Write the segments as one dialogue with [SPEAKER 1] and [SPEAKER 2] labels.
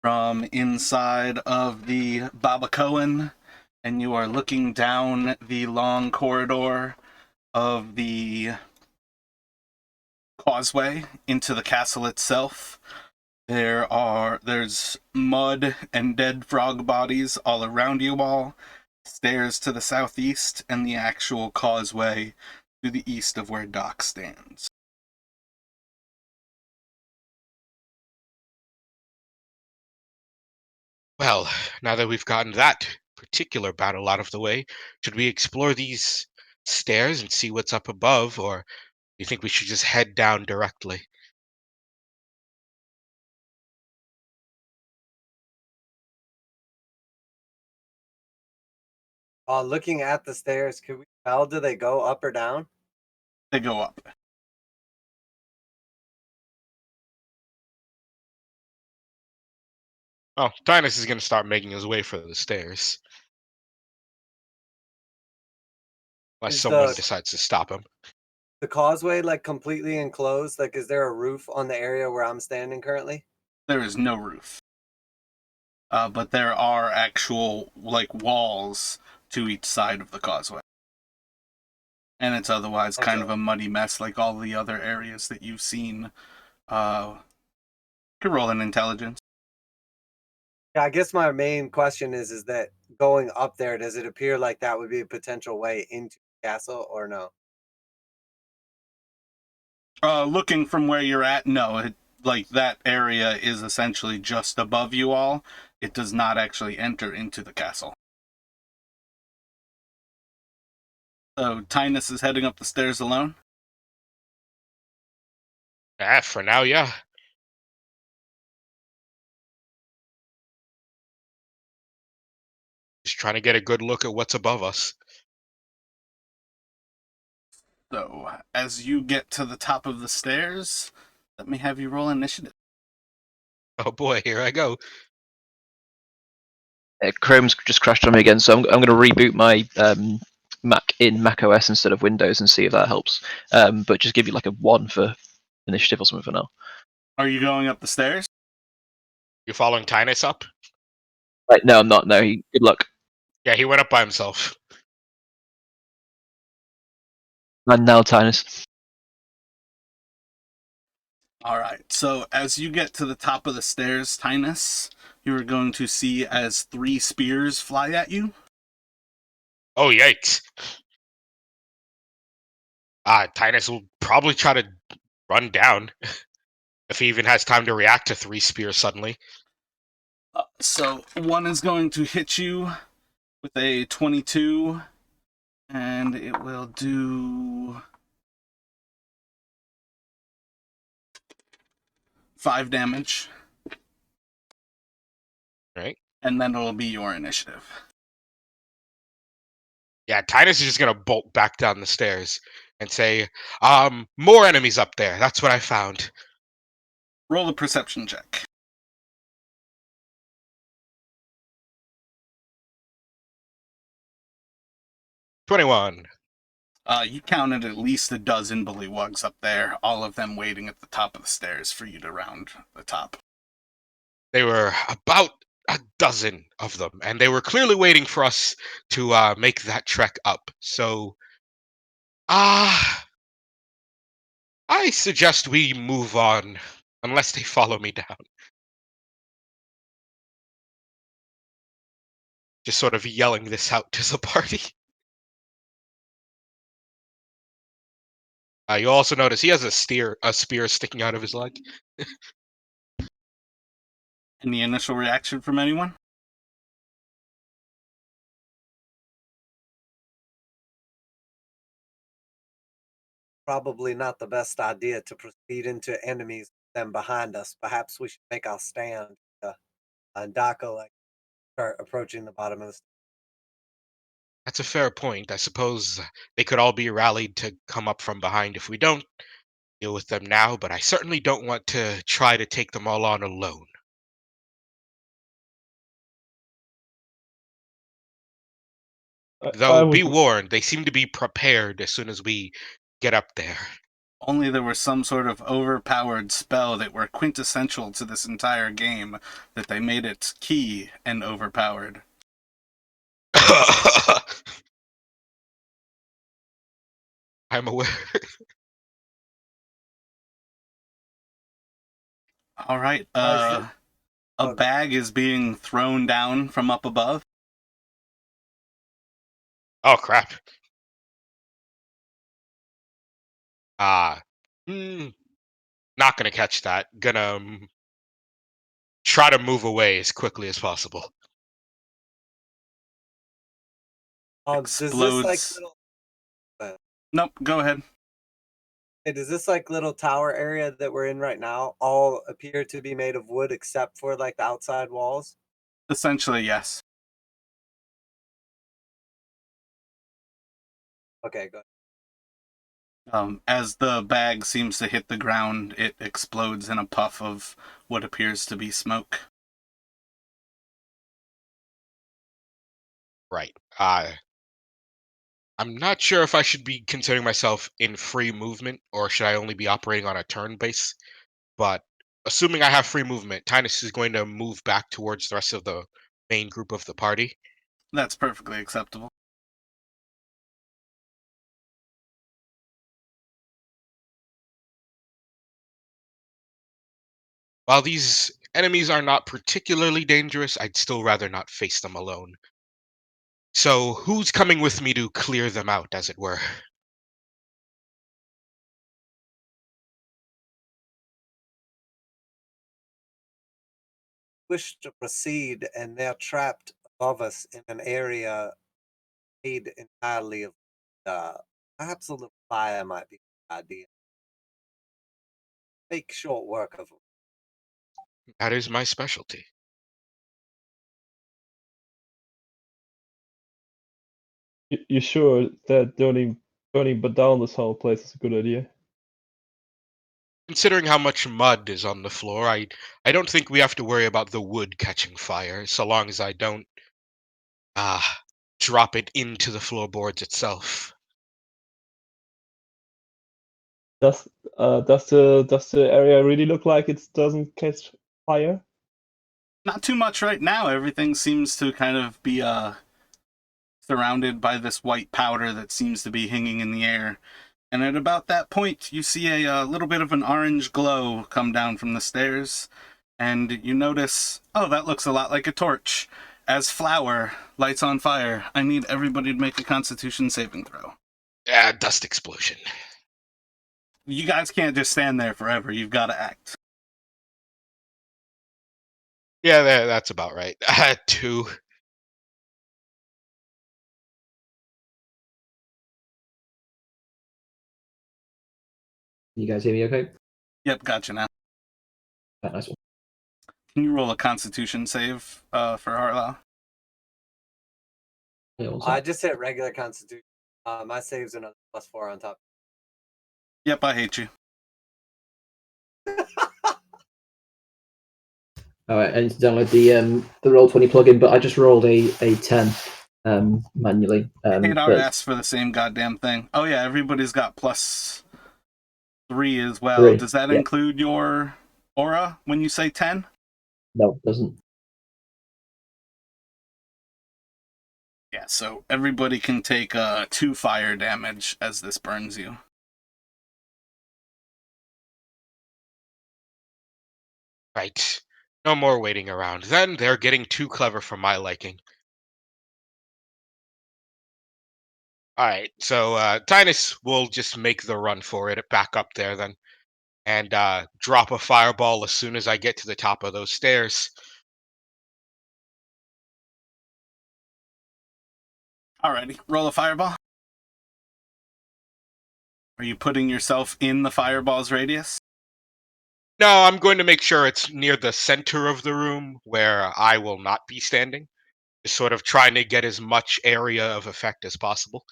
[SPEAKER 1] from inside of the barbbican, and you are looking down the long corridor of the causeway into the castle itself. There's mud and dead frog bodies all around you all, stairs to the southeast, and the actual causeway to the east of where Doc stands.
[SPEAKER 2] Well, now that we've gotten that particular battle out of the way, should we explore these stairs and see what's up above, or do you think we should just head down directly?
[SPEAKER 3] Looking at the stairs, could we tell, do they go up or down?
[SPEAKER 1] They go up.
[SPEAKER 2] Oh, Tinus is going to start making his way for the stairs, unless
[SPEAKER 3] Is
[SPEAKER 2] someone
[SPEAKER 3] the
[SPEAKER 2] decides to stop him.
[SPEAKER 3] the causeway like completely enclosed? Like, is there a roof on the area where I'm standing currently?
[SPEAKER 1] There is no roof. But there are actual, like, walls to each side of the causeway. And it's otherwise kind
[SPEAKER 3] Okay.
[SPEAKER 1] of a muddy mess like all the other areas that you've seen. Could roll an intelligence.
[SPEAKER 3] Yeah, I guess my main question is that going up there, does it appear like that would be a potential way into the castle or no?
[SPEAKER 1] Looking from where you're at, no. Like, that area is essentially just above you all. It does not actually enter into the castle. So, Tynus is heading up the stairs alone.
[SPEAKER 2] For now, yeah. Just trying to get a good look at what's above us.
[SPEAKER 1] So, as you get to the top of the stairs, let me have you roll initiative.
[SPEAKER 2] Oh boy, here I go.
[SPEAKER 4] Chrome's just crashed on me again, so I'm going to reboot my Mac in Mac OS instead of Windows and see if that helps. But just give you like a 1 for initiative or something for now.
[SPEAKER 1] Are you going up the stairs?
[SPEAKER 2] You following Tinus up?
[SPEAKER 4] Right, no, I'm not. No, good luck.
[SPEAKER 2] Yeah, he went up by himself.
[SPEAKER 4] And now Tinus.
[SPEAKER 1] Alright, so as you get to the top of the stairs, Tynus, you are going to see as 3 spears fly at you.
[SPEAKER 2] Oh, yikes. Tinus will probably try to run down if he even has time to react to 3 spears suddenly.
[SPEAKER 1] So one is going to hit you with a 22, and it will do 5 damage.
[SPEAKER 2] Right?
[SPEAKER 1] And then it'll be your initiative.
[SPEAKER 2] Yeah, Tinus is just gonna bolt back down the stairs and say, more enemies up there. That's what I found.
[SPEAKER 1] Roll a perception check.
[SPEAKER 2] 21.
[SPEAKER 1] You counted at least a dozen bullywugs up there, all of them waiting at the top of the stairs for you to round the top.
[SPEAKER 2] They were about a dozen of them, and they were clearly waiting for us to make that trek up. So, I suggest we move on, unless they follow me down. Just sort of yelling this out to the party. You also notice he has a spear sticking out of his leg.
[SPEAKER 1] Any initial reaction from anyone?
[SPEAKER 3] Probably not the best idea to proceed into enemies then behind us. Perhaps we should make our stand and Daka like start approaching the bottom of the.
[SPEAKER 2] That's a fair point. I suppose they could all be rallied to come up from behind if we don't deal with them now, but I certainly don't want to try to take them all on alone.
[SPEAKER 5] I
[SPEAKER 2] Though,
[SPEAKER 5] would
[SPEAKER 2] be warned, they seem to be prepared as soon as we get up there.
[SPEAKER 1] Only there was some sort of overpowered spell that were quintessential to this entire game that they made it key and overpowered.
[SPEAKER 2] I'm aware.
[SPEAKER 1] All right.
[SPEAKER 3] Is it-
[SPEAKER 1] A
[SPEAKER 3] okay.
[SPEAKER 1] bag is being thrown down from up above.
[SPEAKER 2] Oh crap. Not gonna catch that. Gonna try to move away as quickly as possible.
[SPEAKER 3] Does this like
[SPEAKER 1] Explodes.
[SPEAKER 3] little
[SPEAKER 1] Nope. Go ahead.
[SPEAKER 3] hey, does this like little tower area that we're in right now all appear to be made of wood except for like the outside walls?
[SPEAKER 1] Essentially, yes.
[SPEAKER 3] Okay, good.
[SPEAKER 1] As the bag seems to hit the ground, it explodes in a puff of what appears to be smoke.
[SPEAKER 2] Right. I'm not sure if I should be considering myself in free movement or should I only be operating on a turn base. But assuming I have free movement, Tinus is going to move back towards the rest of the main group of the party.
[SPEAKER 1] That's perfectly acceptable.
[SPEAKER 2] While these enemies are not particularly dangerous, I'd still rather not face them alone. So who's coming with me to clear them out, as it were?
[SPEAKER 3] Wish to proceed, and they're trapped above us in an area made entirely of perhaps a little fire might be a good idea. Make short work of them.
[SPEAKER 2] That is my specialty.
[SPEAKER 5] You sure that burning but down this whole place is a good idea?
[SPEAKER 2] Considering how much mud is on the floor, I don't think we have to worry about the wood catching fire, so long as I don't drop it into the floorboards itself.
[SPEAKER 5] Does does the area really look like it doesn't catch fire?
[SPEAKER 1] Not too much right now. Everything seems to kind of be surrounded by this white powder that seems to be hanging in the air. And at about that point, you see a little bit of an orange glow come down from the stairs. And you notice, oh, that looks a lot like a torch. As flour lights on fire, I need everybody to make a Constitution saving throw.
[SPEAKER 2] Dust explosion.
[SPEAKER 1] You guys can't just stand there forever. You've got to act.
[SPEAKER 2] Yeah, that's about right. 2.
[SPEAKER 6] You guys hear me okay?
[SPEAKER 1] Yep, gotcha now.
[SPEAKER 6] Nice one.
[SPEAKER 1] Can you roll a Constitution save for Harlow?
[SPEAKER 6] Yeah, one
[SPEAKER 3] I
[SPEAKER 6] sec.
[SPEAKER 3] just hit regular Constitution. My save's another +4 on top.
[SPEAKER 1] Yep, I hate you.
[SPEAKER 6] All right, I need to download the Roll20 plugin, but I just rolled a 10 manually.
[SPEAKER 1] Hadar
[SPEAKER 6] But
[SPEAKER 1] asks for the same goddamn thing. Oh yeah, everybody's got +3 as well.
[SPEAKER 6] 3.
[SPEAKER 1] Does that
[SPEAKER 6] Yeah.
[SPEAKER 1] include your aura when you say 10?
[SPEAKER 6] No, it doesn't.
[SPEAKER 1] Yeah, so everybody can take 2 fire damage as this burns you.
[SPEAKER 2] Right. No more waiting around. Then they're getting too clever for my liking. Alright, so Tinus will just make the run for it back up there then. And drop a fireball as soon as I get to the top of those stairs.
[SPEAKER 1] Alrighty, roll a fireball. Are you putting yourself in the fireball's radius?
[SPEAKER 2] No, I'm going to make sure it's near the center of the room where I will not be standing. Just sort of trying to get as much area of effect as possible.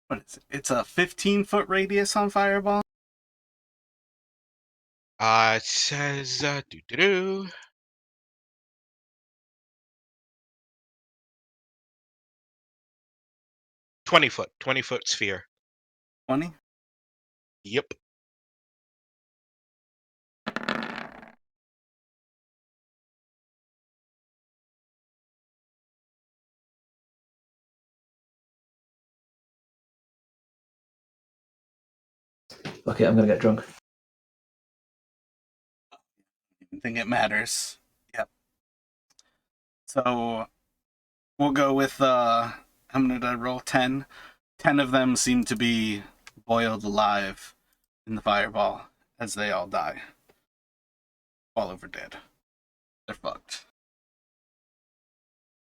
[SPEAKER 1] What is it? It's a 15-foot radius on fireball?
[SPEAKER 2] It says, doo-doo-doo. 20-foot sphere.
[SPEAKER 1] 20.
[SPEAKER 2] Yep.
[SPEAKER 6] Okay, I'm gonna get drunk.
[SPEAKER 1] I think it matters. Yep. So we'll go with how many did I roll? 10. 10 of them seem to be boiled alive in the fireball as they all die. Fall over dead. They're fucked.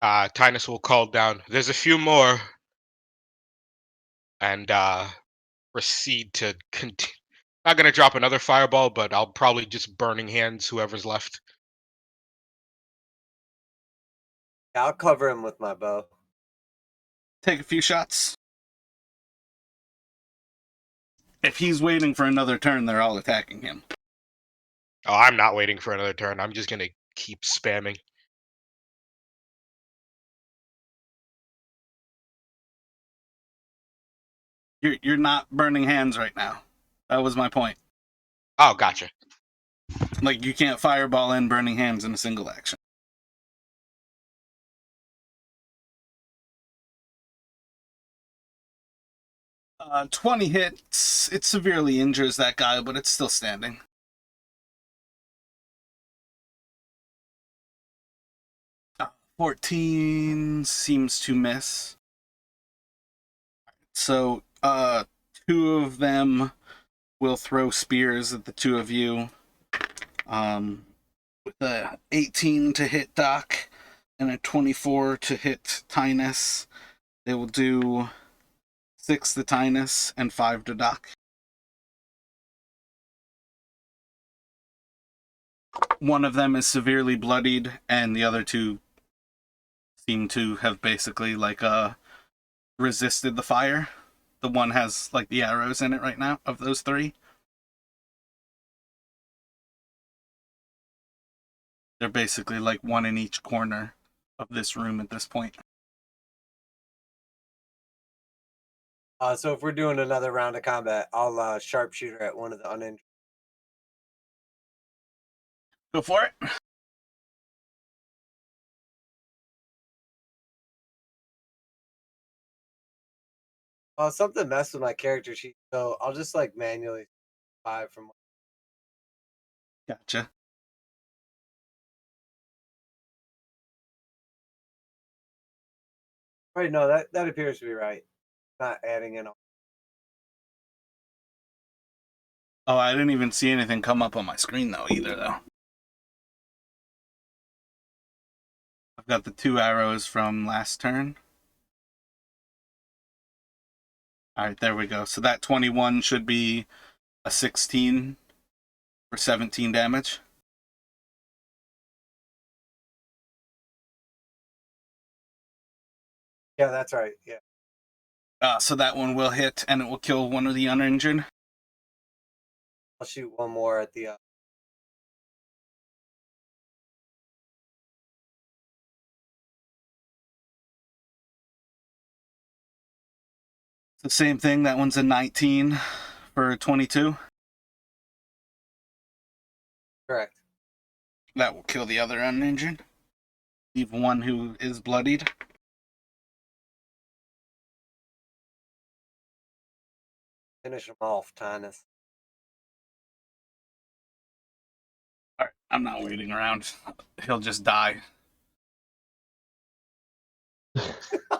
[SPEAKER 2] Tynus will call down. There's a few more, and proceed to continue. Not gonna drop another fireball, but I'll probably just burning hands whoever's left.
[SPEAKER 3] Yeah, I'll cover him with my bow.
[SPEAKER 1] Take a few shots. If he's waiting for another turn, they're all attacking him.
[SPEAKER 2] Oh, I'm not waiting for another turn. I'm just gonna keep spamming.
[SPEAKER 1] You're not burning hands right now. That was my point.
[SPEAKER 2] Oh, gotcha.
[SPEAKER 1] Like, you can't fireball and burning hands in a single action. Uh, 20 hits. It severely injures that guy, but it's still standing. Uh, 14 seems to miss. So, two of them will throw spears at the two of you. With a 18 to hit Doc and a 24 to hit Tynus, they will do 6 to Tynus and 5 to Doc. One of them is severely bloodied, and the other two seem to have basically resisted the fire. The one has like the arrows in it right now of those three. They're basically like one in each corner of this room at this point.
[SPEAKER 3] So if we're doing another round of combat, I'll sharpshooter at one of the uninjured.
[SPEAKER 1] Go for it.
[SPEAKER 3] Something messed with my character sheet, so I'll just like manually 5 from.
[SPEAKER 1] Gotcha.
[SPEAKER 3] Right, no, that appears to be right. Not adding in.
[SPEAKER 1] Oh, I didn't even see anything come up on my screen though either though. I've got the 2 arrows from last turn. Alright, there we go. So that 21 should be a 16 for 17 damage.
[SPEAKER 3] Yeah, that's right. Yeah,
[SPEAKER 1] So that one will hit and it will kill one of the uninjured.
[SPEAKER 3] I'll shoot one more at the.
[SPEAKER 1] The same thing, that one's a 19 for 22.
[SPEAKER 3] Correct.
[SPEAKER 1] That will kill the other uninjured. Leave one who is bloodied.
[SPEAKER 3] Finish them off, Tynus.
[SPEAKER 1] Alright, I'm not waiting around. He'll just die.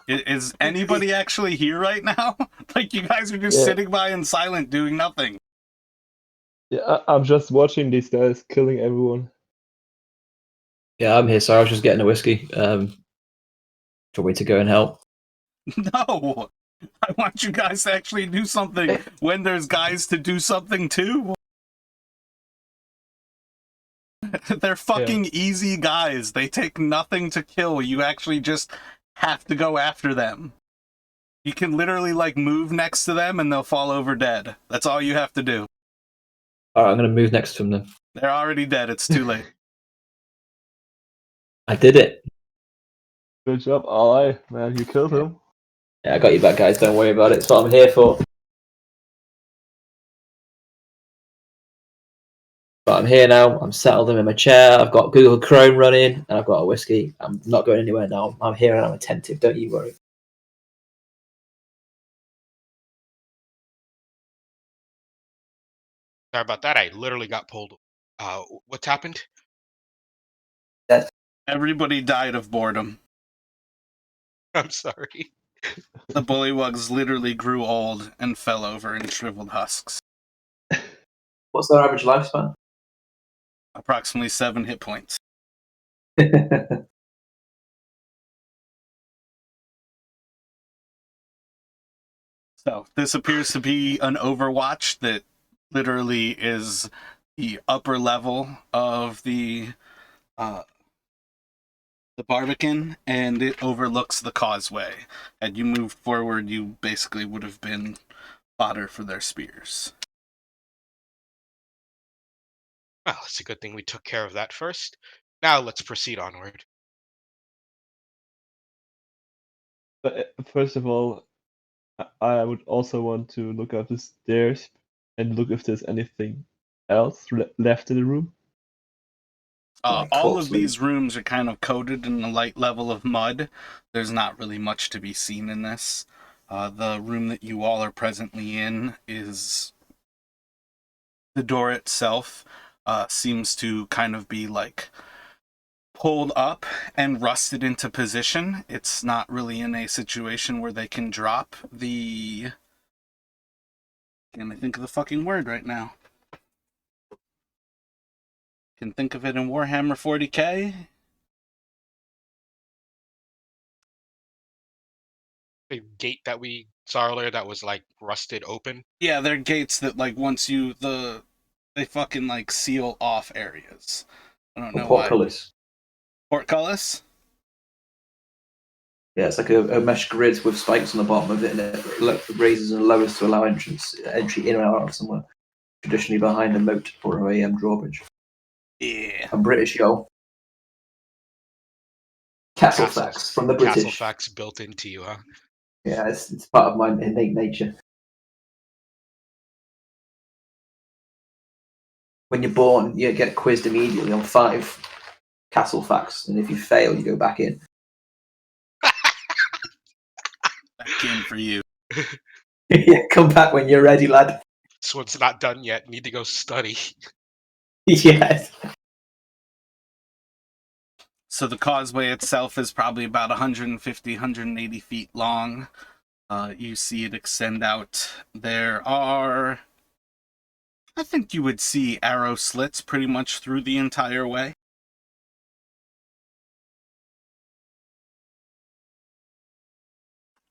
[SPEAKER 1] Is anybody actually here right now? Like, you guys are just
[SPEAKER 5] Yeah.
[SPEAKER 1] sitting by and silent, doing nothing.
[SPEAKER 5] Yeah, I'm just watching these guys killing everyone.
[SPEAKER 6] Yeah, I'm here. Sorry, I was just getting a whiskey. For me to go and help.
[SPEAKER 1] No! I want you guys to actually do something when there's guys to do something too. They're fucking easy guys. They take nothing to kill. You actually just have to go after them. You can literally, like, move next to them and they'll fall over dead. That's all you have to do.
[SPEAKER 6] Alright, I'm gonna move next to him then.
[SPEAKER 1] They're already dead. It's too late.
[SPEAKER 6] I did it.
[SPEAKER 5] Good job, ally. Man, you killed him.
[SPEAKER 6] Yeah, I got you back, guys. Don't worry about it. It's what I'm here for. But I'm here now. I'm settled. I'm in my chair. I've got Google Chrome running, and I've got a whiskey. I'm not going anywhere now. I'm here and I'm attentive. Don't you worry.
[SPEAKER 2] Sorry about that. I literally got pulled. What's happened?
[SPEAKER 1] Everybody died of boredom.
[SPEAKER 2] I'm sorry.
[SPEAKER 1] The bullywugs literally grew old and fell over in shriveled husks.
[SPEAKER 6] What's their average lifespan?
[SPEAKER 1] Approximately 7 hit points. So this appears to be an Overwatch that literally is the upper level of the barbbican, and it overlooks the causeway. Had you moved forward, you basically would have been fodder for their spears.
[SPEAKER 2] Well, it's a good thing we took care of that first. Now let's proceed onward.
[SPEAKER 5] But first of all, I would also want to look up the stairs and look if there's anything else left in the room.
[SPEAKER 6] Like
[SPEAKER 1] All
[SPEAKER 6] corpse
[SPEAKER 1] of these rooms are kind of coated in a light level of mud. There's not really much to be seen in this. The room that you all are presently in is... the door itself seems to kind of be like pulled up and rusted into position. It's not really in a situation where they can drop the... Can't I think of the fucking word right now? Can think of it in Warhammer 40k.
[SPEAKER 2] The gate that we saw earlier that was like rusted open.
[SPEAKER 1] Yeah, they're gates that like once you they fucking like seal off areas. I don't know why.
[SPEAKER 6] portcullis.
[SPEAKER 1] Portcullis?
[SPEAKER 6] Yeah, it's like a mesh grid with spikes on the bottom of it, and it raises and lowers to allow entry in or out of somewhere. Traditionally behind a moat or a drawbridge.
[SPEAKER 1] Yeah.
[SPEAKER 6] I'm British, yo. Castle facts from the British.
[SPEAKER 2] Castle facts built into you, huh?
[SPEAKER 6] Yeah, it's part of my innate nature. When you're born, you get quizzed immediately on 5 castle facts, and if you fail, you go back in.
[SPEAKER 1] Back in for you.
[SPEAKER 6] Yeah, come back when you're ready, lad.
[SPEAKER 2] This one's not done yet. Need to go study.
[SPEAKER 6] Yes.
[SPEAKER 1] So the causeway itself is probably about 150, 180 feet long. You see it extend out. There are... I think you would see arrow slits pretty much through the entire way.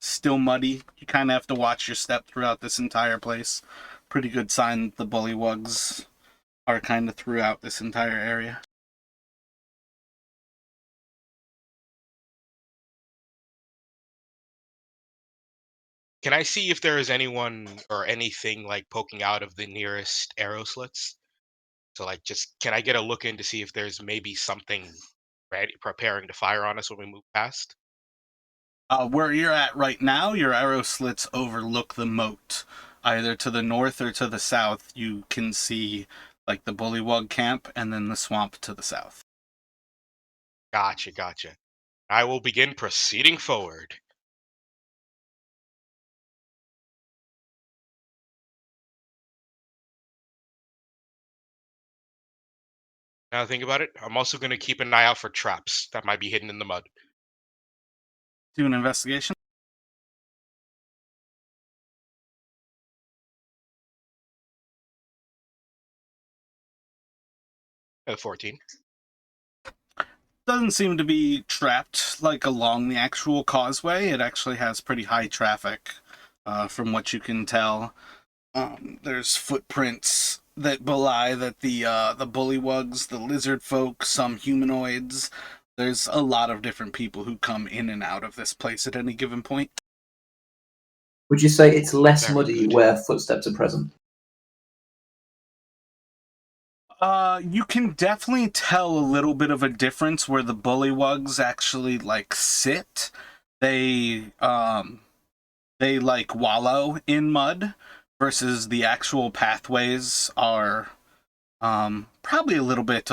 [SPEAKER 1] Still muddy. You kind of have to watch your step throughout this entire place. Pretty good sign that the bullywugs are kind of throughout this entire area.
[SPEAKER 2] Can I see if there is anyone or anything like poking out of the nearest arrow slits? So like just can I get a look in to see if there's maybe something ready preparing to fire on us when we move past?
[SPEAKER 1] Where you're at right now, your arrow slits overlook the moat. Either to the north or to the south, you can see like the bullywug camp and then the swamp to the south.
[SPEAKER 2] Gotcha, gotcha. I will begin proceeding forward. Now that I think about it, I'm also going to keep an eye out for traps that might be hidden in the mud.
[SPEAKER 1] Do an investigation.
[SPEAKER 2] 14.
[SPEAKER 1] Doesn't seem to be trapped like along the actual causeway. It actually has pretty high traffic, from what you can tell. There's footprints that belie that the bullywugs, the lizard folk, some humanoids. There's a lot of different people who come in and out of this place at any given point.
[SPEAKER 6] Would you say it's less
[SPEAKER 2] Very
[SPEAKER 6] muddy
[SPEAKER 2] good.
[SPEAKER 6] where footsteps are present?
[SPEAKER 1] You can definitely tell a little bit of a difference where the bullywugs actually like sit. They they like wallow in mud versus the actual pathways are probably a little bit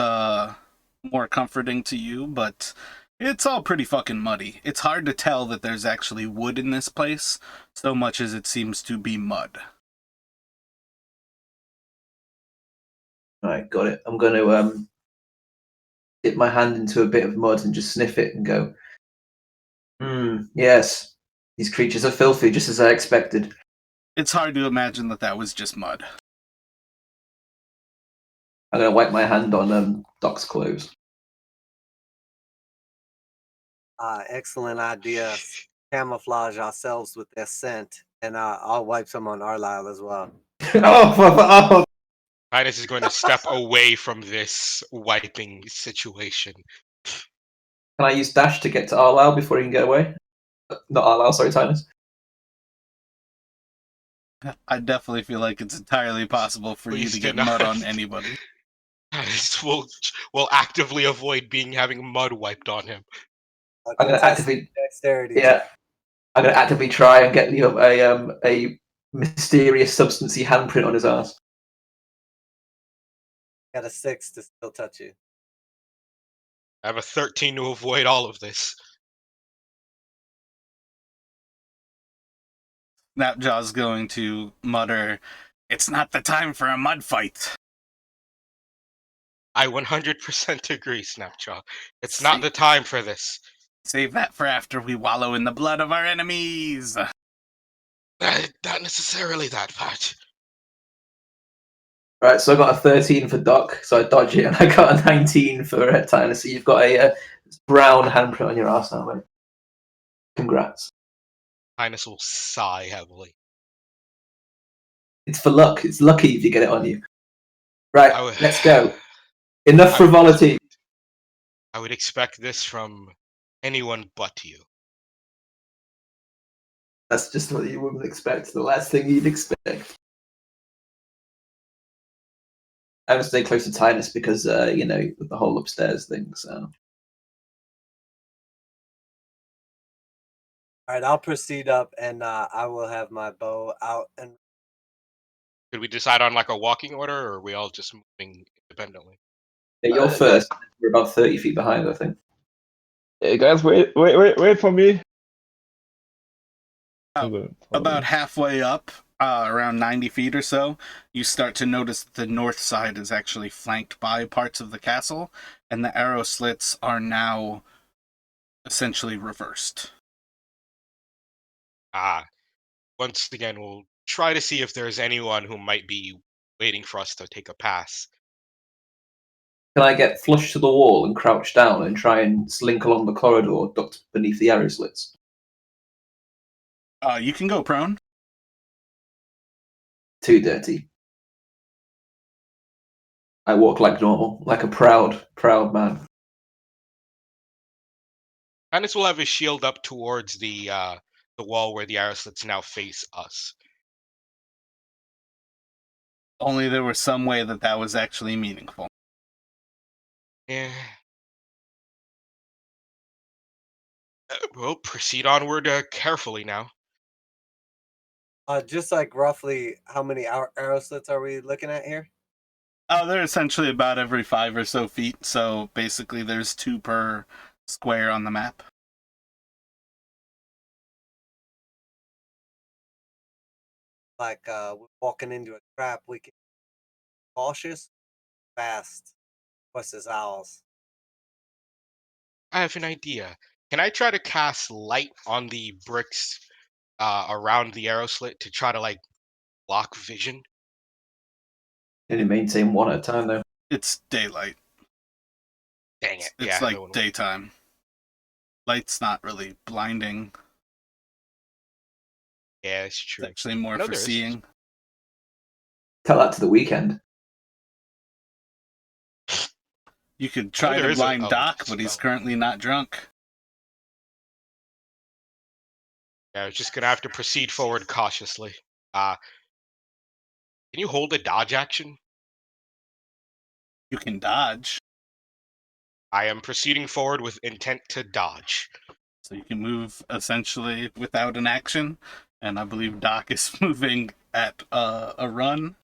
[SPEAKER 1] more comforting to you, but it's all pretty fucking muddy. It's hard to tell that there's actually wood in this place so much as it seems to be mud.
[SPEAKER 6] Right, got it. I'm going to dip my hand into a bit of mud and just sniff it and go, yes, these creatures are filthy, just as I expected.
[SPEAKER 1] It's hard to imagine that that was just mud.
[SPEAKER 6] I'm going to wipe my hand on Doc's clothes.
[SPEAKER 3] Excellent idea. Camouflage ourselves with their scent, and I'll wipe some on Arlyle as well.
[SPEAKER 6] oh,
[SPEAKER 2] Titus is going to step away from this wiping situation.
[SPEAKER 6] Can I use dash to get to Arlyle before he can get away? Not Arlyle, sorry, Titus.
[SPEAKER 1] I definitely feel like it's entirely possible for you
[SPEAKER 2] Please
[SPEAKER 1] to
[SPEAKER 2] do
[SPEAKER 1] get mud
[SPEAKER 2] not.
[SPEAKER 1] on anybody.
[SPEAKER 2] Titus will actively avoid having mud wiped on him.
[SPEAKER 6] I'm going to actively,
[SPEAKER 3] dexterity.
[SPEAKER 6] yeah, I'm going to actively try and get a mysterious substancey handprint on his ass.
[SPEAKER 3] Got a 6 to still touch you.
[SPEAKER 2] I have a 13 to avoid all of this.
[SPEAKER 1] Snapjaw's going to mutter, "It's not the time for a mud fight."
[SPEAKER 2] I 100% agree, Snapjaw. It's not the time for this.
[SPEAKER 1] Save that for after we wallow in the blood of our enemies.
[SPEAKER 2] Not necessarily that part.
[SPEAKER 6] Right, so I got a 13 for Doc, so I dodge it, and I got a 19 for Tyler. So you've got a brown handprint on your ass now, mate. Congrats.
[SPEAKER 2] Linus will sigh heavily.
[SPEAKER 6] It's for luck. It's lucky if you get it on you. Right,
[SPEAKER 2] would,
[SPEAKER 6] let's go. Enough frivolity.
[SPEAKER 2] I would expect this from anyone but you.
[SPEAKER 6] That's just what you wouldn't expect. The last thing you'd expect. I would stay close to Titus because, the whole upstairs thing, so.
[SPEAKER 3] All right, I'll proceed up, and I will have my bow out. And
[SPEAKER 2] Could we decide on like a walking order, or are we all just moving independently?
[SPEAKER 6] Yeah, you're first. We're about 30 feet behind, I think.
[SPEAKER 5] Hey guys, wait for me.
[SPEAKER 1] About halfway up, around 90 feet or so, you start to notice that the north side is actually flanked by parts of the castle, and the arrow slits are now essentially reversed.
[SPEAKER 2] Once again, we'll try to see if there's anyone who might be waiting for us to take a pass.
[SPEAKER 6] Can I get flush to the wall and crouch down and try and slink along the corridor ducked beneath the arrow slits?
[SPEAKER 1] You can go prone.
[SPEAKER 6] Too dirty. I walk like normal, like a proud man.
[SPEAKER 2] Linus will have his shield up towards the wall where the arrow slits now face us.
[SPEAKER 1] Only there was some way that was actually meaningful.
[SPEAKER 2] Yeah. We'll proceed onward carefully now.
[SPEAKER 3] just like roughly how many arrow slits are we looking at here?
[SPEAKER 1] They're essentially about every 5 or so feet, so basically there's 2 per square on the map.
[SPEAKER 3] Like we're walking into a trap, we can be cautious, fast, versus owls.
[SPEAKER 2] I have an idea. Can I try to cast light on the bricks around the arrow slit to try to like block vision?
[SPEAKER 6] Only maintain one at a time, though.
[SPEAKER 1] It's daylight.
[SPEAKER 2] Dang it.
[SPEAKER 1] It's like daytime. Light's not really blinding.
[SPEAKER 2] Yeah, it's true.
[SPEAKER 1] It's actually more for seeing.
[SPEAKER 6] Tell that to the weekend.
[SPEAKER 1] You could try to blind Doc, but he's currently not drunk.
[SPEAKER 2] Yeah, I was just gonna have to proceed forward cautiously. Can you hold a dodge action?
[SPEAKER 1] You can dodge.
[SPEAKER 2] I am proceeding forward with intent to dodge.
[SPEAKER 1] So you can move essentially without an action And I believe Doc is moving at a run.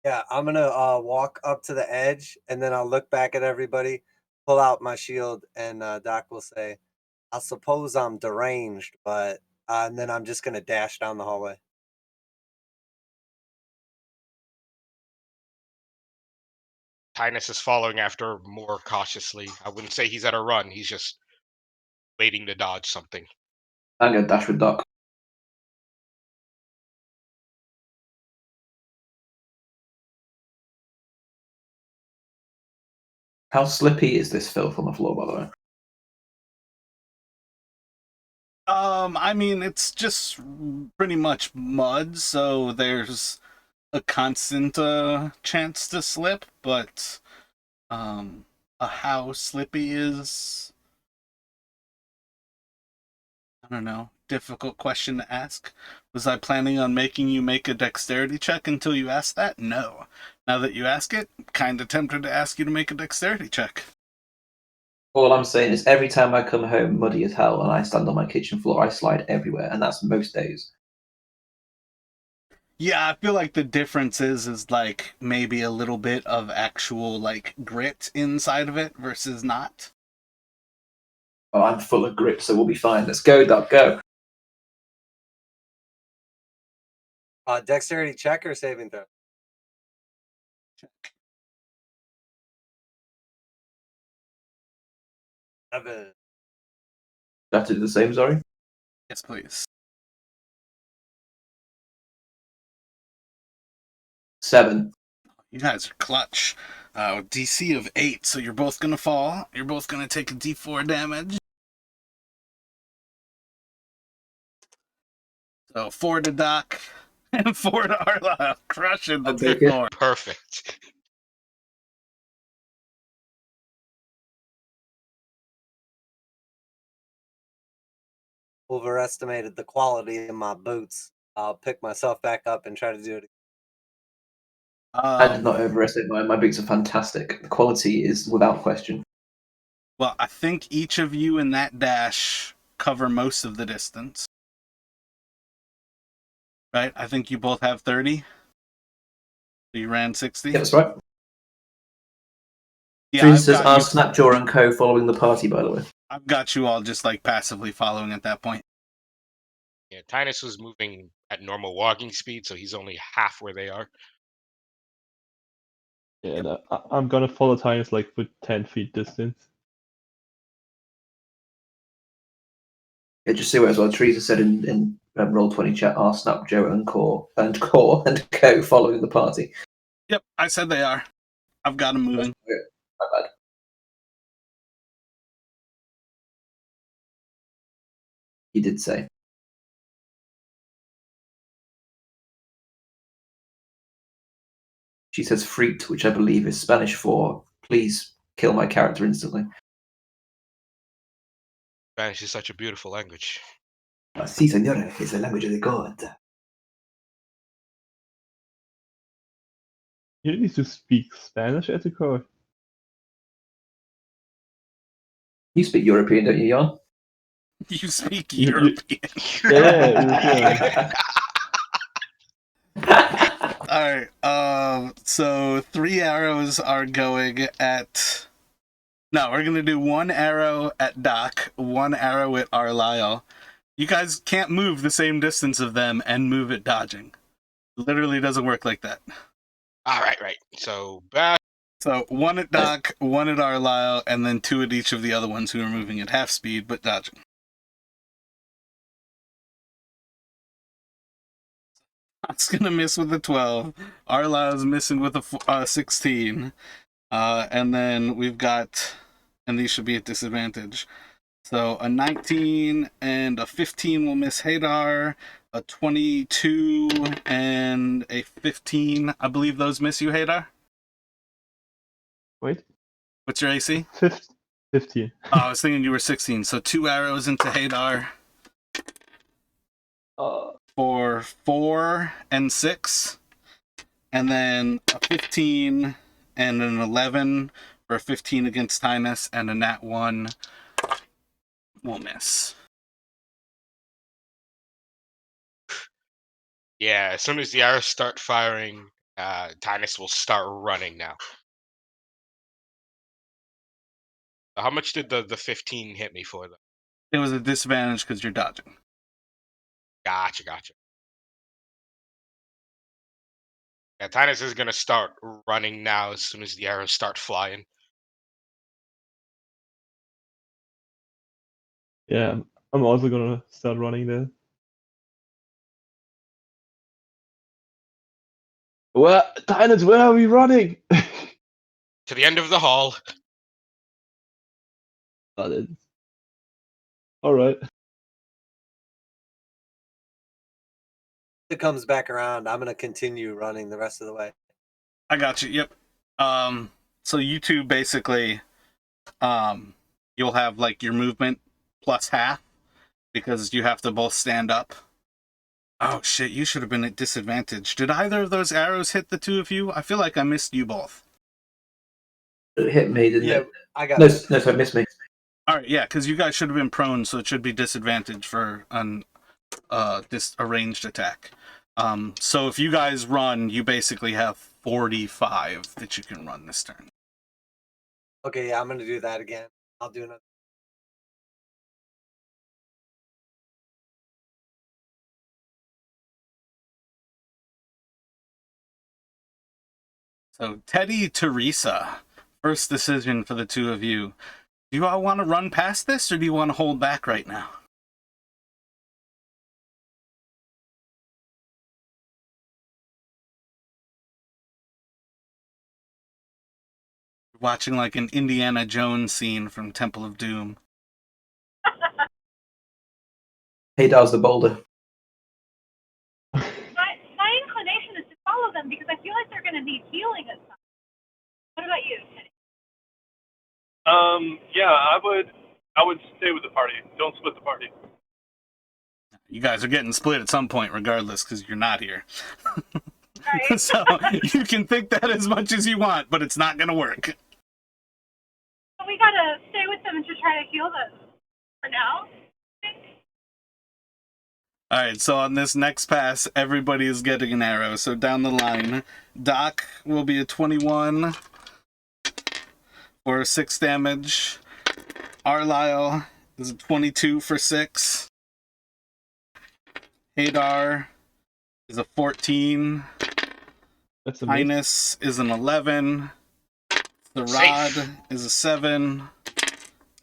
[SPEAKER 3] Yeah, I'm gonna walk up to the edge, and then I'll look back at everybody, pull out my shield, and Doc will say, "I suppose I'm deranged, but," and then I'm just gonna dash down the hallway.
[SPEAKER 2] Tynus is following after more cautiously. I wouldn't say he's at a run. He's just waiting to dodge something.
[SPEAKER 6] I'm going to dash with Doc. How slippy is this filth on the floor, by the way?
[SPEAKER 1] I mean, it's just pretty much mud, so there's a constant chance to slip, but how slippy is, I don't know, difficult question to ask. Was I planning on making you make a dexterity check until you asked that? No. Now that you ask it, kind of tempted to ask you to make a dexterity check.
[SPEAKER 6] All I'm saying is every time I come home muddy as hell and I stand on my kitchen floor, I slide everywhere, and that's most days.
[SPEAKER 1] Yeah, I feel like the difference is like maybe a little bit of actual like grit inside of it versus not.
[SPEAKER 6] Oh, I'm full of grit, so we'll be fine. Let's go, Doc, go.
[SPEAKER 3] Dexterity check or saving throw?
[SPEAKER 1] Check.
[SPEAKER 3] 7.
[SPEAKER 6] Do I have to do the same, sorry?
[SPEAKER 1] Yes, please.
[SPEAKER 6] 7.
[SPEAKER 1] You guys are clutch. DC of 8, so you're both gonna fall. You're both gonna take a D4 damage. So 4 to Doc and 4 to Arla, crushing the
[SPEAKER 6] I'll take it.
[SPEAKER 1] D4.
[SPEAKER 2] Perfect.
[SPEAKER 3] Overestimated the quality of my boots. I'll pick myself back up and try to do it.
[SPEAKER 6] I did not overestimate mine. My boots are fantastic. The quality is without question.
[SPEAKER 1] Well, I think each of you in that dash cover most of the distance. Right? I think you both have 30. You ran 60.
[SPEAKER 6] Yeah, that's right.
[SPEAKER 1] Yeah,
[SPEAKER 6] Teresa
[SPEAKER 1] I've
[SPEAKER 6] says,
[SPEAKER 1] got, you,
[SPEAKER 6] Snapjaw and Co. following the party, by the way.
[SPEAKER 1] I've got you all just like passively following at that point.
[SPEAKER 2] Yeah, Tynus was moving at normal walking speed, so he's only half where they are.
[SPEAKER 5] Yeah, and I'm gonna follow Tynus like with 10 feet distance.
[SPEAKER 6] Yeah, just see what as well. Teresa said in Roll20 chat, Snapjaw and Co. and Co. following the party.
[SPEAKER 1] Yep, I said they are. I've got them moving.
[SPEAKER 6] My bad. You did say. She says freaked, which I believe is Spanish for please kill my character instantly.
[SPEAKER 2] Spanish is such a beautiful language.
[SPEAKER 6] Sí, señora, es el language of the god.
[SPEAKER 5] You need to speak Spanish at the core.
[SPEAKER 6] You speak European, don't you, Jan?
[SPEAKER 1] You speak
[SPEAKER 5] You-
[SPEAKER 1] European.
[SPEAKER 5] Yeah,
[SPEAKER 1] Alright, so 3 arrows are going at... No, we're gonna do 1 arrow at Doc, 1 arrow at Arlisle. You guys can't move the same distance of them and move it dodging. Literally doesn't work like that.
[SPEAKER 2] All right. So back.
[SPEAKER 1] So 1 at Doc, 1 at Arlisle, and then 2 at each of the other ones who are moving at half speed but dodging. Doc's gonna miss with a 12. Arlisle's missing with a 16. And then we've got, and these should be at disadvantage. So a 19 and a 15 will miss Hadar. A 22 and a 15. I believe those miss you, Hadar.
[SPEAKER 5] Wait,
[SPEAKER 1] What's your AC?
[SPEAKER 5] 15.
[SPEAKER 1] Oh, I was thinking you were 16. So 2 arrows into Hadar for 4 and 6. And then a 15 and an 11 for a 15 against Tynus, and a nat 1 will miss.
[SPEAKER 2] Yeah, as soon as the arrows start firing, Tinus will start running now. How much did the 15 hit me for, though?
[SPEAKER 1] It was a disadvantage because you're dodging.
[SPEAKER 2] Gotcha. Yeah, Tinus is gonna start running now as soon as the arrows start flying.
[SPEAKER 5] Yeah, I'm also gonna start running there. Well, Tynant, where are we running?
[SPEAKER 2] To the end of the hall.
[SPEAKER 5] Got it. Alright.
[SPEAKER 3] It comes back around. I'm gonna continue running the rest of the way.
[SPEAKER 1] I got you. Yep. So you two basically, you'll have like your movement plus half because you have to both stand up. Oh shit! You should have been at disadvantage. Did either of those arrows hit the two of you? I feel like I missed you both.
[SPEAKER 6] It hit me, didn't
[SPEAKER 3] Yeah,
[SPEAKER 6] it?
[SPEAKER 3] I got
[SPEAKER 6] No,
[SPEAKER 3] it.
[SPEAKER 6] no, sorry, missed me.
[SPEAKER 1] All right, yeah, because you guys should have been prone, so it should be disadvantage for an this arranged attack. So if you guys run, you basically have 45 that you can run this turn.
[SPEAKER 3] Okay, yeah, I'm gonna do that again. I'll do another.
[SPEAKER 1] So Teddy, Teresa, first decision for the two of you. Do you all want to run past this, or do you want to hold back right now? Watching like an Indiana Jones scene from Temple of Doom.
[SPEAKER 6] Haydar's the boulder.
[SPEAKER 7] My inclination is to follow them because I feel like they're going to need healing at some point. What about you, Teddy?
[SPEAKER 8] Yeah, I would stay with the party. Don't split the party.
[SPEAKER 1] You guys are getting split at some point, regardless, because you're not here.
[SPEAKER 7] Right.
[SPEAKER 1] So you can think that as much as you want, but it's not going to work.
[SPEAKER 7] But we got to stay with them to try to heal them for now. I think.
[SPEAKER 1] All right, so on this next pass, everybody is getting an arrow. So down the line, Doc will be a 21 for 6 damage. Arlyle is a 22 for 6. Hadar is a 14.
[SPEAKER 5] That's a miss.
[SPEAKER 1] Highness is an 11. The Rod is a 7.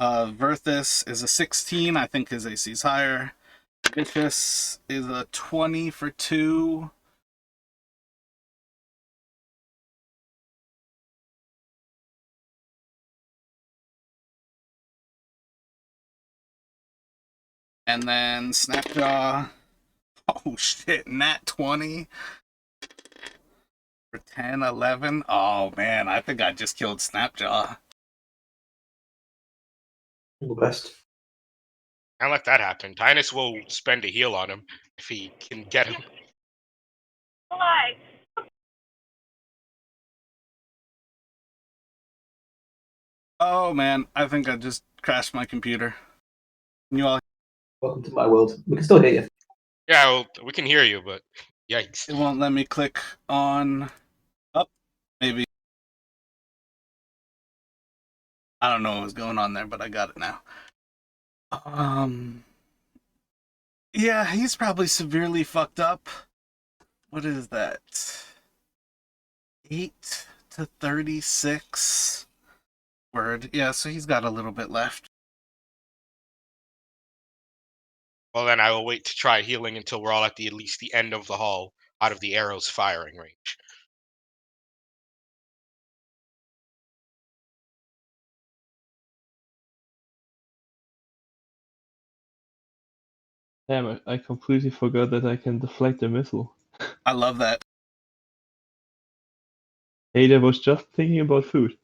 [SPEAKER 1] Verthus is a 16. I think his AC is higher. Vicious is a 20 for 2. And then Snapjaw. Oh shit, nat 20 for 10, 11. Oh man, I think I just killed Snapjaw.
[SPEAKER 6] All the best.
[SPEAKER 2] Can't let that happen. Tinus will spend a heal on him if he can get him.
[SPEAKER 7] Alive.
[SPEAKER 1] Oh man, I think I just crashed my computer. Can you all?
[SPEAKER 6] Welcome to my world. We can still hear you.
[SPEAKER 2] Yeah, well, we can hear you, but yikes.
[SPEAKER 1] It won't let me click on up. Maybe. I don't know what was going on there, but I got it now. Yeah, he's probably severely fucked up. What is that? 8 to 36. Word. Yeah, so he's got a little bit left.
[SPEAKER 2] Well, then I will wait to try healing until we're all at least the end of the hall, out of the arrow's firing range.
[SPEAKER 5] Damn, I completely forgot that I can deflect a missile.
[SPEAKER 1] I love that.
[SPEAKER 5] Ada was just thinking about food.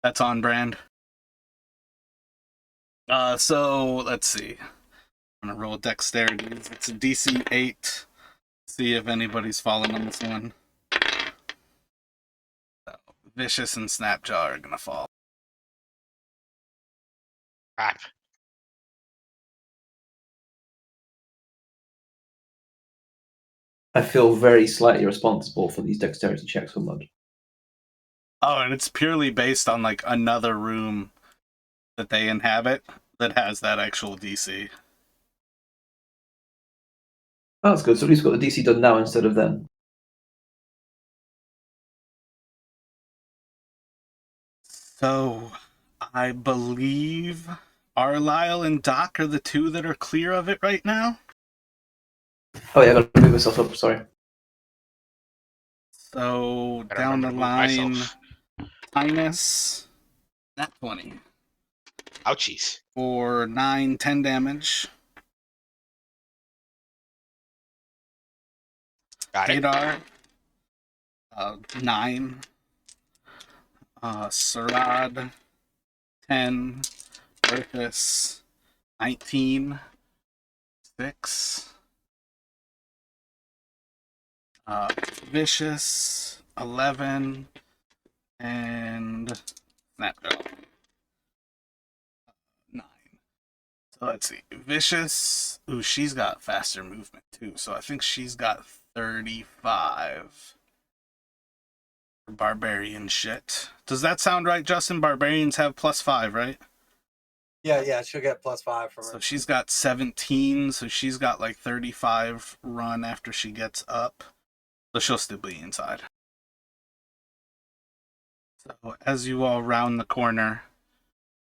[SPEAKER 1] That's on brand. So let's see. I'm gonna roll dexterity. It's a DC 8. See if anybody's falling on this one. So, Vicious and Snapjaw are gonna fall.
[SPEAKER 2] Crap.
[SPEAKER 6] I feel very slightly responsible for these dexterity checks for mud.
[SPEAKER 1] Oh, and it's purely based on like another room that they inhabit that has that actual DC.
[SPEAKER 6] Oh, that's good. So at least we've got the DC done now instead of then.
[SPEAKER 1] So, I believe Arlyle and Doc are the two that are clear of it right now.
[SPEAKER 6] Oh yeah, I got to move myself up. Sorry.
[SPEAKER 1] So,
[SPEAKER 2] Gotta
[SPEAKER 1] down
[SPEAKER 2] remember
[SPEAKER 1] the
[SPEAKER 2] to move
[SPEAKER 1] line,
[SPEAKER 2] myself.
[SPEAKER 1] Tinus, nat 20
[SPEAKER 2] Ouchies.
[SPEAKER 1] for 9, 10 damage.
[SPEAKER 2] Got it.
[SPEAKER 1] Hadar, 9. Sarad, 10. Berthus, 19. 6. Vicious, 11. And Snapjaw, 9. So let's see. Vicious. Ooh, she's got faster movement too. So I think she's got 35. Barbarian shit. Does that sound right, Justin? Barbarians have +5, right?
[SPEAKER 3] Yeah, she'll get +5 from
[SPEAKER 1] So
[SPEAKER 3] it.
[SPEAKER 1] she's got 17. So she's got like 35 run after she gets up. So she'll still be inside. So as you all round the corner,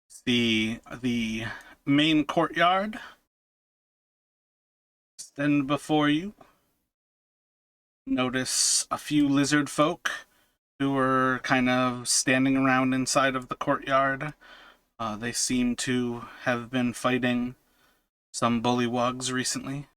[SPEAKER 1] see the main courtyard extend before you. Notice a few lizard folk who were kind of standing around inside of the courtyard. They seem to have been fighting some bullywugs recently.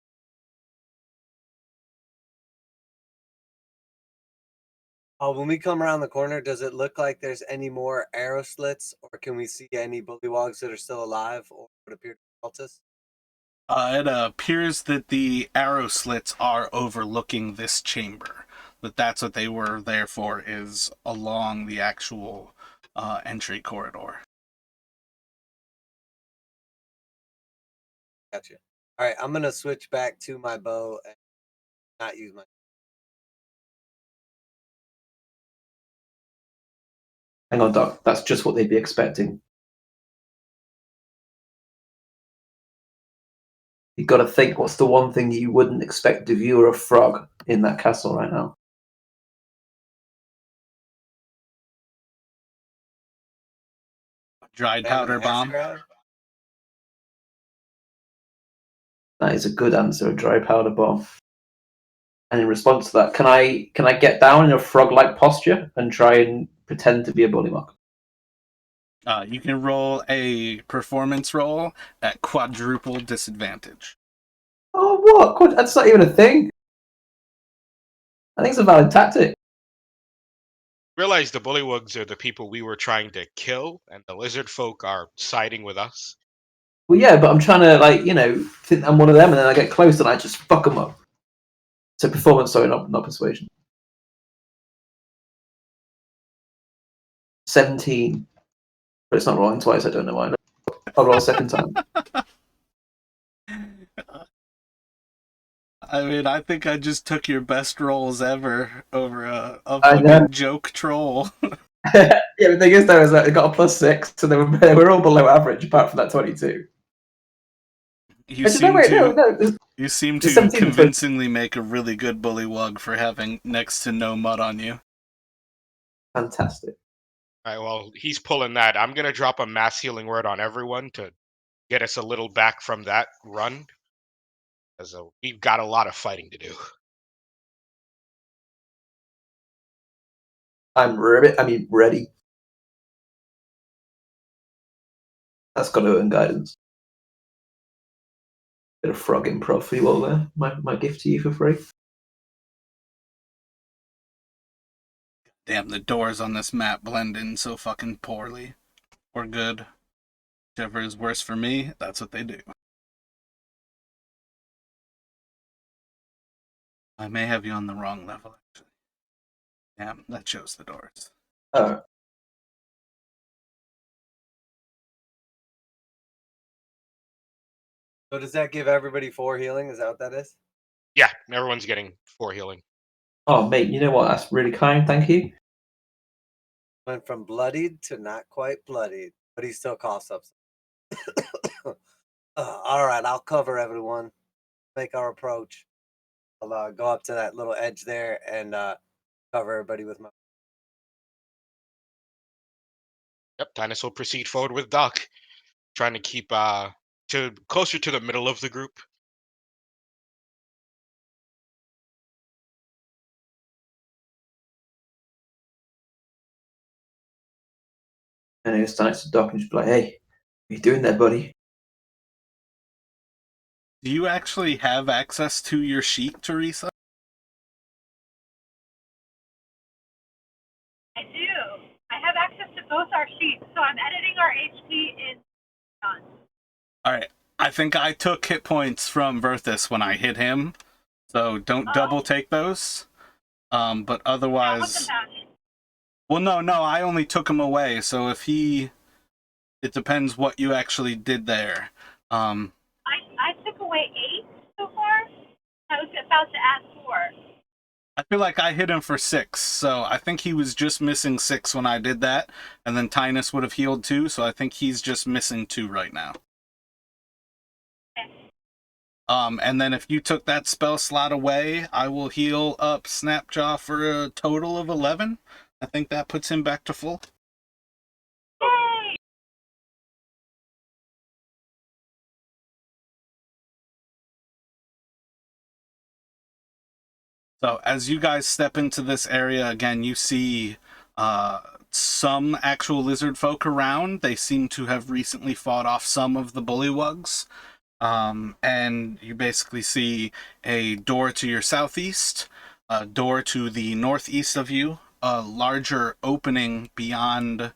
[SPEAKER 3] When we come around the corner, does it look like there's any more arrow slits, or can we see any bullywugs that are still alive, or would appear to be cultists?
[SPEAKER 1] It appears that the arrow slits are overlooking this chamber. That's what they were there for, is along the actual entry corridor.
[SPEAKER 3] Gotcha. All right, I'm gonna switch back to my bow and not use my.
[SPEAKER 6] Hang on, Doc. That's just what they'd be expecting. You've got to think, what's the one thing you wouldn't expect if you were a frog in that castle right now?
[SPEAKER 1] Dried powder bomb.
[SPEAKER 6] That is a good answer, a dry powder bomb. And in response to that, can I get down in a frog-like posture and try and pretend to be a bullywug?
[SPEAKER 1] You can roll a performance roll at quadruple disadvantage.
[SPEAKER 6] Oh, what? That's not even a thing. I think it's a valid tactic.
[SPEAKER 2] Realize the bullywugs are the people we were trying to kill, and the lizard folk are siding with us.
[SPEAKER 6] Well, yeah, but I'm trying to, think I'm one of them, and then I get close and I just fuck them up. So performance, sorry, not persuasion. 17. But it's not rolling twice, I don't know why. I'll roll a second time.
[SPEAKER 1] I mean, I think I just took your best rolls ever over a
[SPEAKER 6] I know.
[SPEAKER 1] fucking joke troll.
[SPEAKER 6] Yeah, the thing is, though, is that I got a +6, so they were all below average, apart from that 22.
[SPEAKER 1] You seem you seem to
[SPEAKER 6] 17
[SPEAKER 1] convincingly make a really good bullywug for having next to no mud on you.
[SPEAKER 6] Fantastic.
[SPEAKER 2] All right, well, he's pulling that. I'm going to drop a mass healing word on everyone to get us a little back from that run. Because we've got a lot of fighting to do.
[SPEAKER 6] I'm ready. That's got to earn guidance. Bit of frog improv for you all there. My gift to you for free.
[SPEAKER 1] Damn, the doors on this map blend in so fucking poorly. Or good. Whichever is worse for me, that's what they do. I may have you on the wrong level, actually. Damn, that shows the doors.
[SPEAKER 6] Oh.
[SPEAKER 3] So does that give everybody 4 healing? Is that what that is?
[SPEAKER 2] Yeah, everyone's getting 4 healing.
[SPEAKER 6] Oh, mate, you know what? That's really kind. Thank you.
[SPEAKER 3] Went from bloodied to not quite bloodied, but he still coughs up. All right, I'll cover everyone. Make our approach. I'll go up to that little edge there and cover everybody with my.
[SPEAKER 2] Yep, Tinus will proceed forward with Doc, trying to keep to closer to the middle of the group.
[SPEAKER 6] And he stands to Doc and just be like, "Hey, what you doing there, buddy?"
[SPEAKER 1] Do you actually have access to your sheet, Teresa?
[SPEAKER 7] I do. I have access to both our sheets, so I'm editing our HP in John.
[SPEAKER 1] Alright. I think I took hit points from Verthus when I hit him, so don't double take those. But
[SPEAKER 7] Yeah, what's
[SPEAKER 1] otherwise...
[SPEAKER 7] that?
[SPEAKER 1] Well, no, I only took him away, so if he... It depends what you actually did there.
[SPEAKER 7] I took away 8 so far. I was about to add 4.
[SPEAKER 1] I feel like I hit him for 6, so I think he was just missing 6 when I did that, and then Tinus would have healed 2, so I think he's just missing 2 right now.
[SPEAKER 7] Okay.
[SPEAKER 1] And then if you took that spell slot away, I will heal up Snapjaw for a total of 11. I think that puts him back to full.
[SPEAKER 7] Yay!
[SPEAKER 1] So as you guys step into this area again, you see some actual lizard folk around. They seem to have recently fought off some of the bullywugs. And you basically see a door to your southeast, a door to the northeast of you, a larger opening beyond...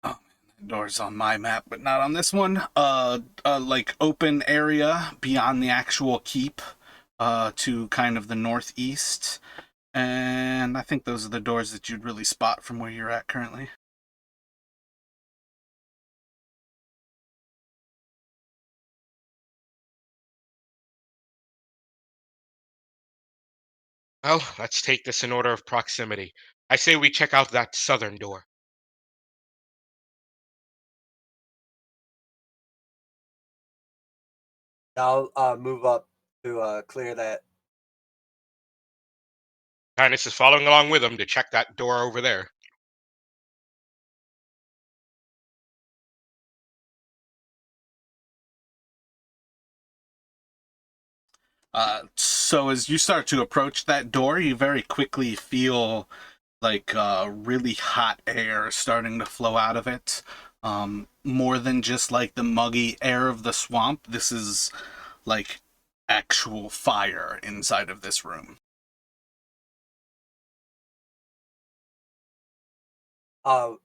[SPEAKER 1] Oh, the door's on my map, but not on this one. Like open area beyond the actual keep, to kind of the northeast. And I think those are the doors that you'd really spot from where you're at currently.
[SPEAKER 2] Well, let's take this in order of proximity. I say we check out that southern door.
[SPEAKER 3] I'll move up to clear that.
[SPEAKER 2] Tinus is following along with him to check that door over there.
[SPEAKER 1] So as you start to approach that door, you very quickly feel like really hot air starting to flow out of it. More than just like the muggy air of the swamp, this is like actual fire inside of this room.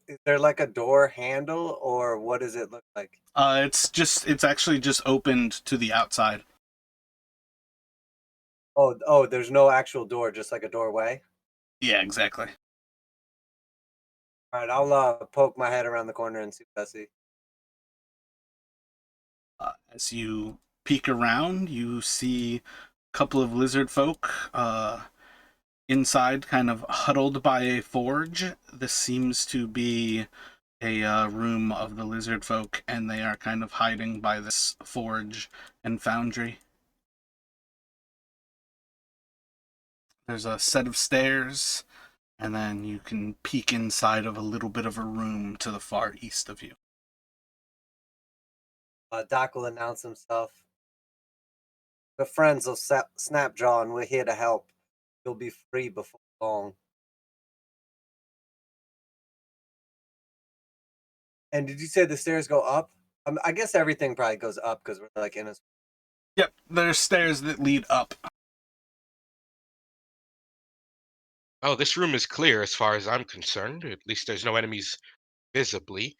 [SPEAKER 3] Is there like a door handle, or what does it look like?
[SPEAKER 1] It's actually just opened to the outside.
[SPEAKER 3] Oh, there's no actual door, just like a doorway.
[SPEAKER 1] Yeah, exactly.
[SPEAKER 3] All right, I'll poke my head around the corner and see what I see.
[SPEAKER 1] As you peek around, you see a couple of lizard folk inside, kind of huddled by a forge. This seems to be a room of the lizard folk, and they are kind of hiding by this forge and foundry. There's a set of stairs, and then you can peek inside of a little bit of a room to the far east of you.
[SPEAKER 3] Doc will announce himself. The friends of Snapjaw, and we're here to help. You'll be free before long. And did you say the stairs go up? I guess everything probably goes up because we're like in a.
[SPEAKER 1] Yep, there's stairs that lead up.
[SPEAKER 2] Oh, this room is clear as far as I'm concerned. At least there's no enemies visibly.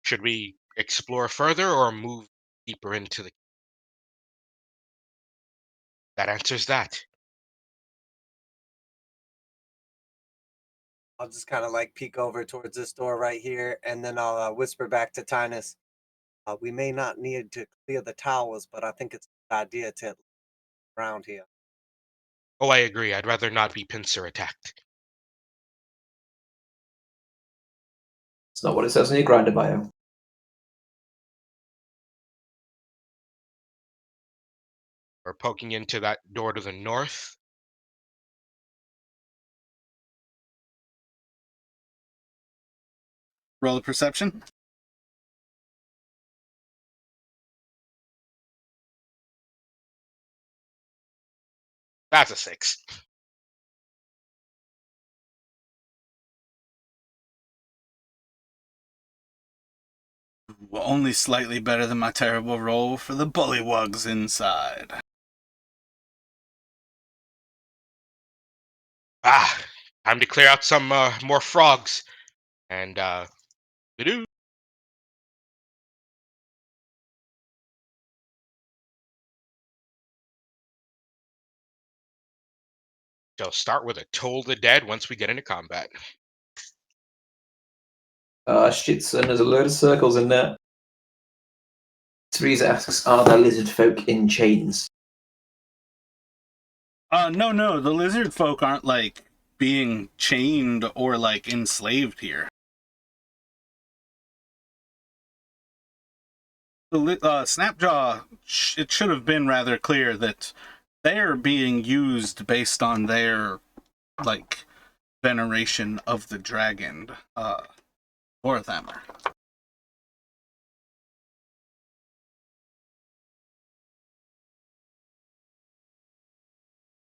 [SPEAKER 2] Should we explore further or move deeper into the... That answers that.
[SPEAKER 3] I'll just kind of like peek over towards this door right here, and then I'll whisper back to Tinus. We may not need to clear the towers, but I think it's a good idea to around here.
[SPEAKER 2] Oh, I agree. I'd rather not be pincer attacked.
[SPEAKER 6] It's not what it says in your grinder bio.
[SPEAKER 2] We're poking into that door to the north.
[SPEAKER 1] Roll a perception.
[SPEAKER 2] That's a 6.
[SPEAKER 1] Well, only slightly better than my terrible roll for the bullywugs inside.
[SPEAKER 2] Ah, time to clear out some more frogs. And, we-do. Shall start with a Toll the Dead once we get into combat.
[SPEAKER 6] Shit, son, there's a load of circles in there. Teresa asks, are there lizard folk in chains?
[SPEAKER 1] No, the lizard folk aren't, like, being chained or, like, enslaved here. The Snapjaw, it should have been rather clear that they're being used based on their, like, veneration of the dragon, for them.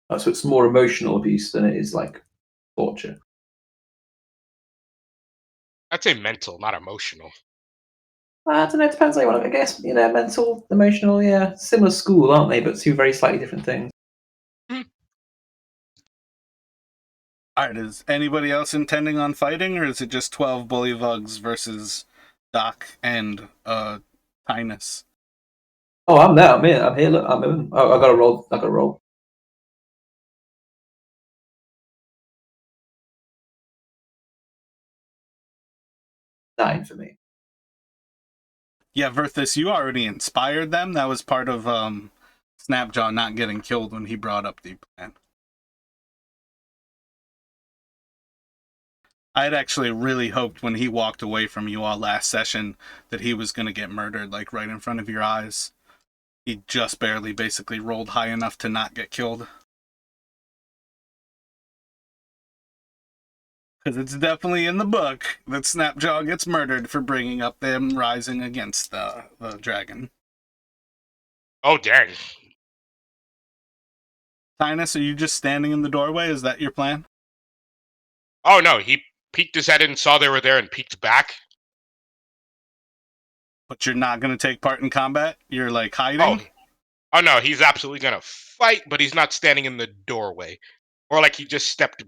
[SPEAKER 6] Oh, so it's more emotional abuse than it is like torture.
[SPEAKER 2] I'd say mental, not emotional.
[SPEAKER 6] I don't know, it depends how you want to, I guess, mental, emotional, yeah. Similar school, aren't they? But two very slightly different things.
[SPEAKER 1] Alright, is anybody else intending on fighting, or is it just 12 bullywugs versus Doc and, Tynus?
[SPEAKER 6] Oh, I'm there, I'm here, look, I'm in. Oh, I gotta roll. 9 for me.
[SPEAKER 1] Yeah, Verthus, you already inspired them. That was part of, Snapjaw not getting killed when he brought up the plan. I had actually really hoped when he walked away from you all last session that he was going to get murdered, like, right in front of your eyes. He just barely basically rolled high enough to not get killed. Because it's definitely in the book that Snapjaw gets murdered for bringing up them rising against the dragon.
[SPEAKER 2] Oh, dang.
[SPEAKER 1] Tynus, are you just standing in the doorway? Is that your plan?
[SPEAKER 2] Oh, no, he peeked his head in, saw they were there, and peeked back.
[SPEAKER 1] But you're not going to take part in combat? You're, like, hiding?
[SPEAKER 2] Oh, no, he's absolutely gonna fight, but he's not standing in the doorway. Or like he just stepped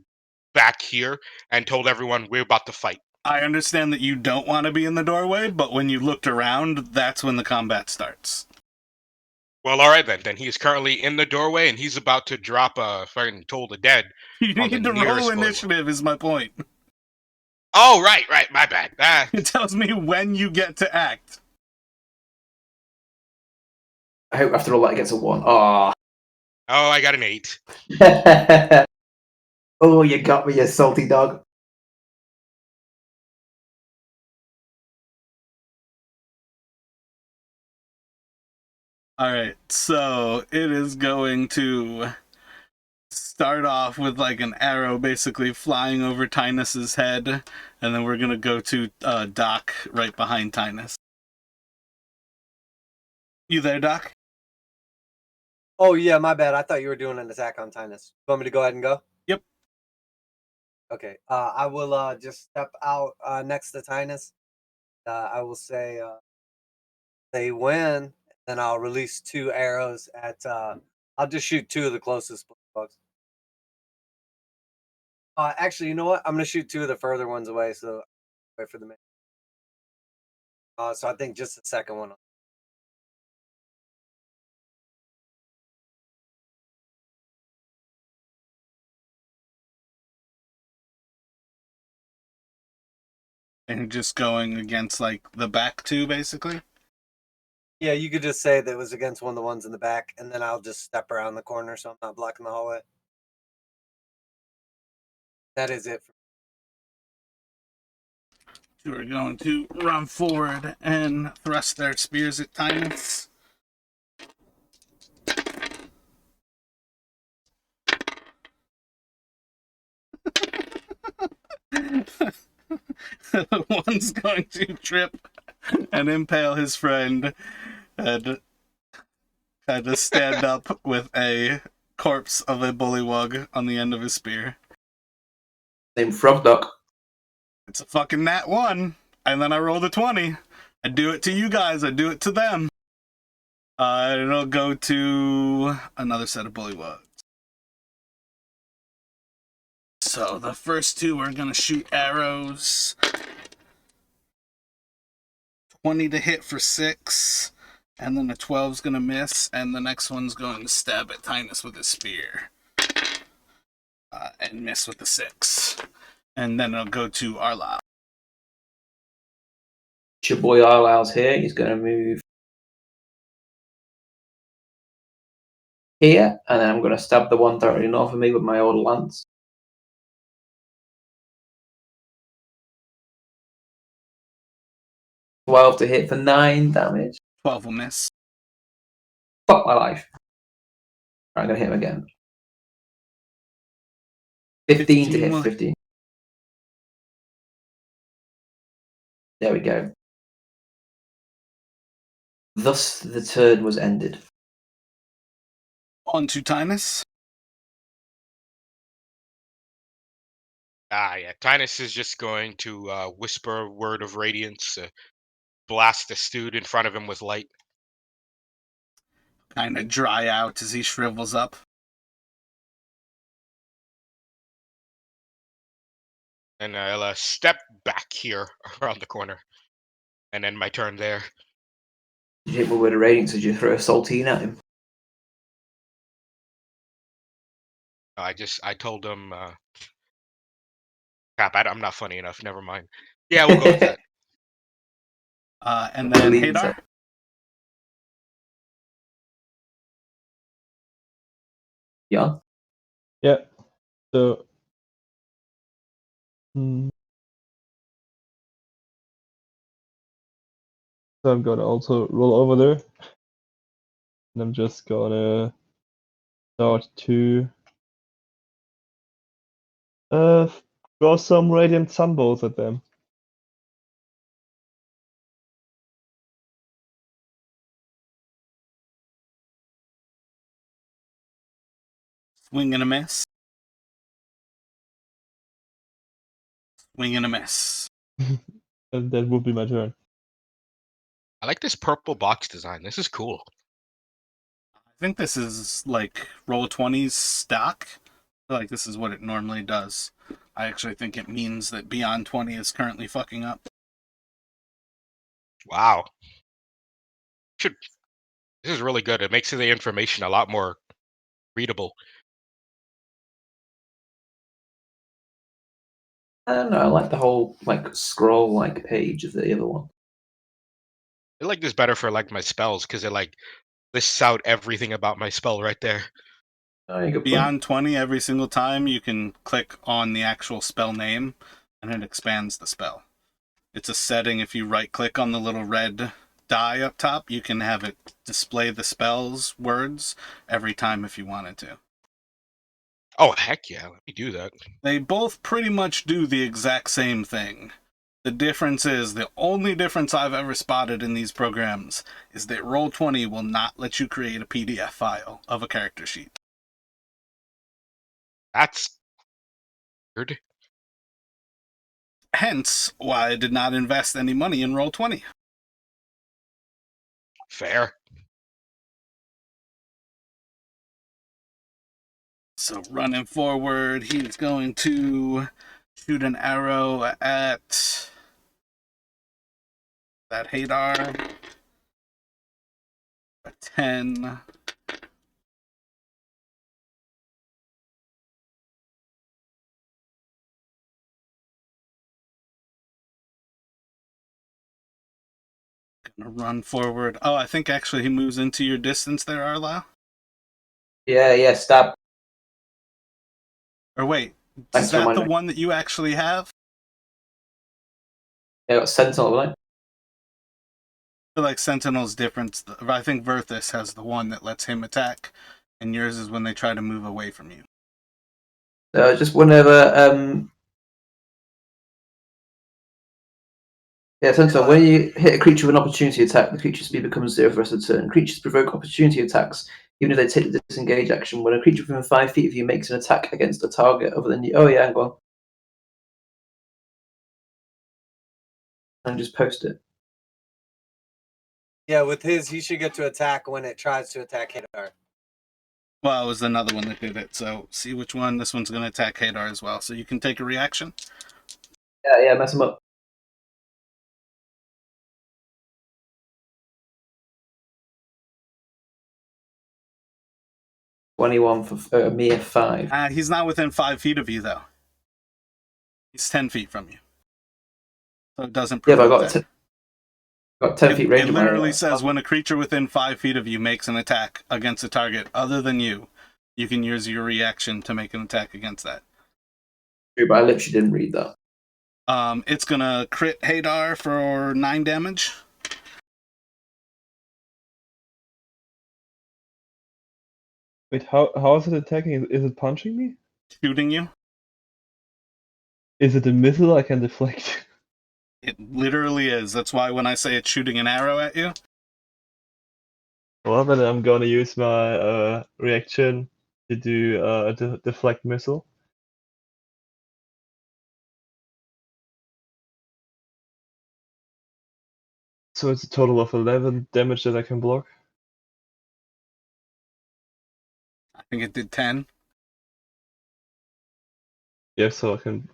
[SPEAKER 2] back here and told everyone we're about to fight.
[SPEAKER 1] I understand that you don't want to be in the doorway, but when you looked around, that's when the combat starts.
[SPEAKER 2] Well, all right then. Then he's currently in the doorway, and he's about to drop a fucking Toll the Dead.
[SPEAKER 1] You
[SPEAKER 2] On the
[SPEAKER 1] need to
[SPEAKER 2] nearest
[SPEAKER 1] roll initiative, is my point.
[SPEAKER 2] Oh, right, my bad.
[SPEAKER 1] It tells me when you get to act.
[SPEAKER 6] I hope after all that it gets a 1. Oh.
[SPEAKER 2] Oh, I got an 8.
[SPEAKER 6] Oh, you got me, you salty dog.
[SPEAKER 1] Alright, so it is going to start off with like an arrow basically flying over Tynus's head, and then we're going to go to Doc right behind Tynus. You there, Doc?
[SPEAKER 3] Oh yeah, my bad. I thought you were doing an attack on Tynus. You want me to go ahead and go?
[SPEAKER 1] Yep.
[SPEAKER 3] Okay. I will just step out next to Tynus. I will say they win, then I'll release 2 arrows at I'll just shoot 2 of the closest bugs. Actually, you know what? I'm gonna shoot 2 of the further ones away, so wait for the minute. So I think just the second one.
[SPEAKER 1] And just going against like the back two, basically?
[SPEAKER 3] Yeah, you could just say that it was against one of the ones in the back, and then I'll just step around the corner so I'm not blocking the hallway. That is it.
[SPEAKER 1] Who are going to run forward and thrust their spears at Tynus. One's going to trip and impale his friend and kind of stand up with a corpse of a bullywug on the end of his spear.
[SPEAKER 6] Named Frog Duck.
[SPEAKER 1] It's a fucking nat 1. And then I rolled a 20. I do it to you guys. I do it to them. It'll go to another set of bullywugs. So the first two are going to shoot arrows. 20 to hit for 6. And then a 12's going to miss. And the next one's going to stab at Tynus with his spear. And miss with the 6. And then it'll go to Arlau.
[SPEAKER 6] Your boy Arlau's here. He's going to move here, and then I'm going to stab the one directly north of me with my old lance. 12 to hit for 9 damage.
[SPEAKER 1] 12 will miss.
[SPEAKER 6] Fuck my life. Right, I'm going to hit him again. 15 to hit. 15. There we go. Thus, the turn was ended.
[SPEAKER 1] On to Tynus.
[SPEAKER 2] Yeah. Tynus is just going to whisper a word of radiance, blast this dude in front of him with light.
[SPEAKER 1] Kind of dry out as he shrivels up.
[SPEAKER 2] And I'll step back here around the corner. And then my turn there.
[SPEAKER 6] Did you hit me with a radiance? Did you throw a saltine at him?
[SPEAKER 2] I told him, crap, I'm not funny enough. Never mind. Yeah, we'll go with that.
[SPEAKER 1] And then
[SPEAKER 6] Believe
[SPEAKER 1] Hadar.
[SPEAKER 6] Yeah.
[SPEAKER 5] Yeah. So. So I'm gonna also roll over there. And I'm just gonna start to throw some radiant sunballs at them.
[SPEAKER 1] Swing and a miss. Swing and a miss.
[SPEAKER 5] And that would be my turn.
[SPEAKER 2] I like this purple box design. This is cool.
[SPEAKER 1] I think this is like Roll20's stock. I feel like this is what it normally does. I actually think it means that Beyond 20 is currently fucking up.
[SPEAKER 2] Wow. This is really good. It makes the information a lot more readable.
[SPEAKER 6] I don't know. I like the whole scroll page of the other one.
[SPEAKER 2] I like this better for my spells because it lists out everything about my spell right there.
[SPEAKER 6] Oh, good point.
[SPEAKER 1] Beyond 20, every single time you can click on the actual spell name and it expands the spell. It's a setting. If you right click on the little red die up top, you can have it display the spell's words every time if you wanted to.
[SPEAKER 2] Oh, heck yeah. Let me do that.
[SPEAKER 1] They both pretty much do the exact same thing. The difference is, the only difference I've ever spotted in these programs is that Roll20 will not let you create a PDF file of a character sheet.
[SPEAKER 2] That's weird.
[SPEAKER 1] Hence, why I did not invest any money in Roll20.
[SPEAKER 2] Fair.
[SPEAKER 1] So running forward, he's going to shoot an arrow at that Hadar. A 10. Gonna run forward. Oh, I think actually he moves into your distance there, Arlau.
[SPEAKER 6] Yeah, stab.
[SPEAKER 1] Or wait,
[SPEAKER 6] Thanks
[SPEAKER 1] is
[SPEAKER 6] for
[SPEAKER 1] that the
[SPEAKER 6] reminding me.
[SPEAKER 1] one that you actually have?
[SPEAKER 6] Yeah, got Sentinel, right?
[SPEAKER 1] I feel like Sentinel's different. I think Verthus has the one that lets him attack, and yours is when they try to move away from you.
[SPEAKER 6] Just whenever. Yeah, Sentinel, when you hit a creature with an opportunity attack, the creature's speed becomes 0 for the rest of the turn. Creatures provoke opportunity attacks, even if they take the disengage action. When a creature within 5 feet of you makes an attack against a target other than you. Oh, yeah, go on. And just post it.
[SPEAKER 3] Yeah, with his, he should get to attack when it tries to attack Hadar.
[SPEAKER 1] Well, it was another one that did it. So see which one. This one's going to attack Hadar as well. So you can take a reaction.
[SPEAKER 6] Yeah, mess him up. $21 for a mere 5.
[SPEAKER 1] He's not within 5 feet of you, though. He's 10 feet from you. So it doesn't
[SPEAKER 6] Yeah, but
[SPEAKER 1] provoke
[SPEAKER 6] I
[SPEAKER 1] that.
[SPEAKER 6] got 10 feet range.
[SPEAKER 1] It literally says when a creature within 5 feet of you makes an attack against a target other than you, you can use your reaction to make an attack against that.
[SPEAKER 6] True, but I literally didn't read that.
[SPEAKER 1] It's gonna crit Hadar for 9 damage.
[SPEAKER 5] Wait, how is it attacking? Is it punching me?
[SPEAKER 1] Shooting you.
[SPEAKER 5] Is it a missile I can deflect?
[SPEAKER 1] It literally is. That's why when I say it's shooting an arrow at you.
[SPEAKER 5] Well, then I'm gonna use my reaction to do a deflect missile. So it's a total of 11 damage that I can block.
[SPEAKER 1] I think it did 10.
[SPEAKER 5] Yeah, so I can.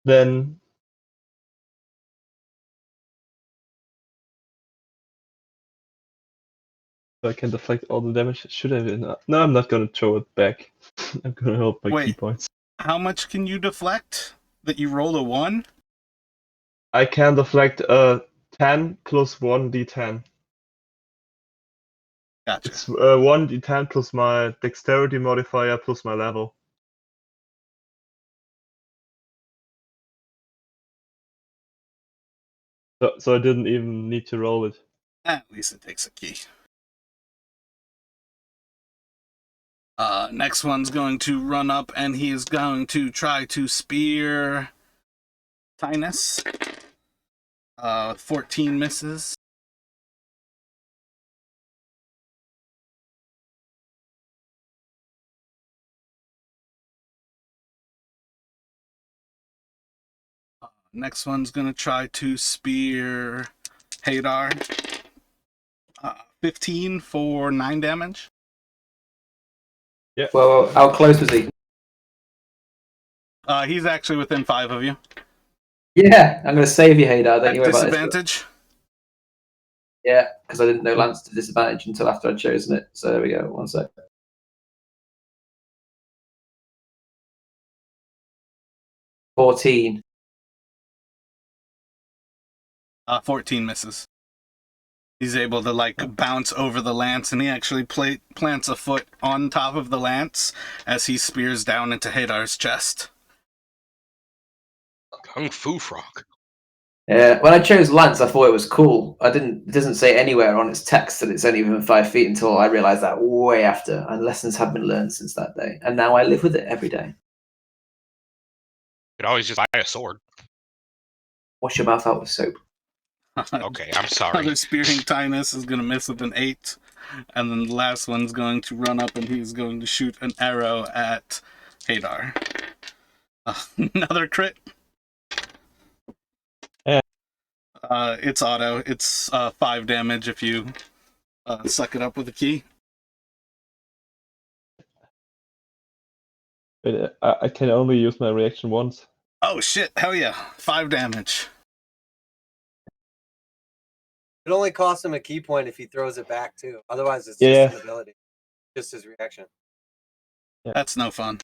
[SPEAKER 5] Then. I can deflect all the damage. Should I? No, I'm not gonna throw it back. I'm gonna help my key points.
[SPEAKER 1] How much can you deflect? That you rolled a 1?
[SPEAKER 5] I can deflect 10 plus 1d10.
[SPEAKER 1] Gotcha.
[SPEAKER 5] It's 1d10 plus my dexterity modifier plus my level. So I didn't even need to roll it.
[SPEAKER 1] At least it takes a key. Next one's going to run up and he is going to try to spear Tynus. 14 misses. Next one's going to try to spear Hadar. 15 for 9 damage.
[SPEAKER 5] Yeah.
[SPEAKER 6] Well, how close was he?
[SPEAKER 1] He's actually within 5 of you.
[SPEAKER 6] Yeah, I'm going to save you, Hadar. Don't you worry about this.
[SPEAKER 1] Disadvantage.
[SPEAKER 6] Yeah, because I didn't know Lance to disadvantage until after I'd chosen it. So there we go. 1 sec. 14.
[SPEAKER 1] 14 misses. He's able to bounce over the lance, and he actually plants a foot on top of the lance as he spears down into Hadar's chest.
[SPEAKER 2] Kung Fu Frog.
[SPEAKER 6] Yeah, when I chose Lance, I thought it was cool. It doesn't say anywhere on its text that it's only within 5 feet until I realized that way after, and lessons have been learned since that day. And now I live with it every day.
[SPEAKER 2] You could always just buy a sword.
[SPEAKER 6] Wash your mouth out with soap.
[SPEAKER 2] Okay, I'm sorry.
[SPEAKER 1] Other spearing Tynus is going to miss with an 8. And then the last one's going to run up and he's going to shoot an arrow at Hadar. Another crit.
[SPEAKER 5] Yeah.
[SPEAKER 1] It's auto. It's 5 damage if you suck it up with a key.
[SPEAKER 5] But I can only use my reaction once.
[SPEAKER 1] Oh shit, hell yeah. 5 damage.
[SPEAKER 3] It only costs him a key point if he throws it back too. Otherwise, it's
[SPEAKER 5] Yeah.
[SPEAKER 3] just an ability, just his reaction.
[SPEAKER 5] Yeah.
[SPEAKER 1] That's no fun.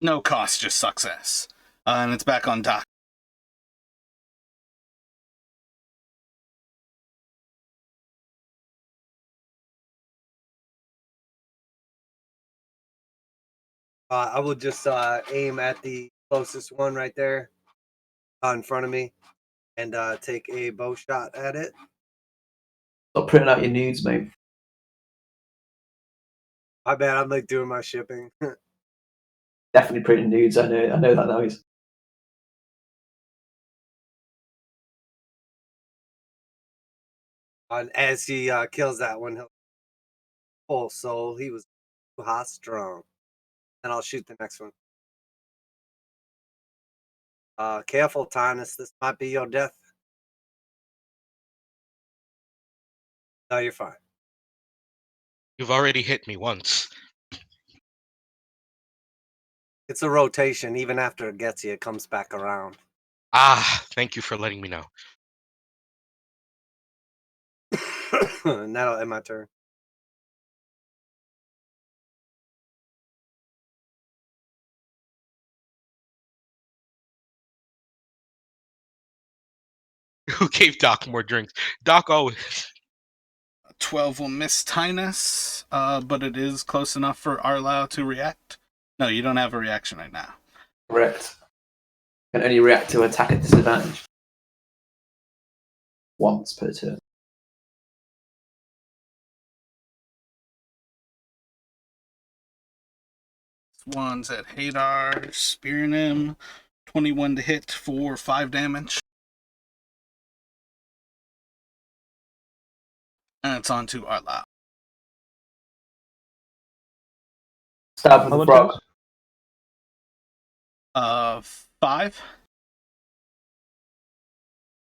[SPEAKER 1] No cost, just success. And it's back on Doc.
[SPEAKER 3] I will just aim at the closest one right there in front of me and take a bow shot at it.
[SPEAKER 6] Stop printing out your nudes, mate.
[SPEAKER 3] My bad, I'm like doing my shipping.
[SPEAKER 6] Definitely printing nudes. I know that noise.
[SPEAKER 3] And as he kills that one, he'll full soul. He was too hot strong. And I'll shoot the next one. Careful, Tinus. This might be your death. No, you're fine.
[SPEAKER 2] You've already hit me once.
[SPEAKER 3] It's a rotation. Even after it gets you, it comes back around.
[SPEAKER 2] Ah, thank you for letting me know.
[SPEAKER 3] And that'll end my turn.
[SPEAKER 2] Who gave Doc more drinks? Doc always.
[SPEAKER 1] 12 will miss Tinus, but it is close enough for Arlau to react. No, you don't have a reaction right now.
[SPEAKER 6] Correct. Can only react to attack at disadvantage. Once per turn.
[SPEAKER 1] This one's at Hadar, spearing him. 21 to hit for 5 damage. And it's on to Arlau.
[SPEAKER 6] Stab with
[SPEAKER 5] How
[SPEAKER 6] the
[SPEAKER 5] much
[SPEAKER 6] frog.
[SPEAKER 5] damage?
[SPEAKER 1] 5.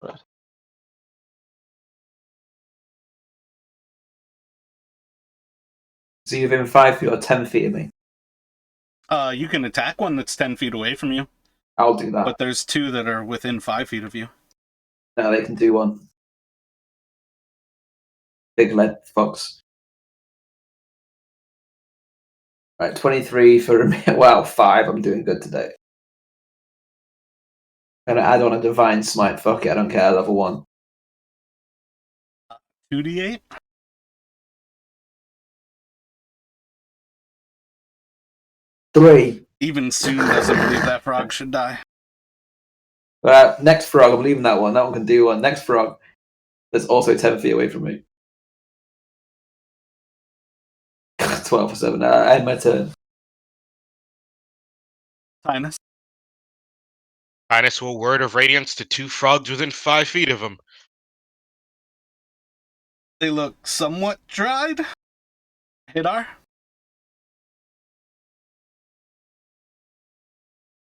[SPEAKER 5] Right.
[SPEAKER 6] So you're within 5 feet or 10 feet of me.
[SPEAKER 1] You can attack one that's 10 feet away from you,
[SPEAKER 6] I'll do that.
[SPEAKER 1] but there's 2 that are within 5 feet of you.
[SPEAKER 6] No, they can do one. Big lead fox. Right, 23 for wow, 5. I'm doing good today. Gonna add on a divine smite. Fuck it, I don't care. Level 1.
[SPEAKER 1] 2d8.
[SPEAKER 6] Three.
[SPEAKER 1] Even Soon doesn't believe that frog should die.
[SPEAKER 6] Next frog, I'm leaving that one. That one can do one. Next frog, that's also 10 feet away from me. 12 for 7. I end my turn.
[SPEAKER 1] Tinus.
[SPEAKER 2] Tinus will word of radiance to 2 frogs within 5 feet of him.
[SPEAKER 1] They look somewhat dried. Hadar.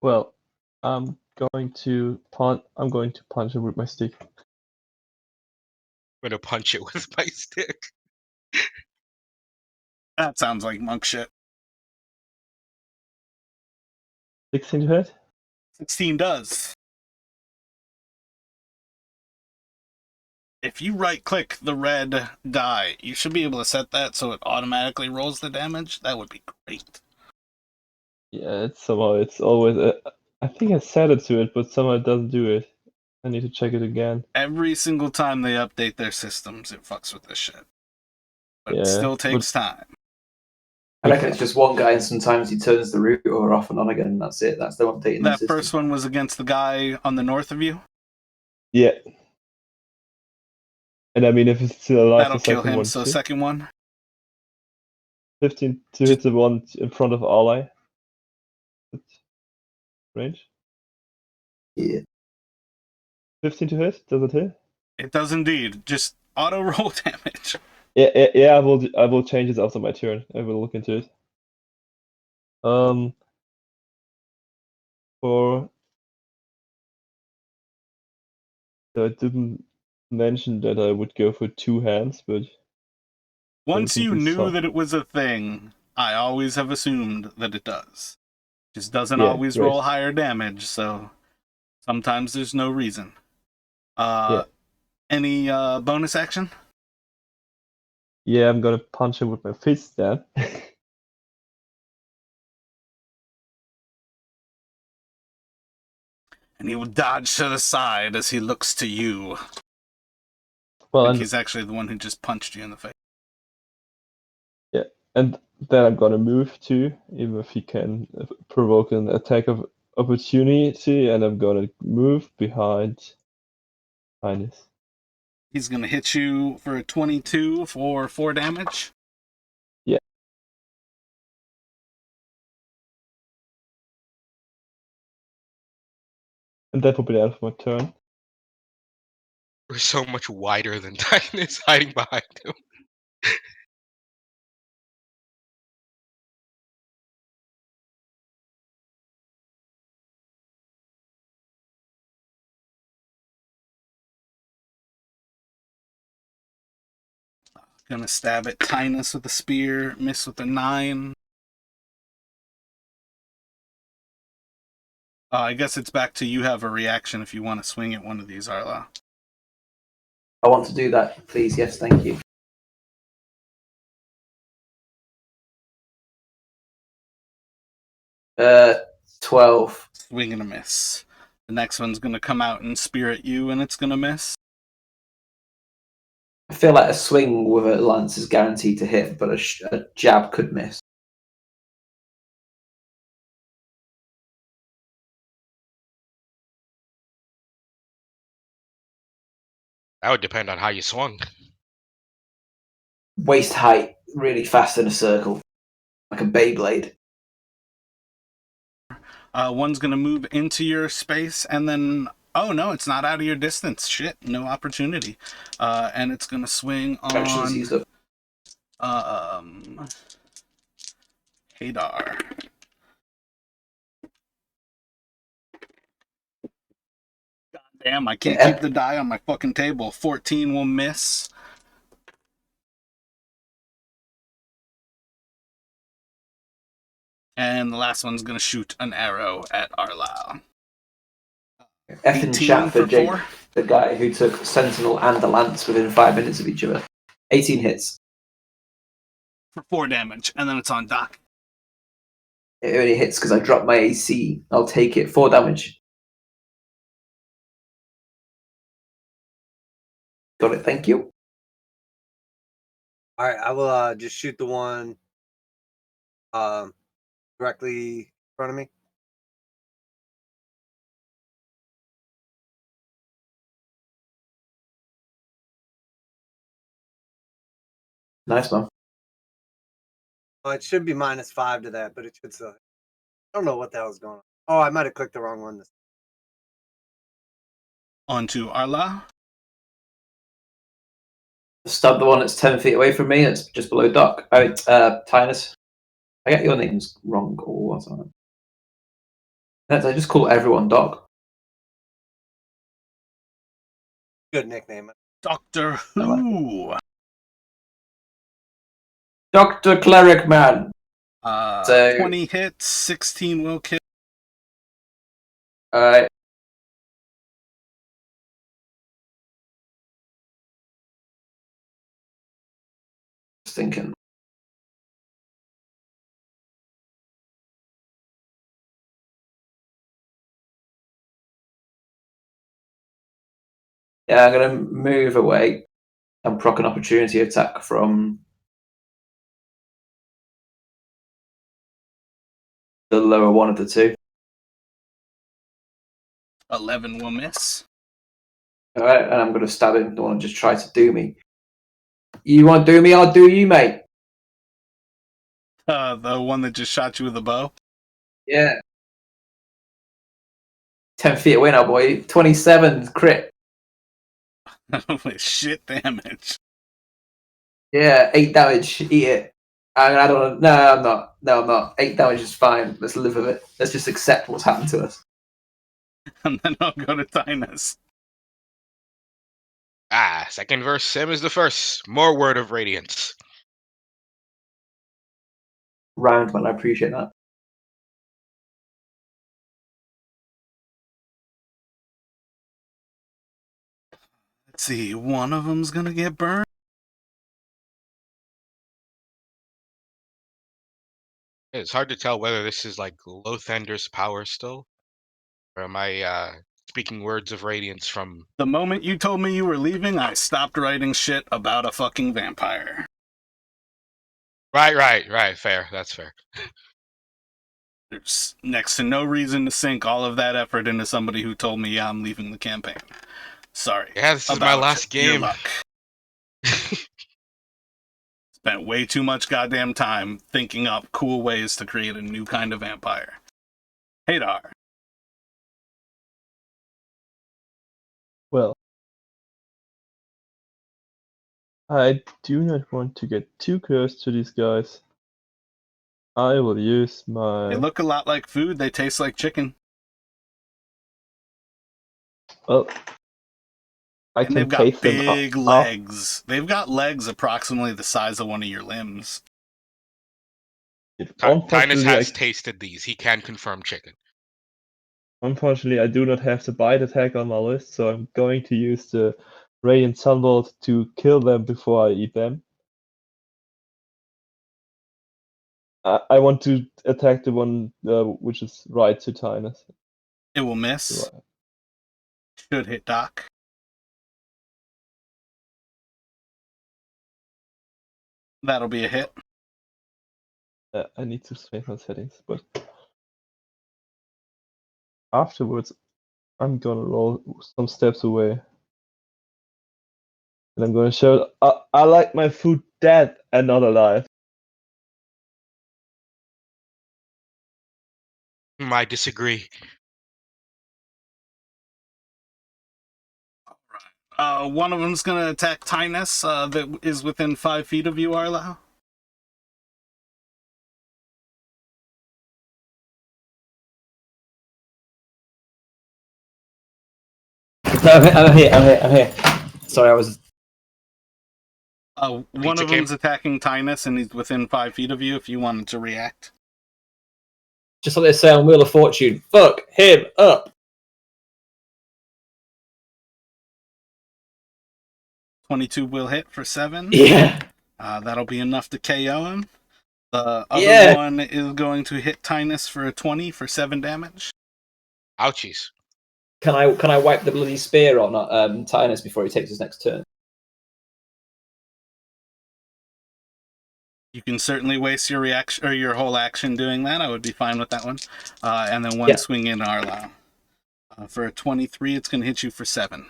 [SPEAKER 5] Well, I'm going to punch him with my stick.
[SPEAKER 2] I'm gonna punch it with my stick.
[SPEAKER 1] That sounds like monk shit.
[SPEAKER 5] 16 to hit?
[SPEAKER 1] 16 does. If you right-click the red die, you should be able to set that so it automatically rolls the damage. That would be great.
[SPEAKER 5] Yeah, it's always. I think I set it to it, but somehow it doesn't do it. I need to check it again.
[SPEAKER 1] Every single time they update their systems, it fucks with this shit. But
[SPEAKER 5] Yeah,
[SPEAKER 1] it still takes time.
[SPEAKER 6] I reckon it's just one guy, and sometimes he turns the router off and on again, and that's it. That's the updating the
[SPEAKER 1] That
[SPEAKER 6] system.
[SPEAKER 1] first one was against the guy on the north of you.
[SPEAKER 5] Yeah. And I mean, if it's still alive,
[SPEAKER 1] That'll
[SPEAKER 5] the
[SPEAKER 1] kill
[SPEAKER 5] second
[SPEAKER 1] him,
[SPEAKER 5] one
[SPEAKER 1] so
[SPEAKER 5] too.
[SPEAKER 1] second one.
[SPEAKER 5] 15 to hit the one in front of ally. Range.
[SPEAKER 6] Yeah.
[SPEAKER 5] 15 to hit. Does it hit?
[SPEAKER 1] It does indeed. Just auto roll damage.
[SPEAKER 5] Yeah. I will change it after my turn. I will look into it. I didn't mention that I would go for 2 hands, but
[SPEAKER 1] Once
[SPEAKER 5] think
[SPEAKER 1] you
[SPEAKER 5] we
[SPEAKER 1] knew
[SPEAKER 5] saw-
[SPEAKER 1] that it was a thing, I always have assumed that it does. Just doesn't
[SPEAKER 5] Yeah,
[SPEAKER 1] always
[SPEAKER 5] great.
[SPEAKER 1] roll higher damage, so sometimes there's no reason. Any bonus action?
[SPEAKER 5] yeah, I'm gonna punch him with my fist then.
[SPEAKER 1] And he will dodge to the side as he looks to you.
[SPEAKER 5] Well,
[SPEAKER 1] I think
[SPEAKER 5] and
[SPEAKER 1] he's actually the one who just punched you in the face.
[SPEAKER 5] and then I'm gonna move too, even if he can provoke an attack of opportunity, and I'm gonna move behind Highness.
[SPEAKER 1] He's going to hit you for a 22 for 4 damage.
[SPEAKER 5] Yeah. And that will be the end of my turn.
[SPEAKER 2] We're so much wider than Titan's hiding behind him.
[SPEAKER 1] Gonna stab at Tinus with a spear, miss with a 9. I guess it's back to you have a reaction if you want to swing at one of these, Arla.
[SPEAKER 6] I want to do that, please. Yes, thank you. 12.
[SPEAKER 1] Swing and a miss. The next one's gonna come out and spear at you, and it's gonna miss.
[SPEAKER 6] I feel like a swing with a lance is guaranteed to hit, but a jab could miss.
[SPEAKER 2] That would depend on how you swung.
[SPEAKER 6] Waist height, really fast in a circle, like a Beyblade.
[SPEAKER 1] One's gonna move into your space, and then oh no, it's not out of your distance. Shit, no opportunity. And it's gonna swing
[SPEAKER 6] Actions
[SPEAKER 1] on
[SPEAKER 6] used up.
[SPEAKER 1] Hadar. God damn, I can't keep the die on my fucking table. 14 will miss. And the last one's gonna shoot an arrow at Arlau.
[SPEAKER 6] Effing
[SPEAKER 1] 18
[SPEAKER 6] chat for
[SPEAKER 1] for
[SPEAKER 6] Jake,
[SPEAKER 1] 4.
[SPEAKER 6] the guy who took Sentinel and the Lance within 5 minutes of each other. 18 hits.
[SPEAKER 1] For 4 damage, and then it's on Doc.
[SPEAKER 6] It only hits because I dropped my AC. I'll take it. 4 damage. Got it, thank you.
[SPEAKER 3] All right, I will just shoot the one directly in front of me.
[SPEAKER 6] Nice one.
[SPEAKER 3] It should be -5 to that, but it should still. I don't know what the hell's going on. Oh, I might have clicked the wrong one.
[SPEAKER 1] Onto Arla.
[SPEAKER 6] Stab the one that's 10 feet away from me. That's just below Doc. Oh, Tinus. I get your names wrong or something. I just call everyone Doc.
[SPEAKER 3] Good nickname.
[SPEAKER 1] Doctor Who.
[SPEAKER 6] Dr. Cleric Man. So
[SPEAKER 1] 20 hits, 16 will kill.
[SPEAKER 6] Alright. Just thinking. Yeah, I'm gonna move away and proc an opportunity attack from the lower one of the two.
[SPEAKER 1] 11 will miss.
[SPEAKER 6] Alright, and I'm gonna stab him. The one that just tried to do me. You want to do me? I'll do you, mate.
[SPEAKER 1] The one that just shot you with a bow.
[SPEAKER 6] Yeah. 10 feet away now, boy. 27 crit.
[SPEAKER 1] With shit damage.
[SPEAKER 6] Yeah, 8 damage. Eat it. I don't. No, I'm not. No, I'm not. 8 damage is fine. Let's live with it. Let's just accept what's happened to us.
[SPEAKER 1] And then I'll go to Tinus.
[SPEAKER 2] Second verse, same as the first. More word of radiance.
[SPEAKER 6] Round, man. I appreciate that.
[SPEAKER 1] Let's see, one of them's gonna get burned.
[SPEAKER 2] It's hard to tell whether this is like Lothander's power still, or am I speaking words of radiance from...
[SPEAKER 1] The moment you told me you were leaving, I stopped writing shit about a fucking vampire.
[SPEAKER 2] Right. Fair. That's fair.
[SPEAKER 1] There's next to no reason to sink all of that effort into somebody who told me, yeah, I'm leaving the campaign. Sorry.
[SPEAKER 2] Yeah, this is my last
[SPEAKER 1] your
[SPEAKER 2] game.
[SPEAKER 1] luck. Spent way too much goddamn time thinking up cool ways to create a new kind of vampire. Hadar.
[SPEAKER 5] Well, I do not want to get too close to these guys. I will use my.
[SPEAKER 1] They look a lot like food. They taste like chicken.
[SPEAKER 5] Well, I
[SPEAKER 1] And
[SPEAKER 5] can
[SPEAKER 1] they've got
[SPEAKER 5] taste them.
[SPEAKER 1] big legs. They've got legs approximately the size of one of your limbs.
[SPEAKER 2] Tynus
[SPEAKER 5] Unfortunately,
[SPEAKER 2] has tasted these. He can confirm chicken.
[SPEAKER 5] Unfortunately, I do not have the bite attack on my list, so I'm going to use the Radiant Sunbolt to kill them before I eat them. I want to attack the one which is right to Tynus.
[SPEAKER 1] It will miss.
[SPEAKER 5] Right.
[SPEAKER 1] Should hit Doc. That'll be a hit.
[SPEAKER 5] I need to change my settings, but afterwards, I'm gonna roll some steps away. And I'm gonna show I like my food dead and not alive.
[SPEAKER 2] I disagree.
[SPEAKER 1] One of them's gonna attack Tynus that is within 5 feet of you, Arlo.
[SPEAKER 9] No, I'm here. Sorry, I was.
[SPEAKER 1] One
[SPEAKER 2] Pizza
[SPEAKER 1] of them's attacking Tynus and he's within 5 feet of you if you wanted to react.
[SPEAKER 9] Just like they say on Wheel of Fortune, fuck him up.
[SPEAKER 1] 22 will hit for 7.
[SPEAKER 9] Yeah.
[SPEAKER 1] That'll be enough to KO him. The other one is going to hit Tynus for a 20 for 7 damage.
[SPEAKER 2] Ouchies.
[SPEAKER 9] Can I wipe the bloody spear on Tynus before he takes his next turn?
[SPEAKER 1] You can certainly waste your reaction or your whole action doing that. I would be fine with that one. And then one swing in Arlo. For a 23, it's going to hit you for 7.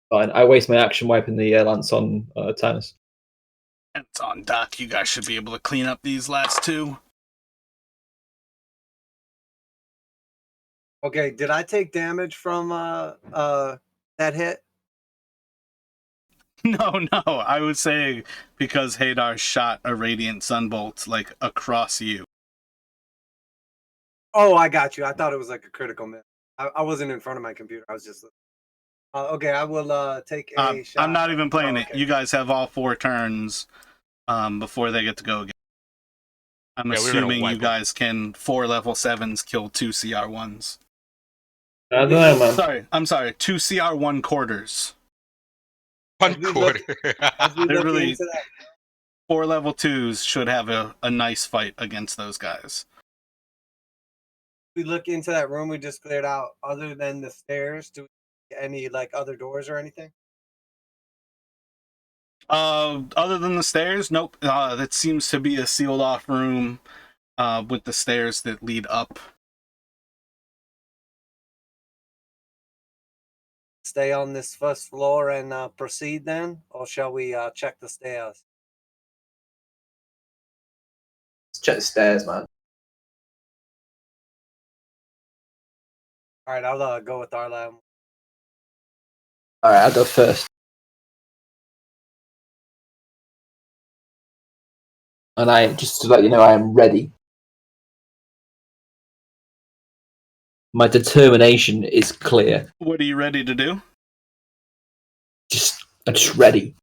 [SPEAKER 9] Fine. I waste my action wiping the lance on Tynus.
[SPEAKER 1] And it's on Doc. You guys should be able to clean up these last 2.
[SPEAKER 3] Okay, did I take damage from that hit?
[SPEAKER 1] No. I would say because Hadar shot a radiant sunbolt like across you.
[SPEAKER 3] Oh, I got you. I thought it was like a critical miss. I wasn't in front of my computer. I was just. Okay, I will take a shot.
[SPEAKER 1] I'm not even playing it. You guys have all 4 turns before they get to go again. I'm assuming you guys can 4 level 7s kill 2 CR1s.
[SPEAKER 9] I don't know, man.
[SPEAKER 1] Sorry, I'm sorry. 2 CR1 quarters.
[SPEAKER 2] 1 quarter.
[SPEAKER 1] Literally, 4 level 2s should have a nice fight against those guys.
[SPEAKER 3] We look into that room we just cleared out. Other than the stairs, do we see any like other doors or anything?
[SPEAKER 1] Other than the stairs, nope. That seems to be a sealed off room with the stairs that lead up.
[SPEAKER 3] Stay on this first floor and proceed then, or shall we check the stairs?
[SPEAKER 6] Let's check the stairs, man.
[SPEAKER 3] All right, I'll go with Arlam.
[SPEAKER 9] All right, I'll go first. And I just to let you know, I am ready. My determination is clear.
[SPEAKER 1] What are you ready to do?
[SPEAKER 9] I'm just ready.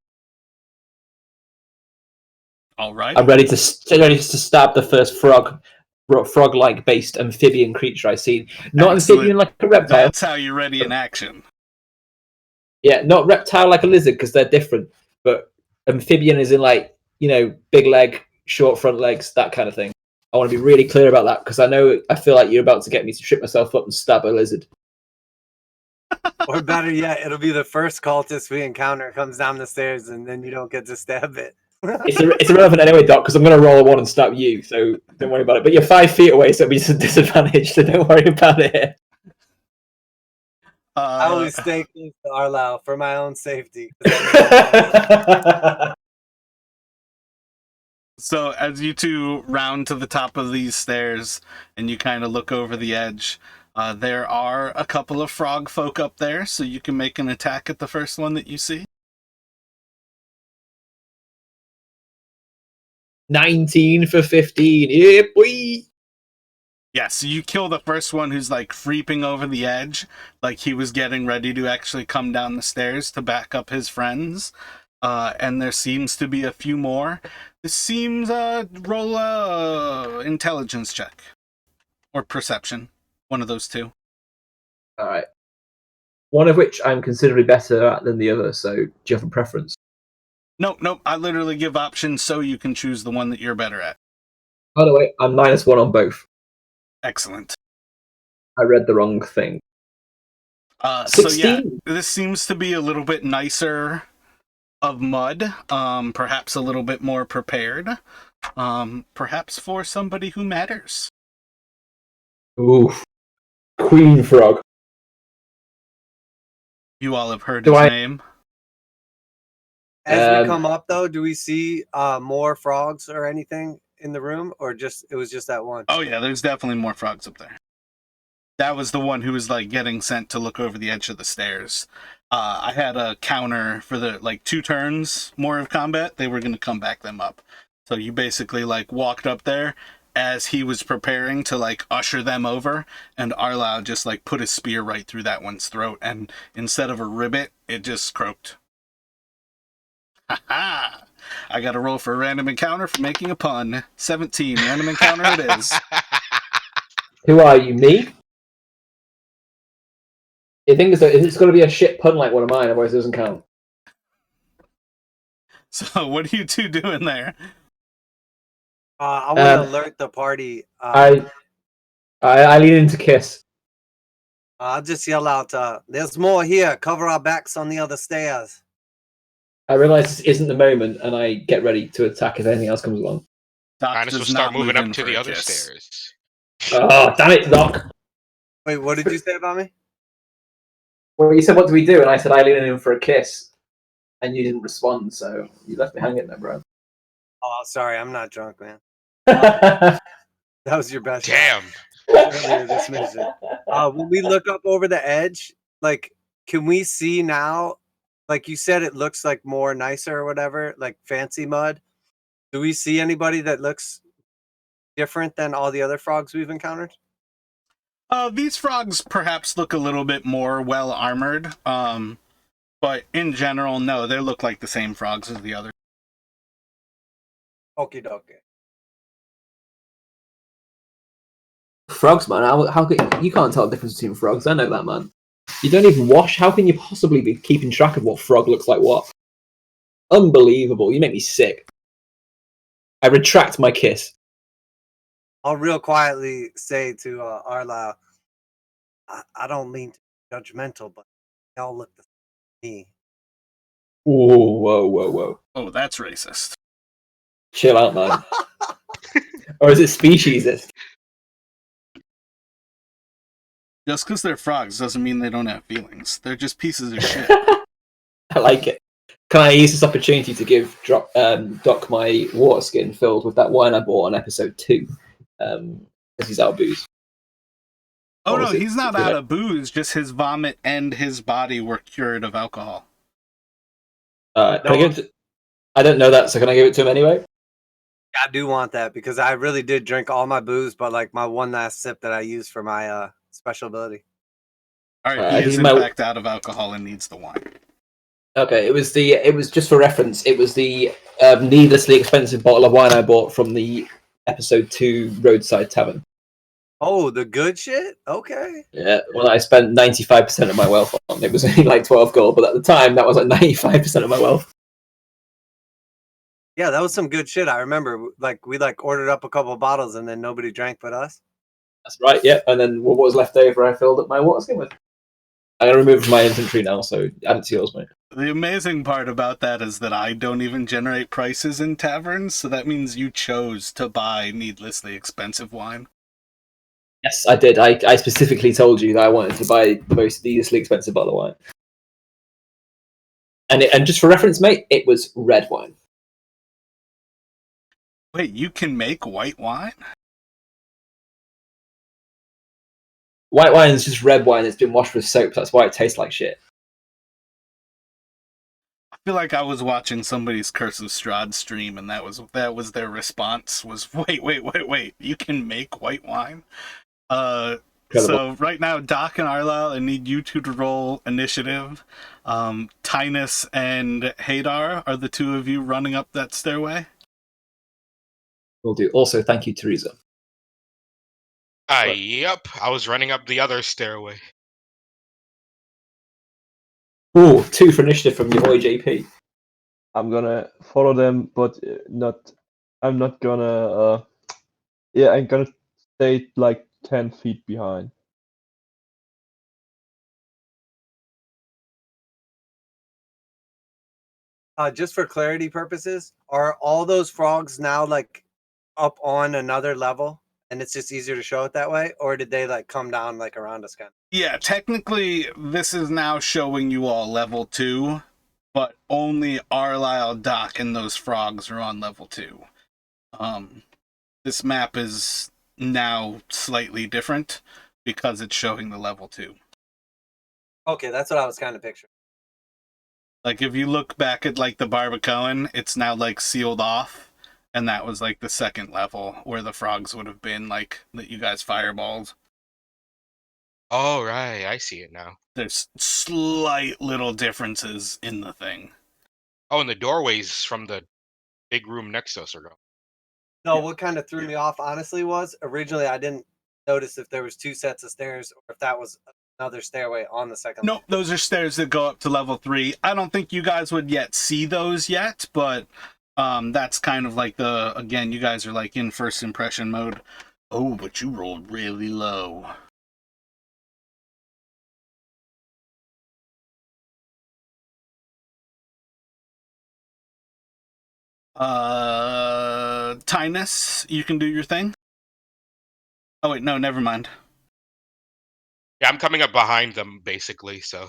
[SPEAKER 1] All right.
[SPEAKER 9] I'm ready to stab the first frog-like based amphibian creature I see. Not
[SPEAKER 1] Excellent.
[SPEAKER 9] amphibian like a reptile.
[SPEAKER 1] That's how you're ready in action.
[SPEAKER 9] Yeah, not reptile like a lizard because they're different. But amphibian is in big leg, short front legs, that kind of thing. I want to be really clear about that because I feel like you're about to get me to trip myself up and stab a lizard.
[SPEAKER 3] Or better yet, it'll be the first cultist we encounter comes down the stairs and then you don't get to stab it.
[SPEAKER 9] It's irrelevant anyway, Doc, because I'm going to roll a 1 and stab you, so don't worry about it. But you're 5 feet away, so it'll be a disadvantage, so don't worry about it.
[SPEAKER 3] I always stay close to Arlau for my own safety.
[SPEAKER 1] So as you two round to the top of these stairs and you kind of look over the edge, there are a couple of frog folk up there, so you can make an attack at the first one that you see.
[SPEAKER 9] 19 for 15. Yeah, boy.
[SPEAKER 1] Yeah, so you kill the first one who's like creeping over the edge, like he was getting ready to actually come down the stairs to back up his friends. And there seems to be a few more. This seems roll a intelligence check or perception, one of those two.
[SPEAKER 9] All right. One of which I'm considerably better at than the other, so do you have a preference?
[SPEAKER 1] Nope. I literally give options so you can choose the one that you're better at.
[SPEAKER 9] By the way, I'm -1 on both.
[SPEAKER 1] Excellent.
[SPEAKER 9] I read the wrong thing.
[SPEAKER 1] 16. So yeah, this seems to be a little bit nicer of mud, perhaps a little bit more prepared, perhaps for somebody who matters.
[SPEAKER 9] Ooh, Queen Frog.
[SPEAKER 1] You all have heard his name.
[SPEAKER 3] As we come up, though, do we see more frogs or anything in the room, or it was just that one?
[SPEAKER 1] Oh yeah, there's definitely more frogs up there. That was the one who was like getting sent to look over the edge of the stairs. I had a counter for the 2 turns more of combat. They were going to come back them up. So you basically walked up there as he was preparing to usher them over, and Arlau just put his spear right through that one's throat, and instead of a ribbit, it just croaked. Ha ha! I got to roll for a random encounter for making a pun. 17, random encounter it is.
[SPEAKER 9] Who are you, me? You think it's going to be a shit pun like one of mine, otherwise it doesn't count.
[SPEAKER 1] So what are you two doing there?
[SPEAKER 3] I want to alert the party.
[SPEAKER 9] I lean in to kiss.
[SPEAKER 3] I'll just yell out, there's more here. Cover our backs on the other stairs.
[SPEAKER 9] I realise this isn't the moment, and I get ready to attack if anything else comes along.
[SPEAKER 2] Doc will start moving up to the other stairs.
[SPEAKER 9] Oh, damn it, Doc.
[SPEAKER 3] Wait, what did you say about me?
[SPEAKER 9] Well, you said, what do we do? And I said, I lean in for a kiss. And you didn't respond, so you left me hanging there, bro.
[SPEAKER 3] Oh, sorry, I'm not drunk, man. That was your best
[SPEAKER 2] Damn.
[SPEAKER 3] Earlier this mission. When we look up over the edge, can we see now? Like you said, it looks like more nicer or whatever, like fancy mud. Do we see anybody that looks different than all the other frogs we've encountered?
[SPEAKER 1] These frogs perhaps look a little bit more well armored, but in general, no, they look like the same frogs as the others.
[SPEAKER 3] Okie dokie.
[SPEAKER 9] Frogs, man. How could, you can't tell the difference between frogs. I know that, man. You don't even wash. How can you possibly be keeping track of what frog looks like what? Unbelievable. You make me sick. I retract my kiss.
[SPEAKER 3] I'll real quietly say to Arlau, I don't mean to be judgmental, but they all look the same to me.
[SPEAKER 9] Whoa.
[SPEAKER 1] Oh, that's racist.
[SPEAKER 9] Chill out, man. Or is it speciesist?
[SPEAKER 1] Just because they're frogs doesn't mean they don't have feelings. They're just pieces of shit.
[SPEAKER 9] I like it. Can I use this opportunity to give Doc my water skin filled with that wine I bought on episode 2? Because he's out of booze.
[SPEAKER 1] Oh no, he's not out of booze. Just his vomit and his body were cured of alcohol.
[SPEAKER 9] I don't know that, so can I give it to him anyway?
[SPEAKER 3] I do want that because I really did drink all my booze, but my one last sip that I used for my special ability.
[SPEAKER 1] All right, he is in fact out of alcohol and needs the wine.
[SPEAKER 9] Okay, it was just for reference. It was the needlessly expensive bottle of wine I bought from the episode 2 roadside tavern.
[SPEAKER 3] Oh, the good shit? Okay.
[SPEAKER 9] Yeah, well, I spent 95% of my wealth on. It was only 12 gold, but at the time, that was 95% of my wealth.
[SPEAKER 3] Yeah, that was some good shit. I remember, we ordered up a couple of bottles and then nobody drank but us.
[SPEAKER 9] That's right. Yeah, and then what was left over, I filled up my water skin with. I'm gonna remove it from my inventory now, so add it to yours, mate.
[SPEAKER 1] The amazing part about that is that I don't even generate prices in taverns, so that means you chose to buy needlessly expensive wine.
[SPEAKER 9] Yes, I did. I specifically told you that I wanted to buy the most needlessly expensive bottle of wine. And just for reference, mate, it was red wine.
[SPEAKER 1] Wait, you can make white wine?
[SPEAKER 9] White wine is just red wine that's been washed with soap. That's why it tastes like shit.
[SPEAKER 1] I feel like I was watching somebody's Curse of Strahd stream, and that was their response. Was wait, you can make white wine?
[SPEAKER 9] Incredible.
[SPEAKER 1] So right now, Doc and Arlisle, I need you two to roll initiative. Tynus and Hadar are the two of you running up that stairway.
[SPEAKER 9] Will do. Also, thank you, Teresa.
[SPEAKER 2] Yep. I was running up the other stairway.
[SPEAKER 9] Ooh, 2 for initiative from your boy JP.
[SPEAKER 5] I'm gonna follow them, but not. I'm not gonna. Yeah, I'm gonna stay like 10 feet behind.
[SPEAKER 3] Just for clarity purposes, are all those frogs now like up on another level, and it's just easier to show it that way, or did they like come down like around us kind of?
[SPEAKER 1] Yeah, technically, this is now showing you all level 2, but only Arlisle, Doc, and those frogs are on level 2. This map is now slightly different because it's showing the level 2.
[SPEAKER 3] Okay, that's what I was kind of picturing.
[SPEAKER 1] Like, if you look back at, like, the Barbbican, it's now, like, sealed off, and that was, like, the second level where the frogs would have been, like, that you guys fireballed.
[SPEAKER 2] Oh, right. I see it now.
[SPEAKER 1] There's slight little differences in the thing.
[SPEAKER 2] Oh, and the doorways from the big room next to us are gone.
[SPEAKER 3] No,
[SPEAKER 1] Yeah.
[SPEAKER 3] what kind of threw me off honestly was originally I didn't notice if there was 2 sets of stairs or if that was another stairway on the second
[SPEAKER 1] Nope, those are stairs that go up to level 3. I don't think you guys would yet see those yet, but that's kind of like again, you guys are like in first impression mode. Oh, but you rolled really low. Tynus, you can do your thing. Oh wait, no, never mind.
[SPEAKER 2] Yeah, I'm coming up behind them, basically, so.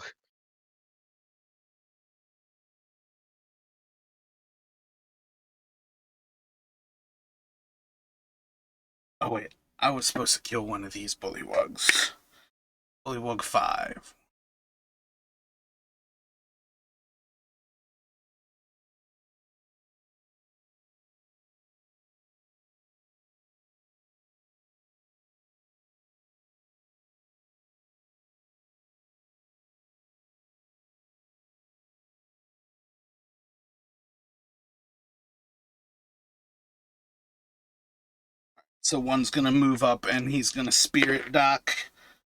[SPEAKER 1] Oh wait, I was supposed to kill one of these bullywugs. Bullywug 5. So one's gonna move up and he's gonna spirit Doc.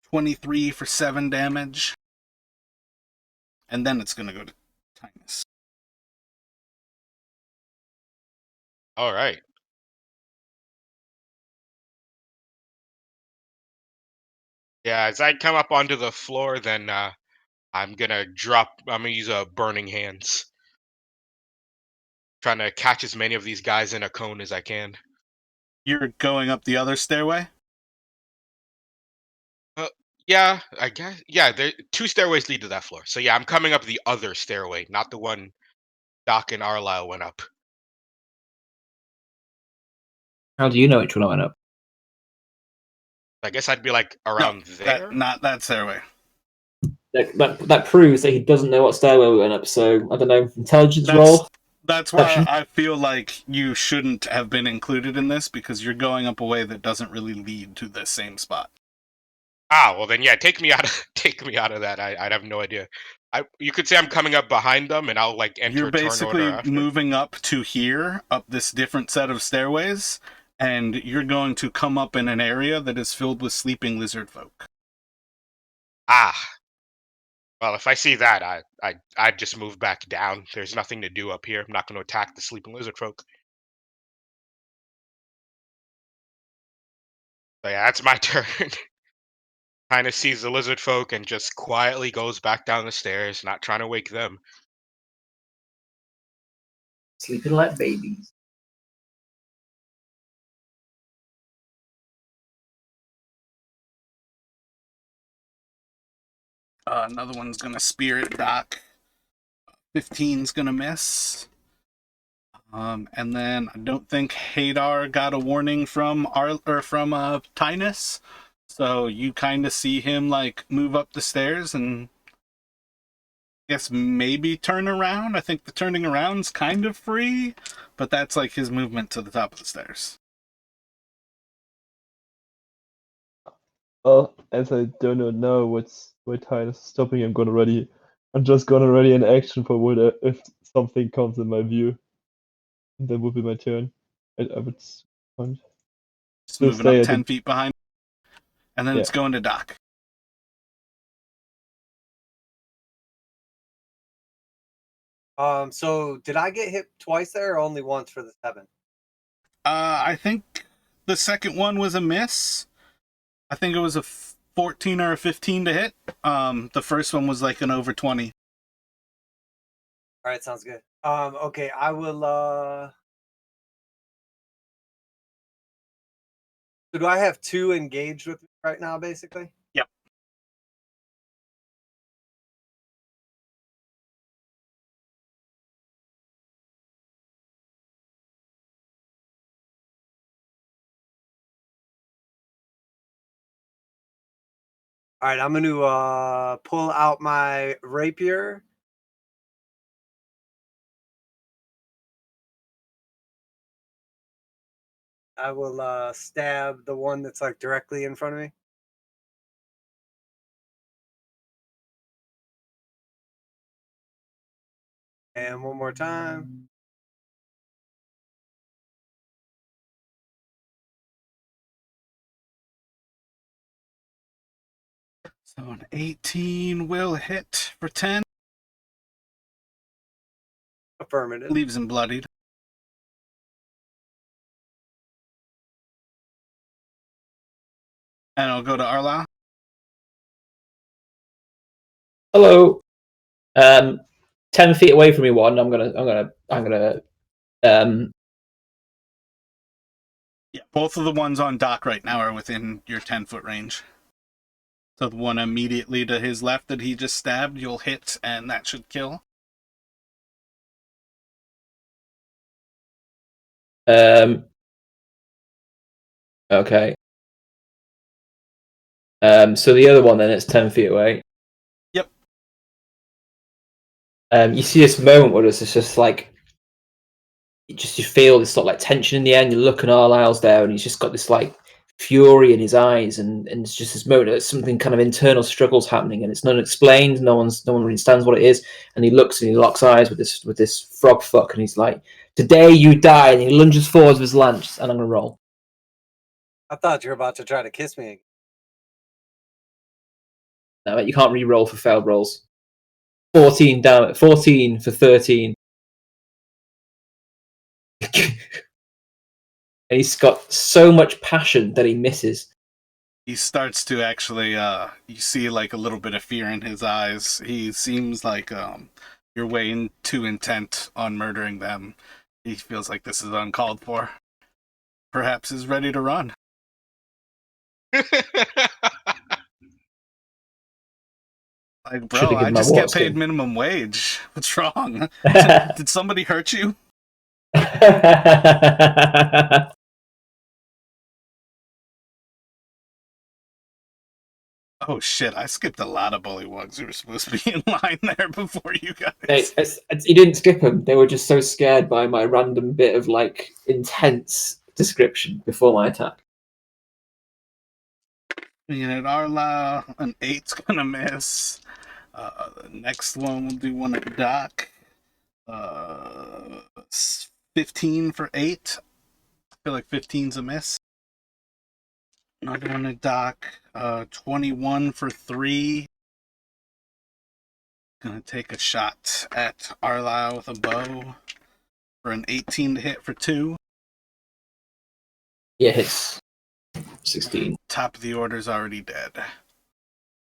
[SPEAKER 1] 23 for 7 damage. And then it's gonna go to Tynus.
[SPEAKER 2] All right. Yeah, as I come up onto the floor, then I'm gonna use a burning hands, trying to catch as many of these guys in a cone as I can.
[SPEAKER 1] You're going up the other stairway?
[SPEAKER 2] Yeah, I guess. Yeah, there 2 stairways lead to that floor. So yeah, I'm coming up the other stairway, not the one Doc and Arlisle went up.
[SPEAKER 9] How do you know which one I went up?
[SPEAKER 2] I guess I'd be like around there.
[SPEAKER 1] Not that stairway.
[SPEAKER 9] That proves that he doesn't know what stairway we went up. So I don't know. Intelligence roll.
[SPEAKER 1] That's why
[SPEAKER 9] Perception?
[SPEAKER 1] I feel like you shouldn't have been included in this because you're going up a way that doesn't really lead to the same spot.
[SPEAKER 2] Ah, well then, yeah, take me out of that. I'd have no idea. You could say I'm coming up behind them, and I'll like enter
[SPEAKER 1] You're
[SPEAKER 2] a turn
[SPEAKER 1] basically
[SPEAKER 2] order after.
[SPEAKER 1] moving up to here, up this different set of stairways, and you're going to come up in an area that is filled with sleeping lizard folk.
[SPEAKER 2] Ah, well, if I see that, I'd just move back down. There's nothing to do up here. I'm not going to attack the sleeping lizard folk. So yeah, that's my turn. Kind of sees the lizard folk and just quietly goes back down the stairs, not trying to wake them.
[SPEAKER 6] Sleeping like babies.
[SPEAKER 1] Another one's gonna spear at Doc. 15's gonna miss. And then I don't think Hadar got a warning from Tynus, so you kind of see him like move up the stairs and I guess maybe turn around. I think the turning around's kind of free, but that's like his movement to the top of the stairs.
[SPEAKER 5] Well, as I do not know what time is stopping, I'm just gonna ready an action for what if something comes in my view. That would be my turn. I would want
[SPEAKER 1] Just
[SPEAKER 5] to
[SPEAKER 1] moving
[SPEAKER 5] stay
[SPEAKER 1] up
[SPEAKER 5] at
[SPEAKER 1] 10 feet behind, and then it's going to Doc.
[SPEAKER 3] So did I get hit twice there or only once for the 7?
[SPEAKER 1] I think the second one was a miss. I think it was a 14 or a 15 to hit. The first one was like an over 20.
[SPEAKER 3] All right, sounds good. Okay, I will. So do I have 2 engaged with me right now, basically?
[SPEAKER 1] Yep.
[SPEAKER 3] All right, I'm going to pull out my rapier. I will stab the one that's like directly in front of me. And one more time.
[SPEAKER 1] So an 18 will hit for 10.
[SPEAKER 3] Affirmative.
[SPEAKER 1] Leaves him bloodied. And I'll go to Arla.
[SPEAKER 9] Hello. 10 feet away from me. One. I'm gonna.
[SPEAKER 1] Yeah, both of the ones on Doc right now are within your 10-foot range. So the one immediately to his left that he just stabbed, you'll hit, and that should kill.
[SPEAKER 9] Okay. So the other one then it's 10 feet away.
[SPEAKER 1] Yep.
[SPEAKER 9] You see this moment where it's just like you feel this sort of like tension in the air, and you look at Arlyle's there, and he's just got this like fury in his eyes, and it's just this moment that something kind of internal struggles happening, and it's unexplained. No one really understands what it is, and he looks and he locks eyes with this frog fuck, and he's like, "Today you die," and he lunges forward with his lance, and I'm gonna roll.
[SPEAKER 3] I thought you were about to try to kiss me again.
[SPEAKER 9] No, you can't re-roll for failed rolls. 14 down. 14 for 13. And he's got so much passion that he misses.
[SPEAKER 1] He starts to actually, you see like a little bit of fear in his eyes. He seems like you're way too intent on murdering them. He feels like this is uncalled for. Perhaps is ready to run. Like, bro, I just get paid minimum wage. What's wrong? Did somebody hurt you? Oh shit, I skipped a lot of bullywugs who were supposed to be in line there before you guys.
[SPEAKER 9] You didn't skip them. They were just so scared by my random bit of like intense description before my attack.
[SPEAKER 1] At Arla, an 8's gonna miss. The next one will do one at Doc. 15 for 8. I feel like 15's a miss. Another one at Doc. 21 for 3. Gonna take a shot at Arla with a bow for an 18 to hit for 2.
[SPEAKER 9] Yeah, hits. 16.
[SPEAKER 1] Top of the order's already dead.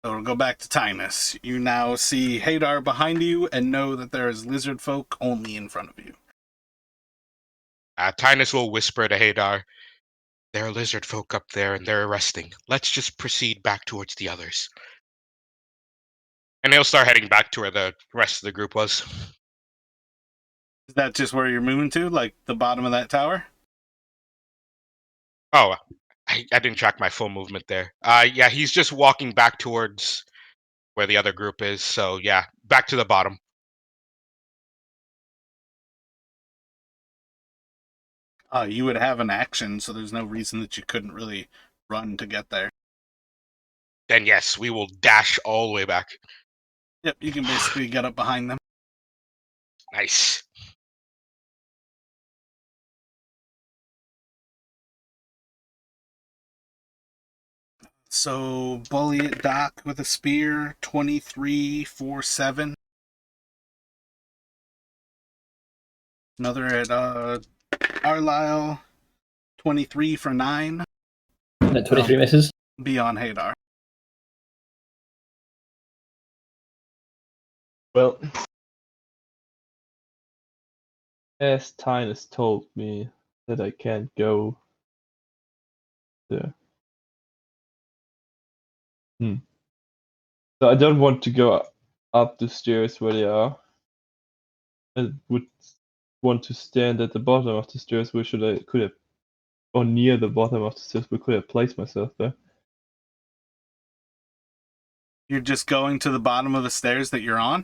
[SPEAKER 1] So it'll go back to Tynus. You now see Hadar behind you and know that there is lizard folk only in front of you.
[SPEAKER 2] Tynus will whisper to Hadar, "There are lizard folk up there, and they're resting. Let's just proceed back towards the others." And he'll start heading back to where the rest of the group was.
[SPEAKER 1] Is that just where you're moving to, like the bottom of that tower?
[SPEAKER 2] Oh, I didn't track my full movement there. Yeah, he's just walking back towards where the other group is. So yeah, back to the bottom.
[SPEAKER 1] You would have an action, so there's no reason that you couldn't really run to get there.
[SPEAKER 2] Then yes, we will dash all the way back.
[SPEAKER 1] Yep, you can basically get up behind them.
[SPEAKER 2] Nice.
[SPEAKER 1] So bully at Doc with a spear, 23 for 7. Another at Arlisle, 23 for 9.
[SPEAKER 9] And 23 misses.
[SPEAKER 1] Beyond Hadar.
[SPEAKER 5] Well, as Tynus told me that I can't go there. So I don't want to go up the stairs where they are. I would want to stand at the bottom of the stairs where could have, or near the bottom of the stairs where could have placed myself there.
[SPEAKER 1] You're just going to the bottom of the stairs that you're on?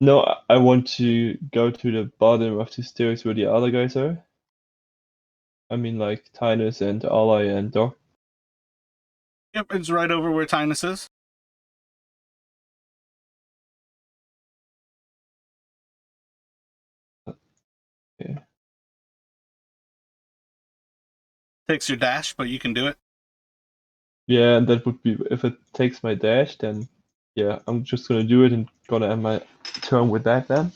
[SPEAKER 5] No, I want to go to the bottom of the stairs where the other guys are. I mean, like Tynus and Ally and Doc.
[SPEAKER 1] Yep, it's right over where Tynus is.
[SPEAKER 5] Yeah.
[SPEAKER 1] Takes your dash, but you can do it.
[SPEAKER 5] Yeah, and that would be, if it takes my dash, then yeah, I'm just gonna do it and gonna end my turn with that then.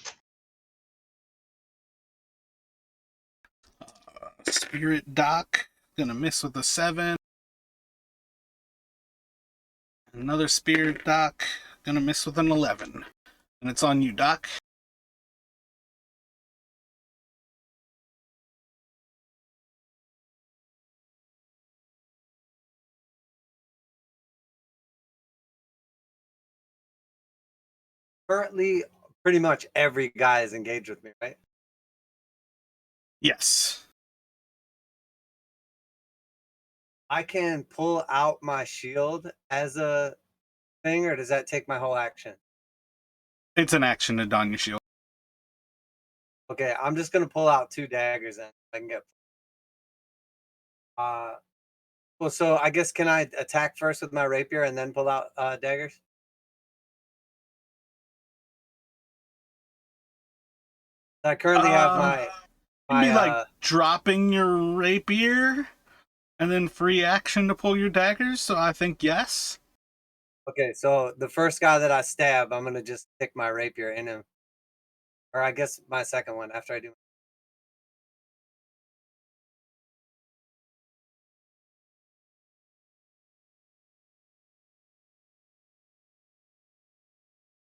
[SPEAKER 1] Spirit Doc, gonna miss with a 7. Another Spirit Doc, gonna miss with an 11. And it's on you, Doc.
[SPEAKER 3] Currently, pretty much every guy is engaged with me, right?
[SPEAKER 1] Yes.
[SPEAKER 3] I can pull out my shield as a thing, or does that take my whole action?
[SPEAKER 1] It's an action to don your shield.
[SPEAKER 3] Okay, I'm just gonna pull out 2 daggers then. I can get. Well, so I guess can I attack first with my rapier and then pull out daggers? I currently have my.
[SPEAKER 1] It'd be like dropping your rapier and then free action to pull your daggers, so I think yes.
[SPEAKER 3] Okay, so the first guy that I stab, I'm gonna just stick my rapier in him. Or I guess my second one after I do.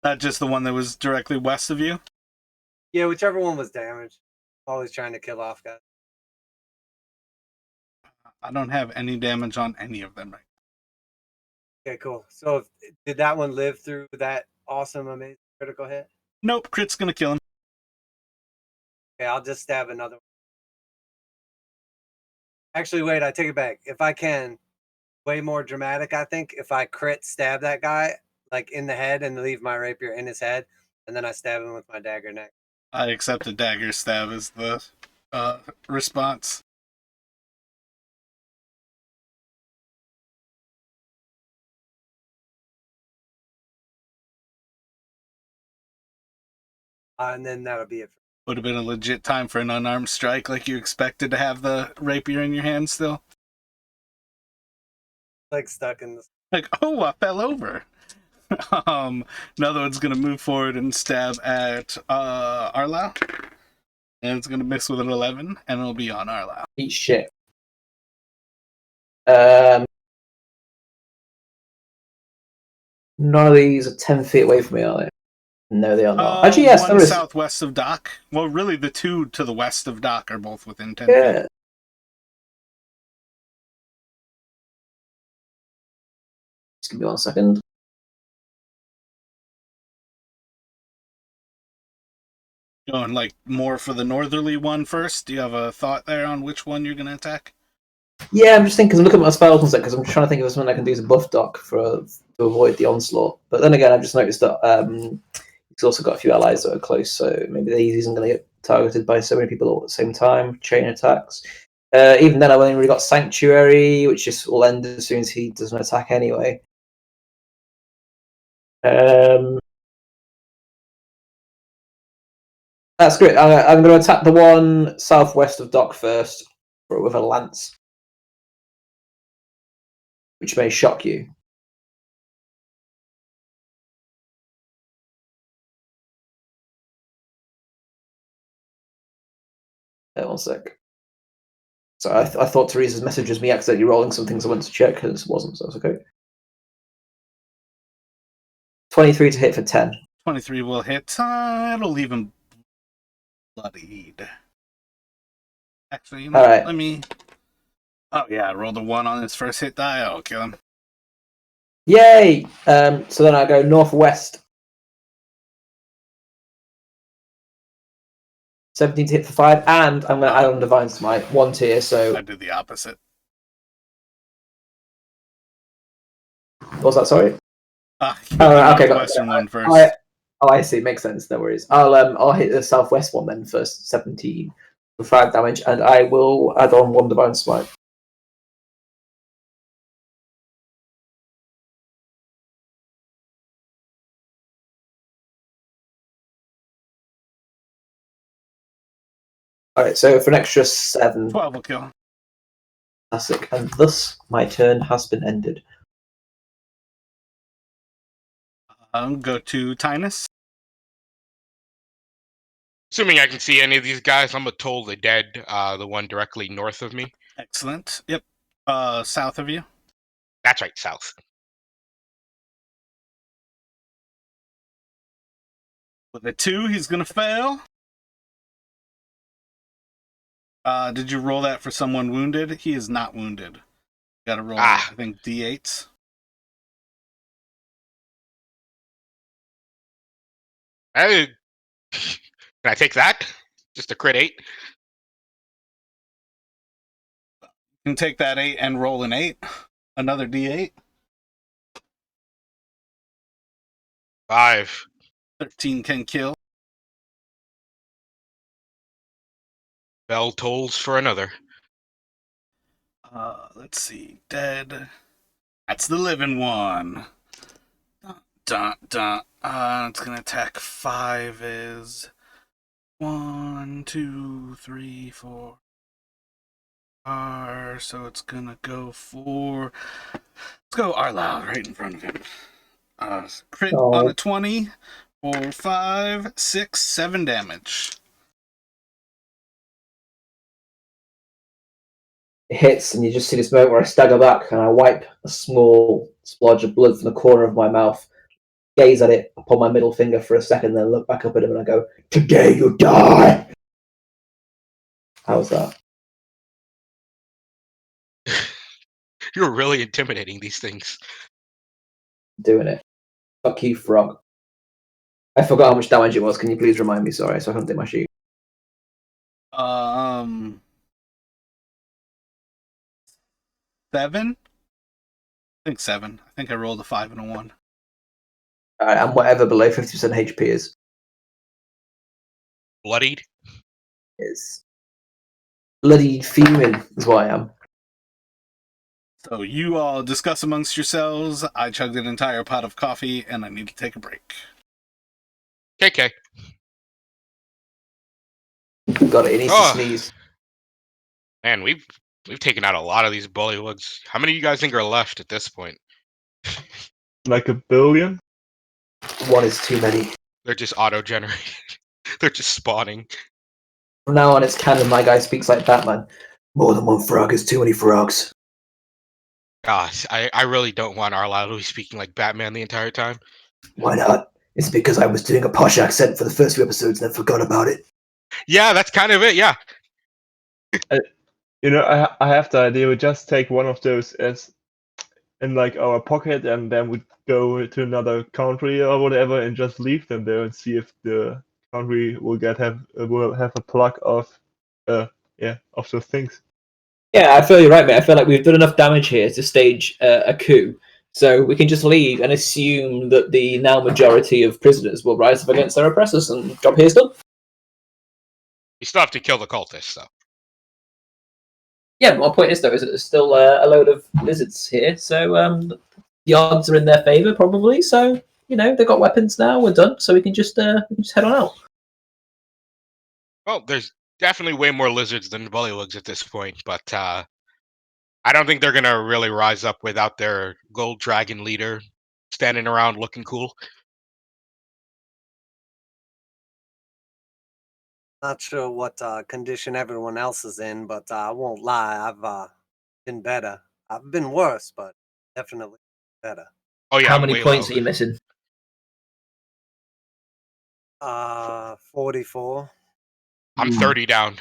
[SPEAKER 1] Not just the one that was directly west of you?
[SPEAKER 3] Yeah, whichever one was damaged. Always trying to kill off guys.
[SPEAKER 1] I don't have any damage on any of them right now.
[SPEAKER 3] Okay, cool. So did that one live through that awesome, amazing critical hit?
[SPEAKER 1] Nope, crit's gonna kill him.
[SPEAKER 3] Okay, I'll just stab another one. Actually, wait, I take it back. If I can, way more dramatic, I think, if I crit stab that guy, like in the head and leave my rapier in his head, and then I stab him with my dagger next.
[SPEAKER 1] I accept a dagger stab as the response.
[SPEAKER 3] And then that'll be it.
[SPEAKER 1] Would have been a legit time for an unarmed strike, like you expected to have the rapier in your hand still.
[SPEAKER 3] Like stuck in the.
[SPEAKER 1] Like, oh, I fell over. Another one's gonna move forward and stab at Arlisle. And it's gonna miss with an 11, and it'll be on Arlisle.
[SPEAKER 6] Eat shit. None of these are 10 feet away from me, are they? No, they are not. Actually, yes,
[SPEAKER 1] one
[SPEAKER 6] there is.
[SPEAKER 1] southwest of Dock. Well, really, the two to the west of Dock are both within 10
[SPEAKER 6] Yeah.
[SPEAKER 1] feet.
[SPEAKER 6] Just give me 1 second.
[SPEAKER 1] Going like more for the northerly one first. Do you have a thought there on which one you're going to attack?
[SPEAKER 6] Yeah, I'm just thinking, because I'm looking at my spells set, because I'm trying to think of something I can do as a buff dock to avoid the onslaught. But then again, I've just noticed that he's also got a few allies that are close, so maybe he isn't going to get targeted by so many people all at the same time. Chain attacks. Even then, I've only really got Sanctuary, which just will end as soon as he doesn't attack anyway. That's great. I'm going to attack the one southwest of Dock first with a lance, which may shock you. One sec. So I thought Teresa's message was me accidentally rolling some things I went to check, because it wasn't, so it's okay. 23 to hit for 10.
[SPEAKER 1] 23 will hit. It'll leave him bloodied. Actually, you know,
[SPEAKER 6] Alright.
[SPEAKER 1] let me... Oh yeah, I rolled a 1 on his first hit die. I'll kill him.
[SPEAKER 6] Yay! So then I go northwest. 17 to hit for 5, and I'm going to add on Divine Smite, 1 tier, so...
[SPEAKER 1] I did the opposite.
[SPEAKER 6] What was that, sorry?
[SPEAKER 1] Okay, the western one first.
[SPEAKER 6] I see, makes sense, no worries. I'll hit the southwest one then first, 17 for 5 damage, and I will add on 1 Divine Smite. Alright, so for an extra 7.
[SPEAKER 1] 12 will kill.
[SPEAKER 6] Classic, and thus my turn has been ended.
[SPEAKER 1] Go to Tynus.
[SPEAKER 2] Assuming I can see any of these guys, I'm totally dead. The one directly north of me.
[SPEAKER 1] Excellent. Yep. South of you.
[SPEAKER 2] That's right, south.
[SPEAKER 1] With a 2, he's gonna fail. Did you roll that for someone wounded? He is not wounded. You gotta roll, I think, D8s.
[SPEAKER 2] Can I take that? Just a crit 8?
[SPEAKER 1] You can take that 8 and roll an 8. Another D8.
[SPEAKER 2] 5.
[SPEAKER 1] 13 can kill.
[SPEAKER 2] Bell tolls for another.
[SPEAKER 1] Let's see. Dead. That's the living one. Dun, dun. It's gonna attack 5 is 1, 2, 3, 4. So it's gonna go for... Let's go Arloud right in front of him. Crit on a 20 for 5, 6, 7 damage.
[SPEAKER 6] It hits, and you just see this moment where I stagger back and I wipe a small splodge of blood from the corner of my mouth, gaze at it upon my middle finger for a second, then look back up at him and I go, "Today you die!" How's that?
[SPEAKER 2] You're really intimidating these things.
[SPEAKER 6] Doing it. Fuck you, frog. I forgot how much damage it was. Can you please remind me? Sorry, so I can't take my sheet.
[SPEAKER 1] 7? I think 7. I think I rolled a 5 and a 1.
[SPEAKER 6] Alright, and whatever below 50% HP is.
[SPEAKER 2] Bloodied?
[SPEAKER 6] Is bloodied fuming is what I am.
[SPEAKER 1] So you all discuss amongst yourselves. I chugged an entire pot of coffee and I need to take a break.
[SPEAKER 2] KK.
[SPEAKER 6] Got it, it needs to sneeze.
[SPEAKER 2] Man, we've taken out a lot of these bullywugs. How many of you guys think are left at this point?
[SPEAKER 5] Like a billion?
[SPEAKER 6] 1 is too many.
[SPEAKER 2] They're just auto-generated. They're just spawning.
[SPEAKER 6] From now on, it's canon. My guy speaks like Batman. More than 1 frog is too many frogs.
[SPEAKER 2] Gosh, I really don't want Arloud to be speaking like Batman the entire time.
[SPEAKER 6] Why not? Is it because I was doing a posh accent for the first few episodes and then forgot about it?
[SPEAKER 2] Yeah, that's kind of it. Yeah.
[SPEAKER 5] You know, I have the idea. We just take one of those as in like our pocket, and then we go to another country or whatever, and just leave them there and see if the country will have a plug of of those things.
[SPEAKER 9] Yeah, I feel you're right, mate. I feel like we've done enough damage here to stage a coup. So we can just leave and assume that the now majority of prisoners will rise up against their oppressors, and job here's done.
[SPEAKER 2] You still have to kill the cultists, though.
[SPEAKER 9] Yeah, but my point is though, is that there's still a load of lizards here, so the odds are in their favour probably. So they've got weapons now. We're done, so we can just head on out.
[SPEAKER 2] Well, there's definitely way more lizards than bullywugs at this point, but I don't think they're gonna really rise up without their gold dragon leader standing around looking cool.
[SPEAKER 3] Not sure what condition everyone else is in, but I won't lie. I've been better. I've been worse, but definitely better.
[SPEAKER 2] Oh yeah,
[SPEAKER 9] How
[SPEAKER 2] I'm
[SPEAKER 9] many
[SPEAKER 2] way
[SPEAKER 9] points
[SPEAKER 2] low.
[SPEAKER 9] are you missing?
[SPEAKER 3] 44.
[SPEAKER 2] I'm 30 down.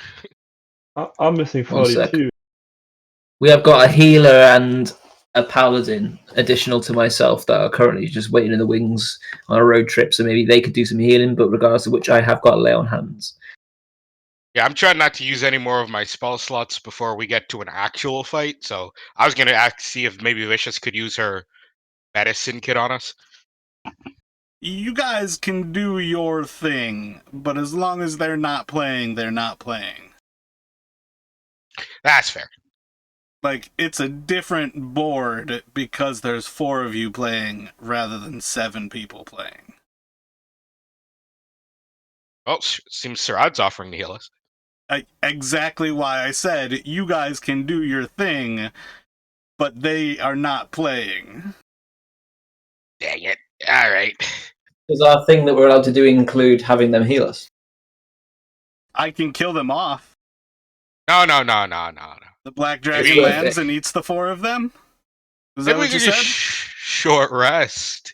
[SPEAKER 5] I'm missing 42.
[SPEAKER 9] We have got a healer and a paladin additional to myself that are currently just waiting in the wings on a road trip, so maybe they could do some healing, but regardless of which, I have got a lay on hands.
[SPEAKER 2] Yeah, I'm trying not to use any more of my spell slots before we get to an actual fight. So I was gonna see if maybe Vicious could use her medicine kit on us.
[SPEAKER 1] You guys can do your thing, but as long as they're not playing, they're not playing.
[SPEAKER 2] That's fair.
[SPEAKER 1] Like, it's a different board because there's 4 of you playing rather than 7 people playing.
[SPEAKER 2] Oh, seems Sarad's offering to heal us.
[SPEAKER 1] Exactly why I said you guys can do your thing, but they are not playing.
[SPEAKER 2] Dang it. All right.
[SPEAKER 9] Does our thing that we're allowed to do include having them heal us?
[SPEAKER 1] I can kill them off.
[SPEAKER 2] No.
[SPEAKER 1] The black dragon
[SPEAKER 9] Maybe-
[SPEAKER 1] lands and eats the 4 of them? Is that
[SPEAKER 2] Maybe we
[SPEAKER 1] what you
[SPEAKER 2] could
[SPEAKER 1] said?
[SPEAKER 2] just short rest.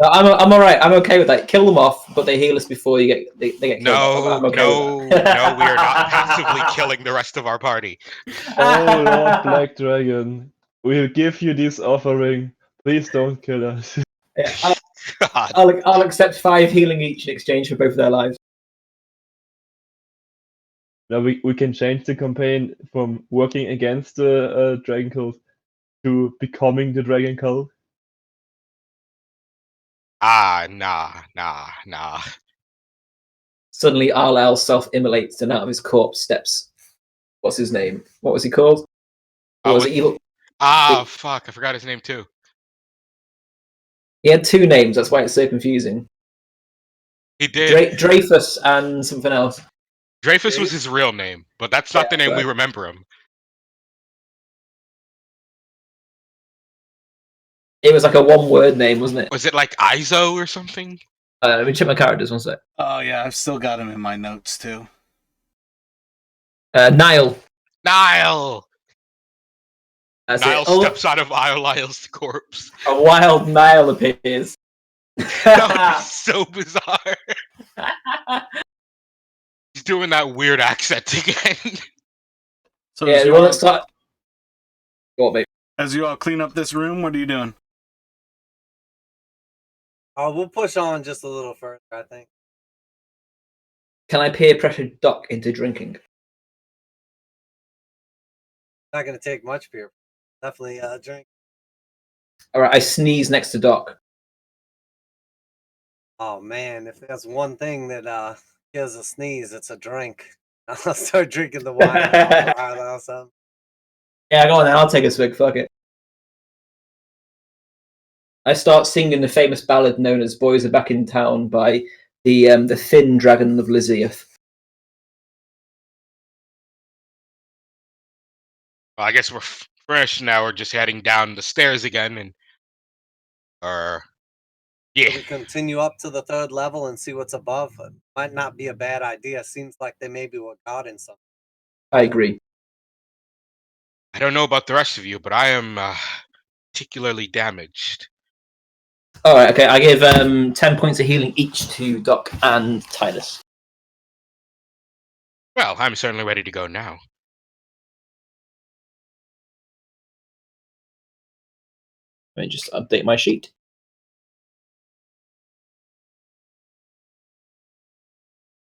[SPEAKER 9] I'm all right. I'm okay with that. Kill them off, but they heal us before they get killed off. I'm okay
[SPEAKER 2] No,
[SPEAKER 9] with that.
[SPEAKER 2] we are not passively killing the rest of our party.
[SPEAKER 5] Oh Lord Black Dragon, we'll give you this offering. Please don't kill us.
[SPEAKER 9] Yeah,
[SPEAKER 2] God.
[SPEAKER 9] I'll accept 5 healing each in exchange for both their lives.
[SPEAKER 5] Now we can change the campaign from working against the dragon cult to becoming the dragon cult.
[SPEAKER 2] Nah.
[SPEAKER 9] Suddenly, Arlel self-immolates, and out of his corpse steps. What's his name? What was he called? What was it? Evil.
[SPEAKER 2] Fuck! I forgot his name too.
[SPEAKER 9] He had 2 names. That's why it's so confusing.
[SPEAKER 2] He did.
[SPEAKER 9] Dreyfus and something else.
[SPEAKER 2] Dreyfus was his real name, but that's not the name we
[SPEAKER 9] right.
[SPEAKER 2] remember him.
[SPEAKER 9] It was like a 1-word name, wasn't it?
[SPEAKER 2] Was it like Izo or something?
[SPEAKER 9] Let me check my characters one sec.
[SPEAKER 1] Oh yeah, I've still got him in my notes too.
[SPEAKER 9] Niall.
[SPEAKER 2] Niall!
[SPEAKER 9] That's
[SPEAKER 2] Niall
[SPEAKER 9] it. Oh,
[SPEAKER 2] steps out of Iolail's corpse.
[SPEAKER 9] a wild Niall appears.
[SPEAKER 2] That would be so bizarre. He's doing that weird accent again.
[SPEAKER 1] So
[SPEAKER 9] Yeah, well, let's start. Go on, mate.
[SPEAKER 1] as you all clean up this room, what are you doing?
[SPEAKER 3] We'll push on just a little further, I think.
[SPEAKER 9] Can I peer pressure Doc into drinking?
[SPEAKER 3] Not going to take much beer. Definitely drink.
[SPEAKER 9] All right, I sneeze next to Doc.
[SPEAKER 3] Oh, man. If there's one thing that kills a sneeze, it's a drink. I'll start drinking the wine. Or something.
[SPEAKER 9] Yeah, go on then. I'll take a swig. Fuck it. I start singing the famous ballad known as "Boys Are Back in Town" by the Thin Dragon of Lysiath.
[SPEAKER 2] Well, I guess we're fresh now. We're just heading down the stairs again, and yeah.
[SPEAKER 3] We continue up to the 3rd level and see what's above. It might not be a bad idea. Seems like they maybe were guarding something.
[SPEAKER 9] I agree.
[SPEAKER 2] I don't know about the rest of you, but I am particularly damaged.
[SPEAKER 9] All right, okay. I give 10 points of healing each to Doc and Titus.
[SPEAKER 2] Well, I'm certainly ready to go now.
[SPEAKER 9] Let me just update my sheet.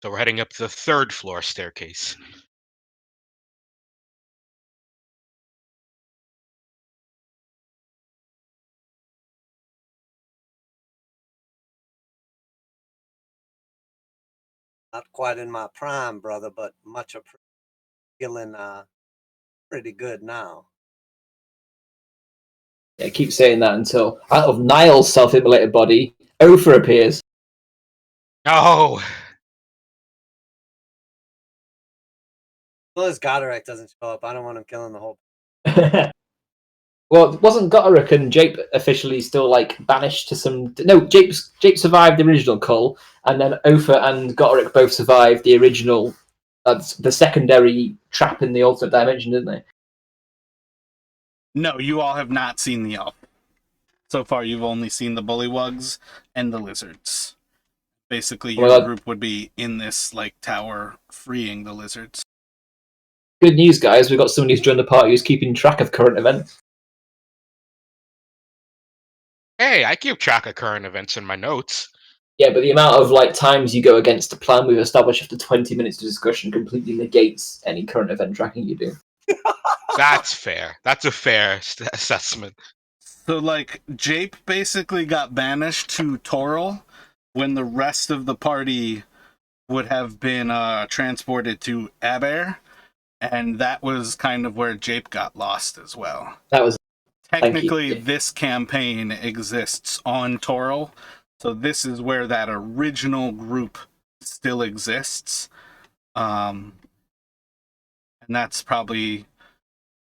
[SPEAKER 2] So we're heading up the 3rd floor staircase.
[SPEAKER 3] Not quite in my prime, brother, but much feeling pretty good now.
[SPEAKER 9] Yeah, keep saying that until out of Niall's self-immolated body, Ophir appears.
[SPEAKER 2] No!
[SPEAKER 3] Well, as Goderic doesn't show up, I don't want him killing the whole.
[SPEAKER 9] Well, wasn't Gotterick and Jape officially still like banished to some? No, Jape survived the original cull, and then Ophir and Gotterick both survived the original, the secondary trap in the alternate dimension, didn't they?
[SPEAKER 1] No, you all have not seen the elf. So far, you've only seen the bullywugs and the lizards. Basically, your group would be in this like tower, freeing the lizards.
[SPEAKER 9] Good news, guys! We've got somebody who's joined the party who's keeping track of current events.
[SPEAKER 2] Hey, I keep track of current events in my notes.
[SPEAKER 9] Yeah, but the amount of like times you go against the plan we've established after 20 minutes of discussion completely negates any current event tracking you do.
[SPEAKER 2] That's fair. That's a fair assessment.
[SPEAKER 1] So, like, Jape basically got banished to Toril when the rest of the party would have been transported to Aber, and that was kind of where Jape got lost as well.
[SPEAKER 9] That was
[SPEAKER 1] technically this campaign exists on Toril, so this is where that original group still exists, and that's probably.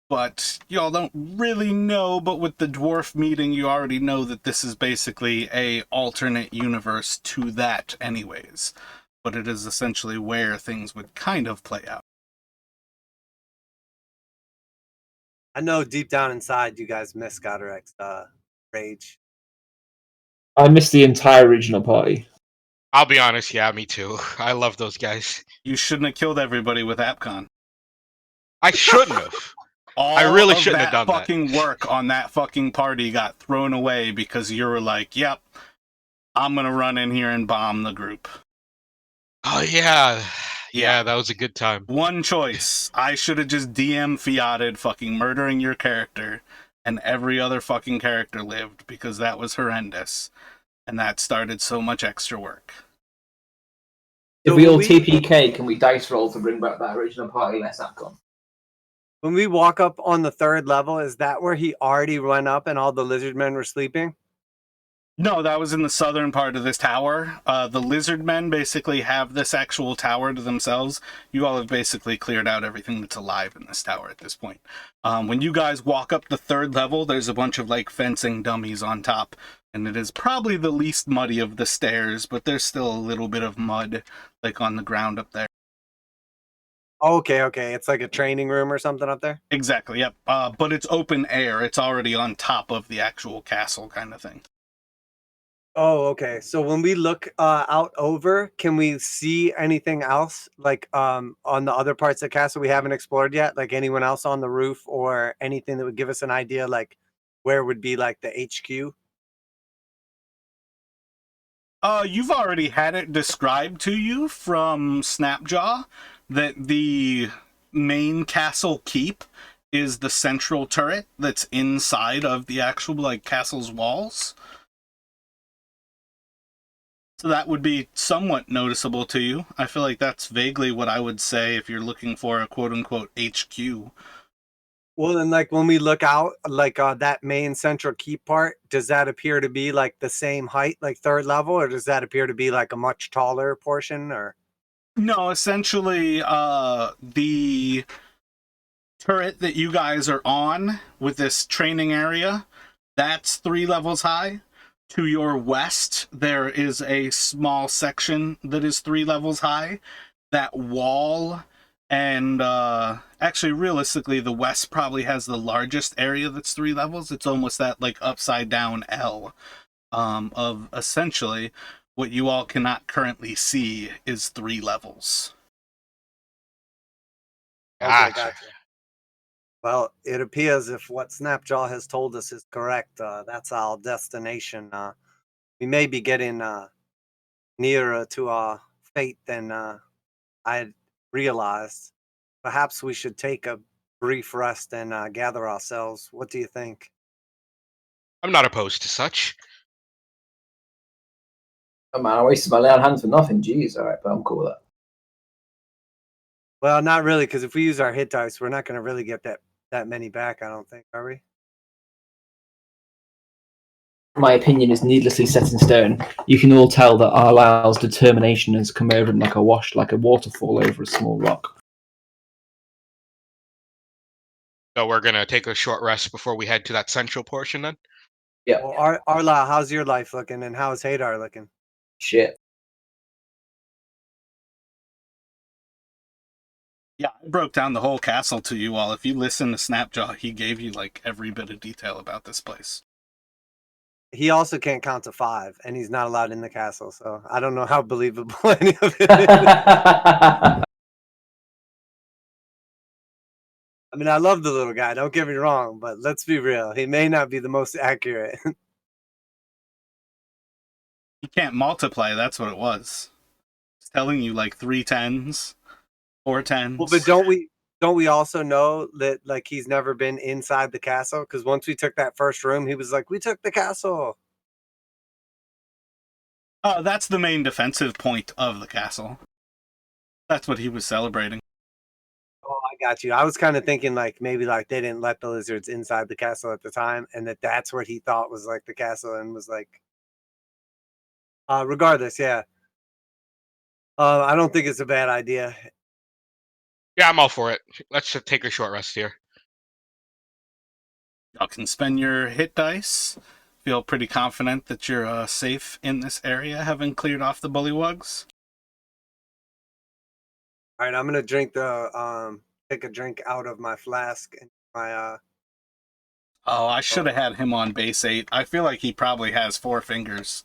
[SPEAKER 1] But y'all don't really know, but with the dwarf meeting, you already know that this is basically a alternate universe to that anyways. But it is essentially where things would kind of play out.
[SPEAKER 3] I know deep down inside you guys miss Goderic's rage.
[SPEAKER 9] I missed the entire original party.
[SPEAKER 2] I'll be honest, yeah, me too. I love those guys.
[SPEAKER 1] You shouldn't have killed everybody with AppCon.
[SPEAKER 2] I shouldn't have.
[SPEAKER 1] I really shouldn't have done that. Fucking work on that fucking party got thrown away because you were like, "Yep, I'm gonna run in here and bomb the group."
[SPEAKER 2] Oh yeah, yeah, that was a good time.
[SPEAKER 1] One choice: I should have just DM fiated fucking murdering your character, and every other fucking character lived because that was horrendous, and that started so much extra work.
[SPEAKER 9] If we all TPK, can we dice roll to bring back that original party less AppCon?
[SPEAKER 3] When we walk up on the 3rd level, is that where he already went up and all the lizard men were sleeping?
[SPEAKER 1] No, that was in the southern part of this tower. The lizard men basically have this actual tower to themselves. You all have basically cleared out everything that's alive in this tower at this point. When you guys walk up the 3rd level, there's a bunch of like fencing dummies on top. And it is probably the least muddy of the stairs, but there's still a little bit of mud like on the ground up there.
[SPEAKER 3] Okay. It's like a training room or something up there?
[SPEAKER 1] Exactly, yep. But it's open air. It's already on top of the actual castle kind of thing.
[SPEAKER 3] Oh, okay. So when we look out over, can we see anything else? Like on the other parts of the castle we haven't explored yet? Like anyone else on the roof or anything that would give us an idea like where would be like the HQ?
[SPEAKER 1] You've already had it described to you from Snapjaw that the main castle keep is the central turret that's inside of the actual like castle's walls. So that would be somewhat noticeable to you. I feel like that's vaguely what I would say if you're looking for a quote-unquote HQ.
[SPEAKER 3] Well, and like when we look out, like that main central keep part, does that appear to be like the same height, like 3rd level, or does that appear to be like a much taller portion? Or
[SPEAKER 1] no, essentially, the turret that you guys are on with this training area, that's 3 levels high. To your west, there is a small section that is 3 levels high. That wall, and actually, realistically, the west probably has the largest area that's 3 levels. It's almost that like upside down L. of essentially what you all cannot currently see is 3 levels.
[SPEAKER 3] Okay,
[SPEAKER 2] Gotcha.
[SPEAKER 3] gotcha. Well, it appears if what Snapjaw has told us is correct, that's our destination. We may be getting nearer to our fate than I had realized. Perhaps we should take a brief rest and gather ourselves. What do you think?
[SPEAKER 2] I'm not opposed to such.
[SPEAKER 6] Oh man, I wasted my lay on hands for nothing. Jeez, all right, but I'm cool with that.
[SPEAKER 3] Well, not really, because if we use our hit dice, we're not going to really get that many back. I don't think, are we?
[SPEAKER 9] My opinion is needlessly set in stone. You can all tell that Arlyle's determination has come over him like a wash, like a waterfall over a small rock.
[SPEAKER 2] So we're gonna take a short rest before we head to that central portion then?
[SPEAKER 6] Yeah.
[SPEAKER 3] Well, Arla, how's your life looking, and how's Hadar looking?
[SPEAKER 6] Shit.
[SPEAKER 1] Yeah, I broke down the whole castle to you all. If you listen to Snapjaw, he gave you like every bit of detail about this place.
[SPEAKER 3] He also can't count to 5, and he's not allowed in the castle. So I don't know how believable any of it is.
[SPEAKER 6] Yeah,
[SPEAKER 3] I mean, I love the little guy. Don't get me wrong, but let's be real. He may not be the most accurate.
[SPEAKER 1] He can't multiply, that's what it was. It's telling you like 3 10s, 4 10s.
[SPEAKER 3] Well, but don't we also know that like he's never been inside the castle? Because once we took that first room, he was like, "We took the castle."
[SPEAKER 1] Oh, that's the main defensive point of the castle. That's what he was celebrating.
[SPEAKER 3] Oh, I got you. I was kind of thinking like maybe like they didn't let the lizards inside the castle at the time, and that's what he thought was like the castle, and was like, regardless, yeah. I don't think it's a bad idea.
[SPEAKER 2] Yeah, I'm all for it. Let's just take a short rest here.
[SPEAKER 1] Y'all can spend your hit dice. Feel pretty confident that you're safe in this area, having cleared off the bullywugs.
[SPEAKER 3] All right, I'm gonna drink the take a drink out of my flask and my
[SPEAKER 1] Oh, I should have had him on base 8. I feel like he probably has 4 fingers.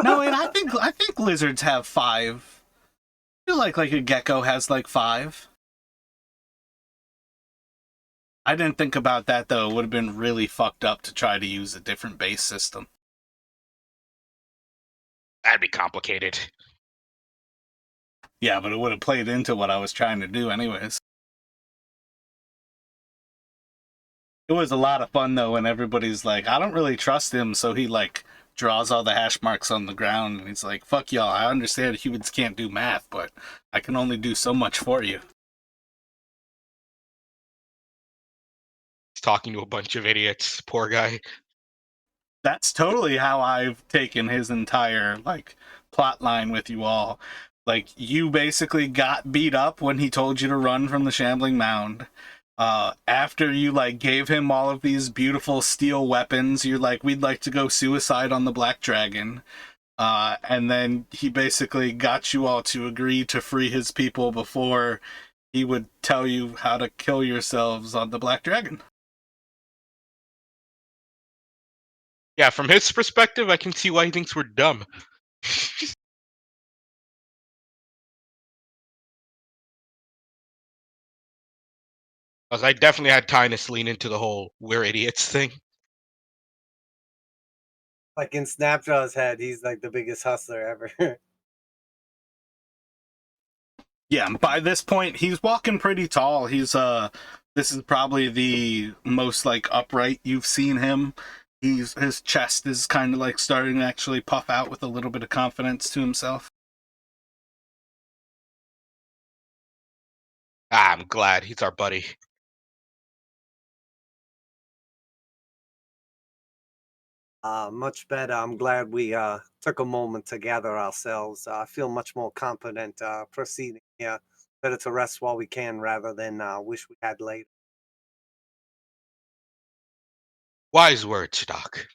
[SPEAKER 1] No, wait, I think lizards have 5. I feel like a gecko has like 5. I didn't think about that though. It would have been really fucked up to try to use a different base system.
[SPEAKER 2] That'd be complicated.
[SPEAKER 1] Yeah, but it would have played into what I was trying to do anyways. It was a lot of fun though when everybody's like, I don't really trust him, so he like draws all the hash marks on the ground and he's like, fuck y'all, I understand humans can't do math, but I can only do so much for you.
[SPEAKER 2] He's talking to a bunch of idiots. Poor guy.
[SPEAKER 1] That's totally how I've taken his entire like plot line with you all. Like, you basically got beat up when he told you to run from the shambling mound. After you like gave him all of these beautiful steel weapons, you're like, we'd like to go suicide on the Black Dragon. And then he basically got you all to agree to free his people before he would tell you how to kill yourselves on the Black Dragon.
[SPEAKER 2] Yeah, from his perspective, I can see why he thinks we're dumb. Because I definitely had Tynus lean into the whole "we're idiots" thing.
[SPEAKER 3] like in Snapjaw's head, he's like the biggest hustler ever.
[SPEAKER 1] Yeah, by this point, he's walking pretty tall. He's this is probably the most like upright you've seen him. His chest is kind of like starting to actually puff out with a little bit of confidence to himself.
[SPEAKER 2] I'm glad he's our buddy.
[SPEAKER 3] Much better. I'm glad we took a moment to gather ourselves. I feel much more confident proceeding here. Better to rest while we can rather than wish we had later.
[SPEAKER 2] Wise words, Doc.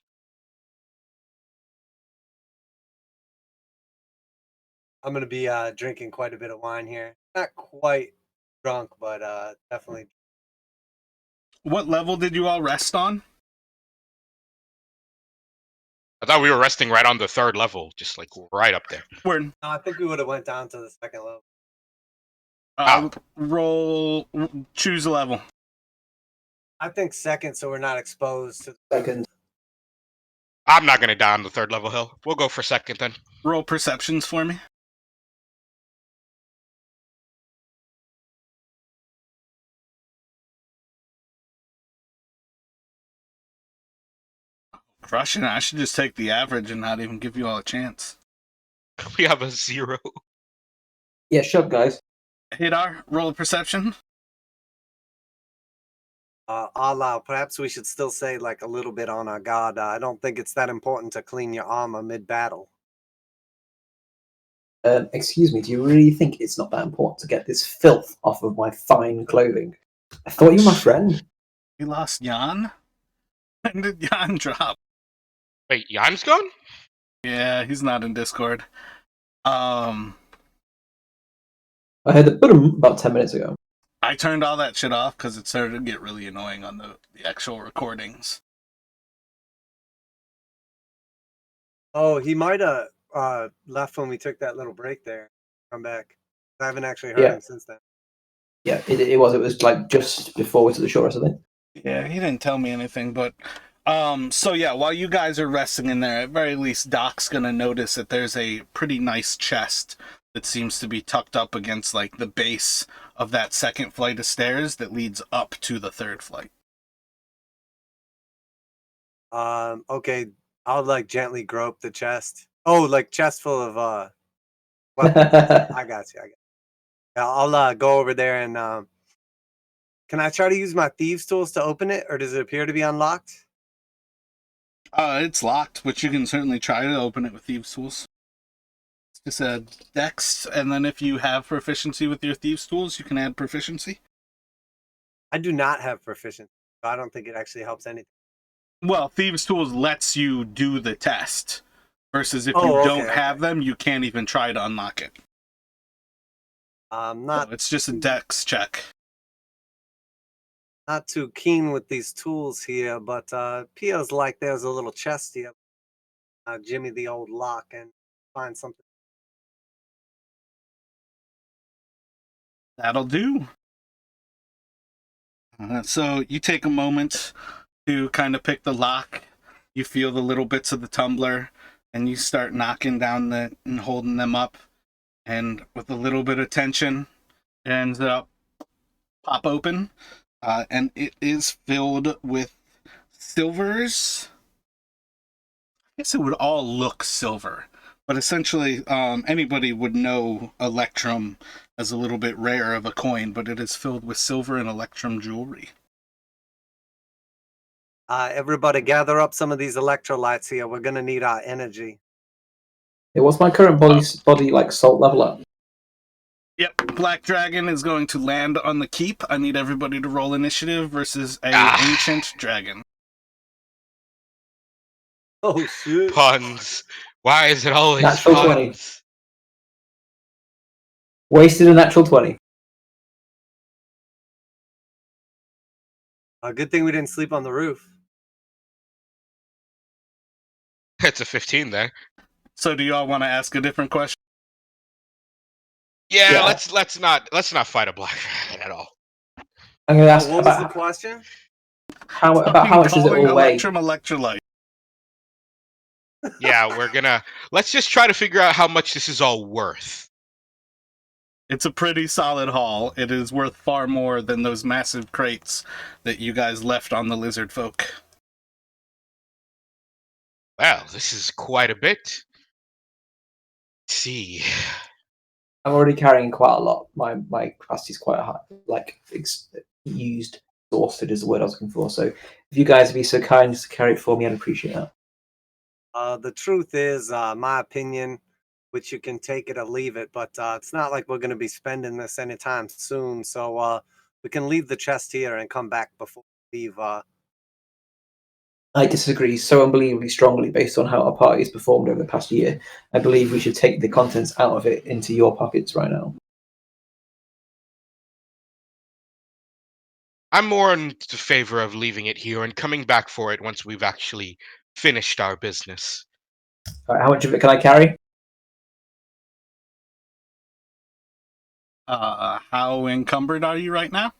[SPEAKER 3] I'm gonna be drinking quite a bit of wine here. Not quite drunk, but definitely.
[SPEAKER 1] What level did you all rest on?
[SPEAKER 2] I thought we were resting right on the 3rd level, just like right up there.
[SPEAKER 1] Word.
[SPEAKER 3] No, I think we would have went down to the 2nd level.
[SPEAKER 1] Roll. Choose a level.
[SPEAKER 3] I think 2nd, so we're not exposed to.
[SPEAKER 6] Second.
[SPEAKER 2] I'm not gonna die on the 3rd level hill. We'll go for 2nd then.
[SPEAKER 1] Roll perceptions for me. Crushing it. I should just take the average and not even give you all a chance.
[SPEAKER 2] We have a 0.
[SPEAKER 6] Yeah, shut, guys.
[SPEAKER 1] Hadar, roll a perception.
[SPEAKER 3] Allah, perhaps we should still say like a little bit on our guard. I don't think it's that important to clean your armor mid-battle.
[SPEAKER 6] Excuse me, do you really think it's not that important to get this filth off of my fine clothing? I thought you were my friend.
[SPEAKER 1] We lost Jan? When did Jan drop?
[SPEAKER 2] Wait, Jan's gone?
[SPEAKER 1] Yeah, he's not in Discord.
[SPEAKER 6] I heard the boom about 10 minutes ago.
[SPEAKER 1] I turned all that shit off because it started to get really annoying on the actual recordings.
[SPEAKER 3] Oh, he might have left when we took that little break there. Come back. I haven't actually heard him since then.
[SPEAKER 6] Yeah, it was like just before we took the short rest, I think.
[SPEAKER 1] Yeah, he didn't tell me anything, but so yeah, while you guys are resting in there, at very least Doc's gonna notice that there's a pretty nice chest that seems to be tucked up against like the base of that 2nd flight of stairs that leads up to the 3rd flight.
[SPEAKER 3] Okay, I'll like gently grope the chest. Oh, like chest full of weapons. I got you. Yeah, I'll go over there and can I try to use my thieves tools to open it, or does it appear to be unlocked?
[SPEAKER 1] It's locked, but you can certainly try to open it with thieves tools. It's just a dex, and then if you have proficiency with your thieves tools, you can add proficiency.
[SPEAKER 3] I do not have proficiency, so I don't think it actually helps anything.
[SPEAKER 1] Well, thieves tools lets you do the test, versus if you don't have them, you can't even try to unlock it.
[SPEAKER 3] Not.
[SPEAKER 1] So it's just a dex check.
[SPEAKER 3] Not too keen with these tools here, but feels like there's a little chest here. Jimmy the old lock and find something.
[SPEAKER 1] That'll do. So you take a moment to kind of pick the lock. You feel the little bits of the tumbler, and you start knocking down and holding them up. And with a little bit of tension, it ends up pop open. And it is filled with silvers. I guess it would all look silver, but essentially anybody would know electrum as a little bit rare of a coin, but it is filled with silver and electrum jewelry.
[SPEAKER 3] Everybody gather up some of these electrolytes here. We're going to need our energy.
[SPEAKER 6] It was my current body like salt level up.
[SPEAKER 1] Yep, Black Dragon is going to land on the keep. I need everybody to roll initiative versus a ancient dragon.
[SPEAKER 3] Oh, shit.
[SPEAKER 2] Puns. Why is it always
[SPEAKER 6] Natural
[SPEAKER 2] puns?
[SPEAKER 6] 20. Wasted a natural 20.
[SPEAKER 3] Good thing we didn't sleep on the roof.
[SPEAKER 2] It's a 15 there.
[SPEAKER 1] So do you all want to ask a different question?
[SPEAKER 2] Yeah, let's not fight a black dragon at all.
[SPEAKER 6] I'm going to ask
[SPEAKER 3] what was the question?
[SPEAKER 6] How much does it all weigh?
[SPEAKER 1] Electrum electrolyte.
[SPEAKER 2] Yeah, let's just try to figure out how much this is all worth.
[SPEAKER 1] It's a pretty solid haul. It is worth far more than those massive crates that you guys left on the lizard folk.
[SPEAKER 2] Well, this is quite a bit. Let's see.
[SPEAKER 6] I'm already carrying quite a lot. My capacity is quite high, like exhausted is the word I was looking for. So if you guys would be so kind as to carry it for me, I'd appreciate that.
[SPEAKER 3] The truth is, my opinion, which you can take it or leave it, but it's not like we're going to be spending this anytime soon. So we can leave the chest here and come back before we leave.
[SPEAKER 6] I disagree so unbelievably strongly based on how our party has performed over the past year. I believe we should take the contents out of it into your pockets right now.
[SPEAKER 2] I'm more in favor of leaving it here and coming back for it once we've actually finished our business.
[SPEAKER 9] All right, how much of it can I carry?
[SPEAKER 1] How encumbered are you right now?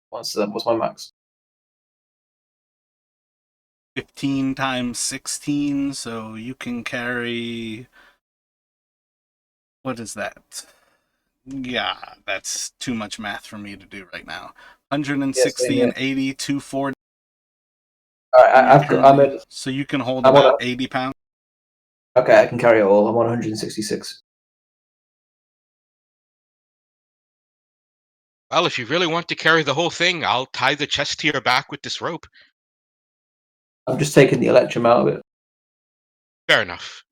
[SPEAKER 9] What's my max?
[SPEAKER 1] 15 times 16, so you can carry... What is that? Yeah, that's too much math for me to do right now. 160 and 80, 240.
[SPEAKER 9] All right,
[SPEAKER 1] So you can hold
[SPEAKER 9] I'm
[SPEAKER 1] about 80 pounds.
[SPEAKER 9] Okay, I can carry it all. I'm on 166.
[SPEAKER 2] Well, if you really want to carry the whole thing, I'll tie the chest to your back with this rope.
[SPEAKER 9] I'm just taking the electrum out of it.
[SPEAKER 2] Fair enough.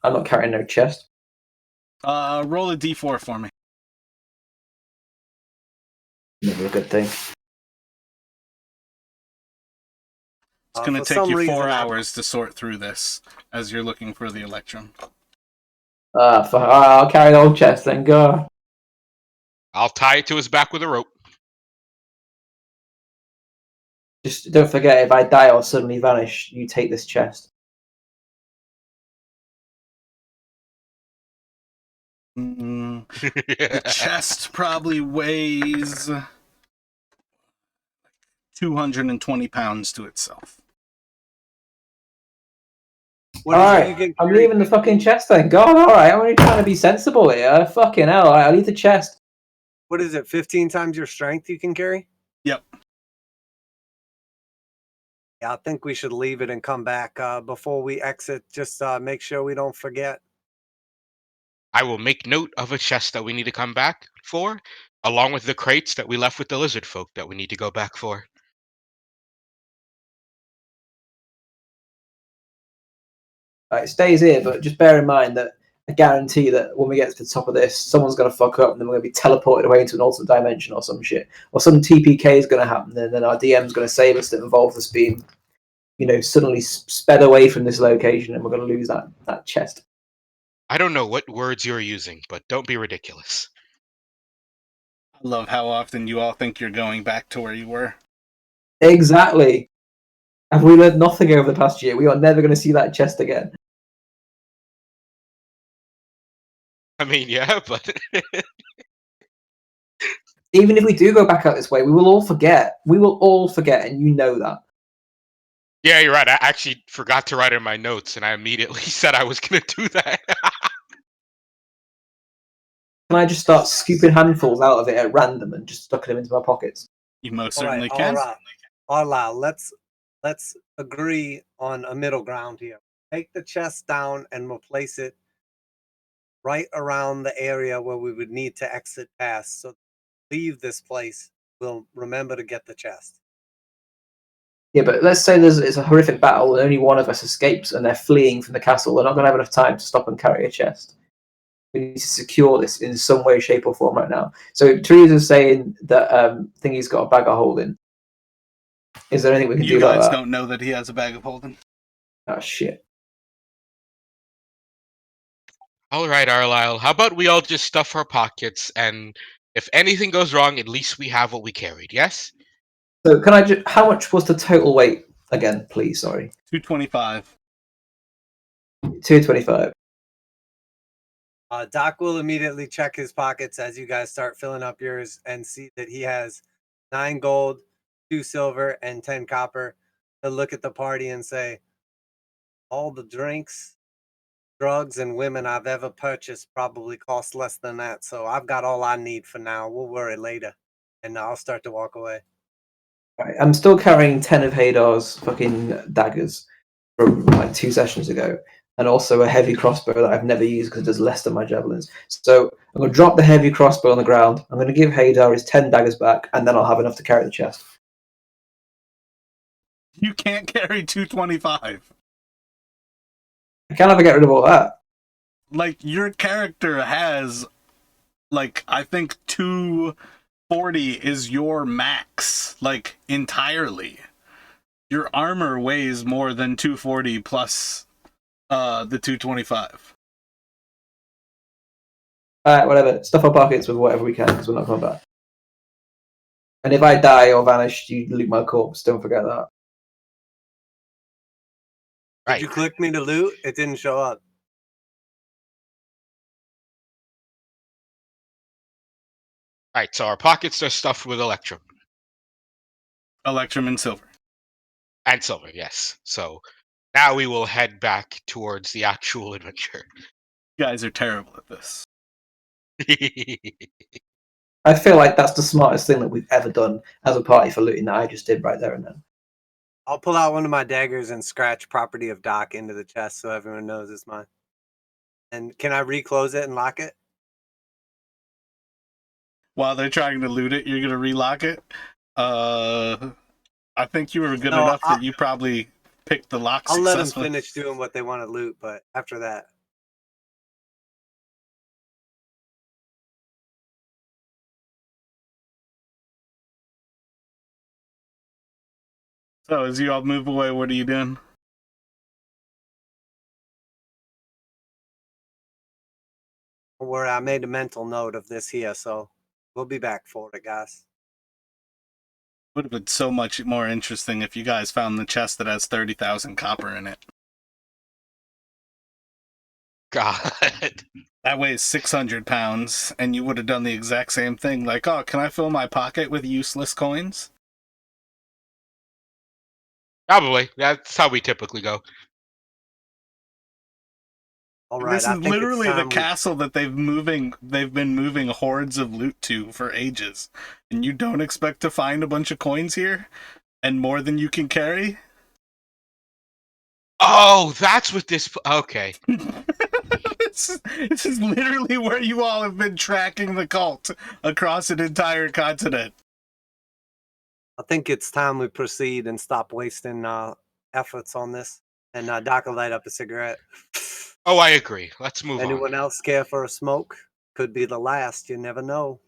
[SPEAKER 9] I'm not carrying no chest.
[SPEAKER 1] Roll a d4 for me.
[SPEAKER 9] Never a good thing.
[SPEAKER 1] It's going to
[SPEAKER 3] For
[SPEAKER 1] take
[SPEAKER 3] some
[SPEAKER 1] you
[SPEAKER 3] reason,
[SPEAKER 1] 4 hours to sort through this as you're looking for the electrum.
[SPEAKER 9] I'll carry the whole chest then. Go.
[SPEAKER 2] I'll tie it to his back with a rope.
[SPEAKER 9] Just don't forget, if I die or suddenly vanish, you take this chest.
[SPEAKER 1] The chest probably weighs 220 pounds to itself.
[SPEAKER 9] Alright, I'm leaving the fucking chest then. God, alright, I'm only trying to be sensible here. Fucking hell, I'll leave the chest.
[SPEAKER 3] What is it, 15 times your strength you can carry?
[SPEAKER 1] Yep.
[SPEAKER 3] Yeah, I think we should leave it and come back before we exit. Just make sure we don't forget.
[SPEAKER 2] I will make note of a chest that we need to come back for, along with the crates that we left with the lizard folk that we need to go back for.
[SPEAKER 9] It stays here, but just bear in mind that I guarantee that when we get to the top of this, someone's going to fuck up and then we're going to be teleported away into an alternate dimension or some shit. Or some TPK is going to happen and then our DM's going to save us that involves us being, suddenly sped away from this location and we're going to lose that chest.
[SPEAKER 2] I don't know what words you're using, but don't be ridiculous.
[SPEAKER 1] I love how often you all think you're going back to where you were.
[SPEAKER 9] Exactly. Have we learned nothing over the past year? We are never going to see that chest again.
[SPEAKER 2] I mean, yeah, but...
[SPEAKER 9] Even if we do go back out this way, we will all forget. We will all forget, and you know that.
[SPEAKER 2] Yeah, you're right. I actually forgot to write in my notes, and I immediately said I was going to do that.
[SPEAKER 9] Can I just start scooping handfuls out of it at random and just stucking them into my pockets?
[SPEAKER 1] You most certainly can.
[SPEAKER 3] All right. Arlisle, let's agree on a middle ground here. Take the chest down and we'll place it right around the area where we would need to exit past. So leave this place. We'll remember to get the chest.
[SPEAKER 9] Yeah, but let's say it's a horrific battle and only one of us escapes and they're fleeing from the castle. We're not going to have enough time to stop and carry a chest. We need to secure this in some way, shape, or form right now. So Teresa's saying that Thingy's got a bag of holding. Is there anything we can do about that?
[SPEAKER 1] You guys don't know that he has a bag of holding.
[SPEAKER 9] Oh, shit.
[SPEAKER 2] All right, Arlisle. How about we all just stuff our pockets, and if anything goes wrong, at least we have what we carried, yes?
[SPEAKER 9] So can I just... How much was the total weight again, please? Sorry.
[SPEAKER 1] 225.
[SPEAKER 9] 225.
[SPEAKER 3] Doc will immediately check his pockets as you guys start filling up yours and see that he has 9 gold, 2 silver, and 10 copper. He'll look at the party and say, all the drinks, drugs, and women I've ever purchased probably cost less than that. So I've got all I need for now. We'll worry later. And I'll start to walk away.
[SPEAKER 9] Right, I'm still carrying 10 of Hadar's fucking daggers from like 2 sessions ago, and also a heavy crossbow that I've never used because it does less than my javelins. So I'm going to drop the heavy crossbow on the ground. I'm going to give Hadar his 10 daggers back, and then I'll have enough to carry the chest.
[SPEAKER 1] You can't carry 225.
[SPEAKER 9] I can't ever get rid of all that.
[SPEAKER 1] Like, your character has, like, I think 240 is your max, like, entirely. Your armor weighs more than 240 plus the 225.
[SPEAKER 9] Alright, whatever. Stuff our pockets with whatever we can, because we're not coming back.
[SPEAKER 6] And if I die or vanish, you loot my corpse. Don't forget that.
[SPEAKER 3] Did you click me to loot? It didn't show up.
[SPEAKER 2] All right, so our pockets are stuffed with electrum.
[SPEAKER 1] Electrum and silver.
[SPEAKER 2] And silver, yes. So now we will head back towards the actual adventure.
[SPEAKER 1] You guys are terrible at this.
[SPEAKER 6] I feel like that's the smartest thing that we've ever done as a party for looting that I just did right there and then.
[SPEAKER 3] I'll pull out one of my daggers and scratch property of Doc into the chest so everyone knows it's mine. And can I reclose it and lock it?
[SPEAKER 1] While they're trying to loot it, you're gonna relock it. I think you were good enough that you probably picked the lock
[SPEAKER 3] I'll let them
[SPEAKER 1] successfully.
[SPEAKER 3] finish doing what they want to loot, but after that.
[SPEAKER 1] So as you all move away, what are you doing?
[SPEAKER 3] Don't worry, I made a mental note of this here, so we'll be back for it, guys.
[SPEAKER 1] Would have been so much more interesting if you guys found the chest that has 30,000 copper in it.
[SPEAKER 2] God.
[SPEAKER 1] That weighs 600 pounds, and you would have done the exact same thing. Like, oh, can I fill my pocket with useless coins?
[SPEAKER 2] Probably. That's how we typically go.
[SPEAKER 3] All right,
[SPEAKER 1] This is literally the castle that they've been moving hordes of loot to for ages. And you don't expect to find a bunch of coins here? And more than you can carry?
[SPEAKER 2] Oh, that's what this... Okay.
[SPEAKER 1] This is literally where you all have been tracking the cult across an entire continent.
[SPEAKER 3] I think it's time we proceed and stop wasting efforts on this. And Doc will light up a cigarette.
[SPEAKER 2] Oh, I agree. Let's move on.
[SPEAKER 3] Anyone else care for a smoke? Could be the last. You never know.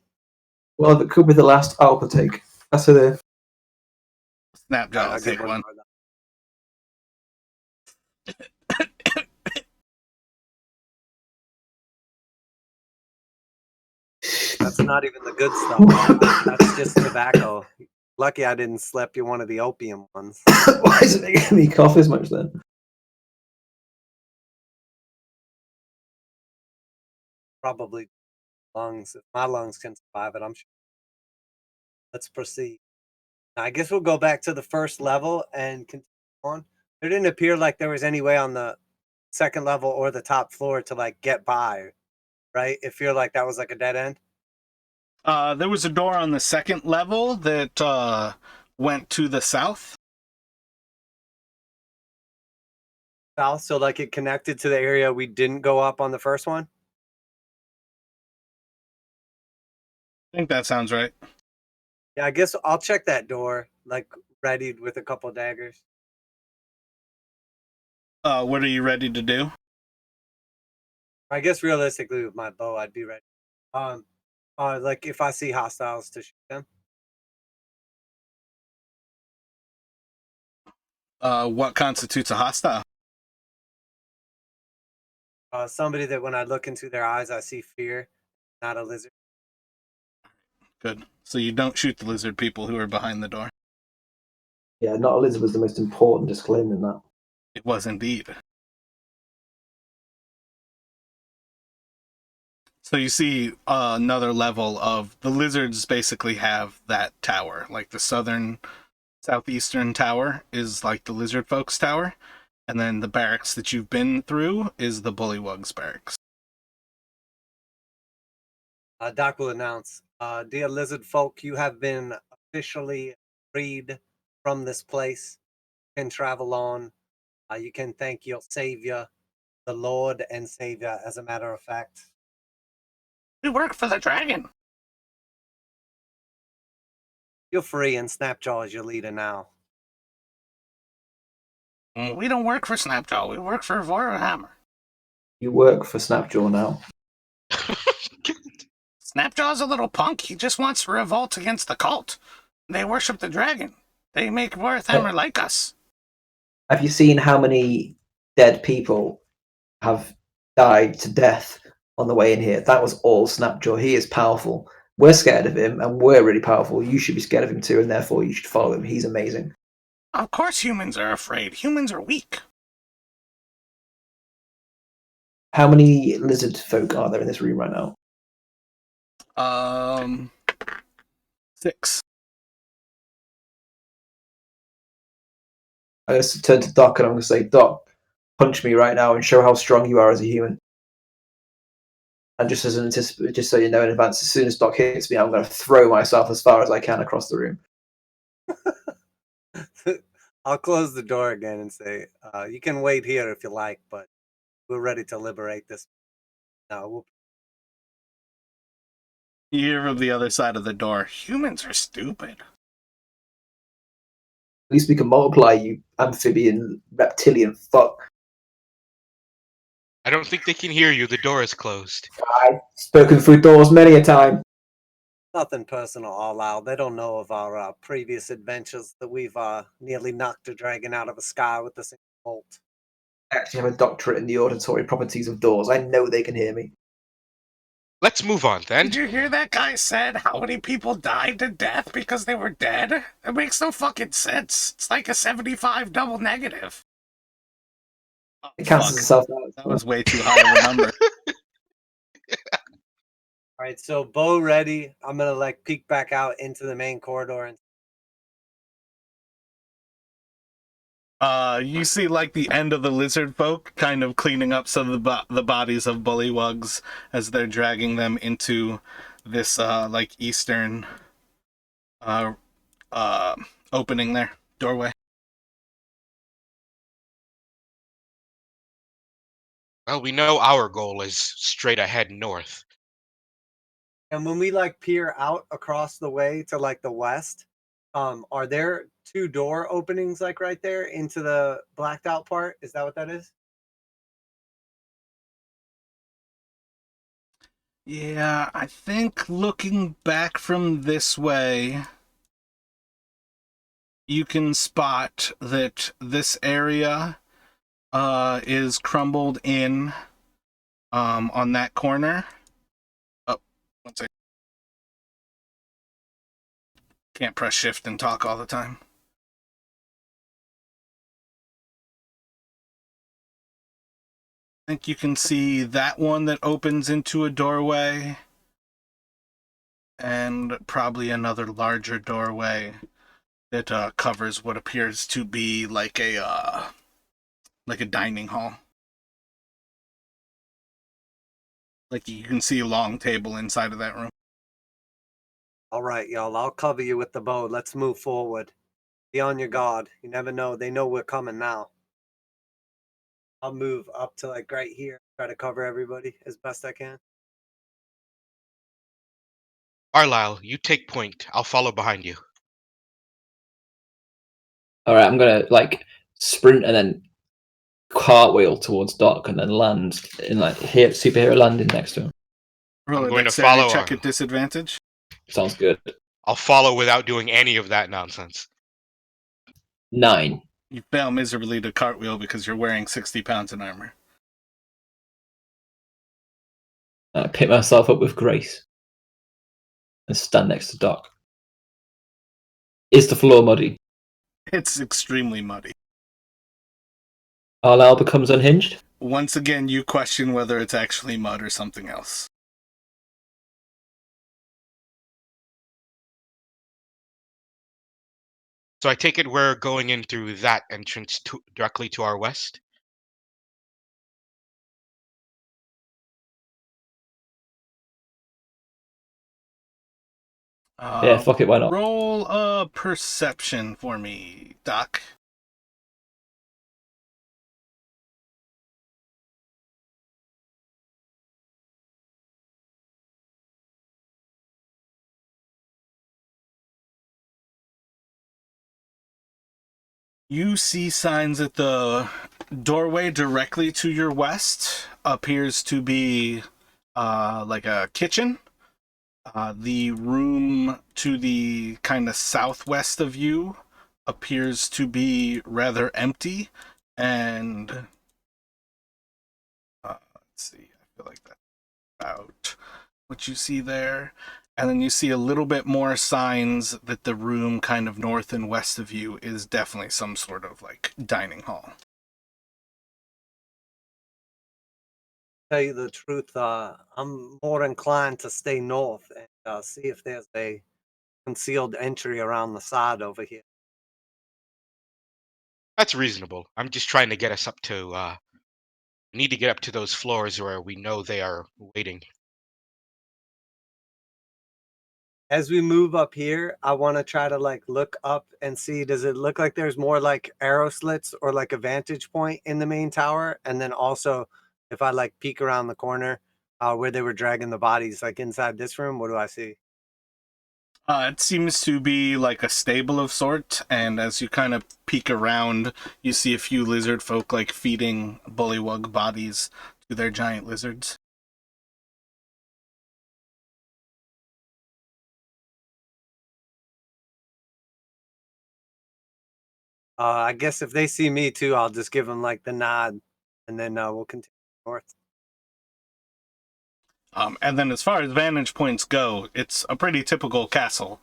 [SPEAKER 6] Well, if it could be the last, I'll partake. That's it.
[SPEAKER 1] Snapjaw, I'll take one.
[SPEAKER 3] That's not even the good stuff, man. That's just tobacco. Lucky I didn't slip you one of the opium ones.
[SPEAKER 6] Why is it making me cough as much then?
[SPEAKER 3] Probably lungs. If my lungs can survive it, I'm sure. Let's proceed. Now, I guess we'll go back to the first level and continue on. There didn't appear like there was any way on the second level or the top floor to like get by, right? It feel like that was like a dead end.
[SPEAKER 1] There was a door on the second level that went to the south.
[SPEAKER 3] South, so like it connected to the area we didn't go up on the first one.
[SPEAKER 1] I think that sounds right.
[SPEAKER 3] Yeah, I guess I'll check that door, like readied with a couple daggers.
[SPEAKER 1] What are you ready to do?
[SPEAKER 3] I guess realistically with my bow, I'd be ready. Like if I see hostiles to shoot them.
[SPEAKER 1] What constitutes a hostile?
[SPEAKER 3] Somebody that when I look into their eyes, I see fear, not a lizard.
[SPEAKER 1] Good. So you don't shoot the lizard people who are behind the door.
[SPEAKER 6] Yeah, not a lizard was the most important disclaimer in that.
[SPEAKER 1] It was indeed. So you see another level of the lizards basically have that tower. Like the southeastern tower is like the lizard folks tower. And then the barracks that you've been through is the bullywugs barracks.
[SPEAKER 3] Doc will announce, dear lizard folk, you have been officially freed from this place. You can travel on. You can thank your savior, the Lord and Savior, as a matter of fact.
[SPEAKER 1] We work for the dragon.
[SPEAKER 3] You're free, and Snapjaw is your leader now.
[SPEAKER 1] We don't work for Snapjaw. We work for Vorhammer.
[SPEAKER 6] You work for Snapjaw now.
[SPEAKER 1] Snapjaw's a little punk. He just wants to revolt against the cult. They worship the dragon. They make Vorhammer like us.
[SPEAKER 6] Have you seen how many dead people have died to death on the way in here? That was all Snapjaw. He is powerful. we're scared of him and we're really powerful. You should be scared of him too, and therefore you should follow him. He's amazing.
[SPEAKER 1] Of course humans are afraid. Humans are weak.
[SPEAKER 6] How many lizard folk are there in this room right now?
[SPEAKER 1] 6.
[SPEAKER 6] I just turn to Doc and I'm going to say, Doc, punch me right now and show how strong you are as a human. And just as an just so you know in advance, as soon as Doc hits me, I'm going to throw myself as far as I can across the room.
[SPEAKER 3] I'll close the door again and say, you can wait here if you like, but we're ready to liberate this. No,
[SPEAKER 1] You hear from the other side of the door, humans are stupid.
[SPEAKER 6] At least we can multiply, you amphibian reptilian fuck.
[SPEAKER 2] I don't think they can hear you. The door is closed.
[SPEAKER 6] I've spoken through doors many a time.
[SPEAKER 3] nothing personal, all out. They don't know of our previous adventures that we've nearly knocked a dragon out of the sky with a single bolt.
[SPEAKER 6] I actually have a doctorate in the auditory properties of doors. I know they can hear me.
[SPEAKER 2] Let's move on then.
[SPEAKER 1] Did you hear that guy said how many people died to death because they were dead? It makes no fucking sense. It's like a 75 double negative. Oh,
[SPEAKER 6] It cancels
[SPEAKER 1] fuck.
[SPEAKER 6] itself out.
[SPEAKER 1] That was way too high of a number.
[SPEAKER 3] All right, so bow ready. I'm gonna like peek back out into the main corridor and
[SPEAKER 1] You see like the end of the lizard folk kind of cleaning up some of the bodies of bullywugs as they're dragging them into this like eastern opening there, doorway.
[SPEAKER 2] Well, we know our goal is straight ahead north.
[SPEAKER 3] And when we like peer out across the way to like the west, are there two door openings like right there into the blacked out part? Is that what that is?
[SPEAKER 1] Yeah, I think looking back from this way, you can spot that this area is crumbled in on that corner. Oh, one second. Can't press shift and talk all the time. I think you can see that one that opens into a doorway, and probably another larger doorway that covers what appears to be like a dining hall. Like you can see a long table inside of that room.
[SPEAKER 3] All right, y'all. I'll cover you with the bow. Let's move forward. Be on your guard. You never know. They know we're coming now. I'll move up to like right here. Try to cover everybody as best I can.
[SPEAKER 2] Arlisle, you take point. I'll follow behind you.
[SPEAKER 9] All right, I'm gonna like sprint and then cartwheel towards Doc and then land in like here superhero landing next to him.
[SPEAKER 1] Roll
[SPEAKER 2] I'm
[SPEAKER 1] a
[SPEAKER 2] going to
[SPEAKER 1] dexterity
[SPEAKER 2] follow
[SPEAKER 1] check
[SPEAKER 2] on.
[SPEAKER 1] at disadvantage.
[SPEAKER 9] Sounds good.
[SPEAKER 2] I'll follow without doing any of that nonsense.
[SPEAKER 9] 9.
[SPEAKER 1] You fail miserably to cartwheel because you're wearing 60 pounds in armor.
[SPEAKER 9] I pick myself up with grace and stand next to Doc. Is the floor muddy?
[SPEAKER 1] It's extremely muddy.
[SPEAKER 9] Arlisle becomes unhinged.
[SPEAKER 1] Once again, you question whether it's actually mud or something else.
[SPEAKER 2] So I take it we're going in through that entrance directly to our west?
[SPEAKER 9] Yeah, fuck it, why not?
[SPEAKER 1] Roll a perception for me, Doc. You see signs that the doorway directly to your west appears to be like a kitchen. The room to the kind of southwest of you appears to be rather empty, and let's see, I feel like that's about what you see there. And then you see a little bit more signs that the room kind of north and west of you is definitely some sort of like dining hall.
[SPEAKER 3] Tell you the truth, I'm more inclined to stay north and see if there's a concealed entry around the side over here.
[SPEAKER 2] That's reasonable. I'm just trying to get us up to need to get up to those floors where we know they are waiting.
[SPEAKER 3] As we move up here, I want to try to like look up and see, does it look like there's more like arrow slits or like a vantage point in the main tower? And then also, if I like peek around the corner where they were dragging the bodies, like inside this room, what do I see?
[SPEAKER 1] It seems to be like a stable of sort, and as you kind of peek around, you see a few lizard folk like feeding bullywug bodies to their giant lizards.
[SPEAKER 3] I guess if they see me too, I'll just give them like the nod, and then we'll continue north.
[SPEAKER 1] And then as far as vantage points go, it's a pretty typical castle.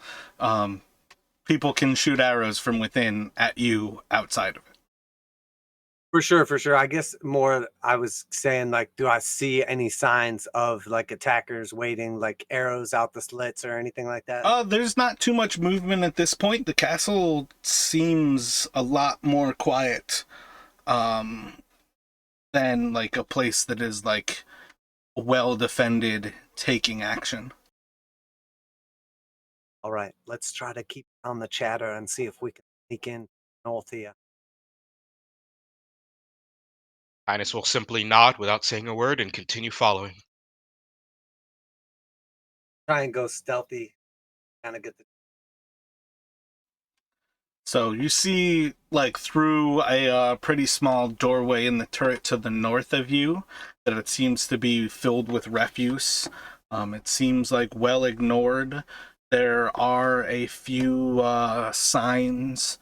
[SPEAKER 1] People can shoot arrows from within at you outside of it.
[SPEAKER 3] For sure, for sure. I guess more I was saying like, do I see any signs of like attackers waiting, like arrows out the slits or anything like that?
[SPEAKER 1] There's not too much movement at this point. The castle seems a lot more quiet than like a place that is like well defended taking action.
[SPEAKER 3] All right, let's try to keep on the chatter and see if we can sneak in north here.
[SPEAKER 2] Highness will simply nod without saying a word and continue following.
[SPEAKER 3] Try and go stealthy, kind of get the.
[SPEAKER 1] So you see, like, through a pretty small doorway in the turret to the north of you, that it seems to be filled with refuse. It seems like well ignored. There are a few signs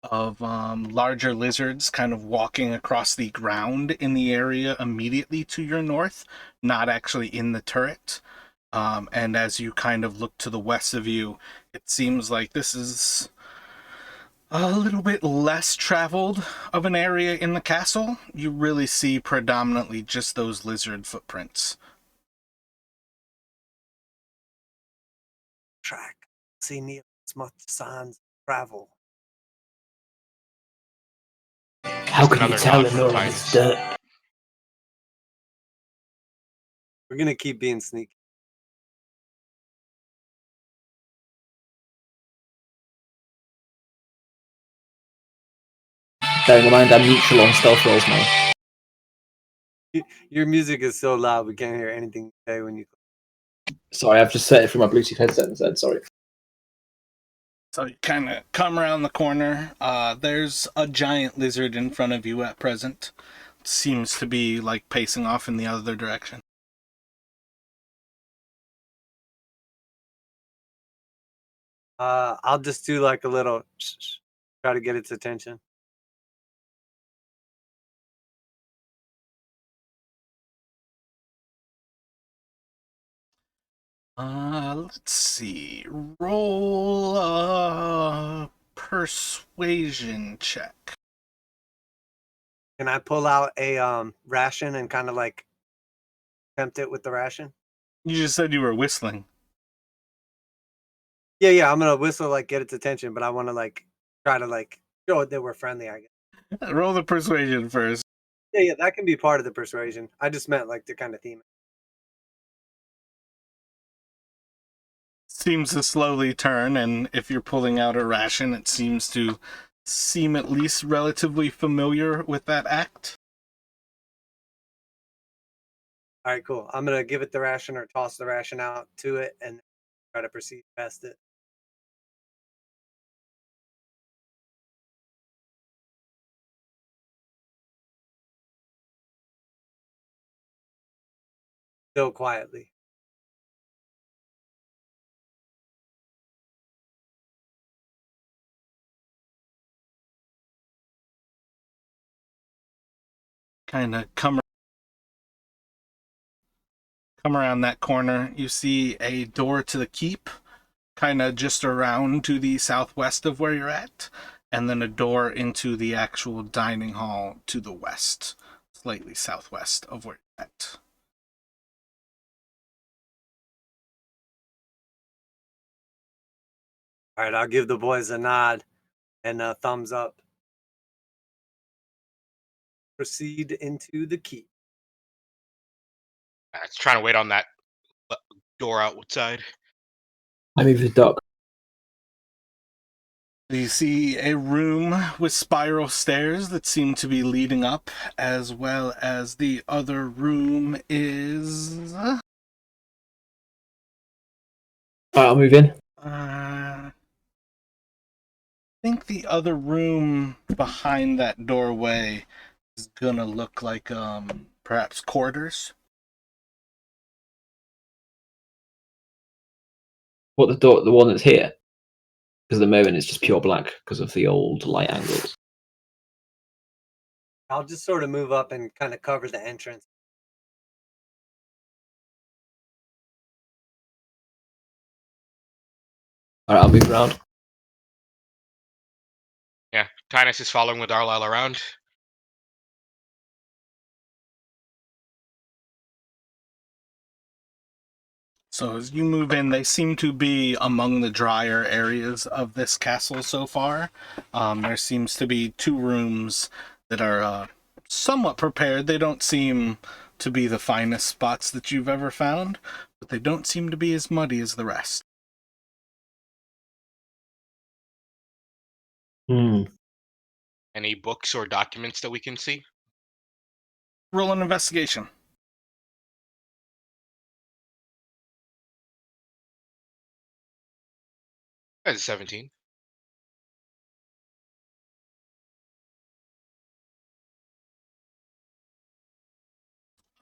[SPEAKER 1] of larger lizards kind of walking across the ground in the area immediately to your north, not actually in the turret. And as you kind of look to the west of you, it seems like this is a little bit less traveled of an area in the castle. You really see predominantly just those lizard footprints.
[SPEAKER 3] Track. See near as much signs of travel.
[SPEAKER 9] How can you
[SPEAKER 2] Another
[SPEAKER 9] tell
[SPEAKER 2] nod
[SPEAKER 9] in
[SPEAKER 2] from
[SPEAKER 9] all
[SPEAKER 2] Titus.
[SPEAKER 9] this dirt?
[SPEAKER 3] We're gonna keep being sneaky.
[SPEAKER 9] Bearing in mind I'm neutral on stealth rolls now.
[SPEAKER 3] Your music is so loud we can't hear anything you say when you.
[SPEAKER 9] Sorry, I've just set it from my Bluetooth headset instead. Sorry.
[SPEAKER 1] So you kind of come around the corner. There's a giant lizard in front of you at present. Seems to be like pacing off in the other direction.
[SPEAKER 3] I'll just do like a little try to get its attention.
[SPEAKER 1] Let's see. Roll a persuasion check.
[SPEAKER 3] Can I pull out a ration and kind of like tempt it with the ration?
[SPEAKER 1] You just said you were whistling.
[SPEAKER 3] Yeah, I'm gonna whistle, like get its attention, but I want to like try to like show it that we're friendly, I guess.
[SPEAKER 1] Roll the persuasion first.
[SPEAKER 3] Yeah, that can be part of the persuasion. I just meant like to kind of theme it.
[SPEAKER 1] Seems to slowly turn, and if you're pulling out a ration, it seems to seem at least relatively familiar with that act.
[SPEAKER 3] All right, cool. I'm gonna give it the ration or toss the ration out to it and try to proceed past it. Still quietly.
[SPEAKER 1] Kind of come come around that corner, you see a door to the keep, kind of just around to the southwest of where you're at, and then a door into the actual dining hall to the west, slightly southwest of where you're at.
[SPEAKER 3] All right, I'll give the boys a nod and a thumbs up. Proceed into the keep.
[SPEAKER 2] It's trying to wait on that door outside.
[SPEAKER 9] I move the dock.
[SPEAKER 1] You see a room with spiral stairs that seem to be leading up, as well as the other room is...
[SPEAKER 9] I'll move in.
[SPEAKER 1] I think the other room behind that doorway is gonna look like perhaps quarters.
[SPEAKER 9] What, the door, the one that's here? Because at the moment it's just pure black because of the old light angles.
[SPEAKER 3] I'll just sort of move up and kind of cover the entrance.
[SPEAKER 9] All right, I'll move around.
[SPEAKER 2] Yeah, Tynus is following with Arlyle around.
[SPEAKER 1] So as you move in, they seem to be among the drier areas of this castle so far. There seems to be 2 rooms that are somewhat prepared. They don't seem to be the finest spots that you've ever found, but they don't seem to be as muddy as the rest.
[SPEAKER 2] Any books or documents that we can see?
[SPEAKER 1] Roll an investigation.
[SPEAKER 2] That's 17.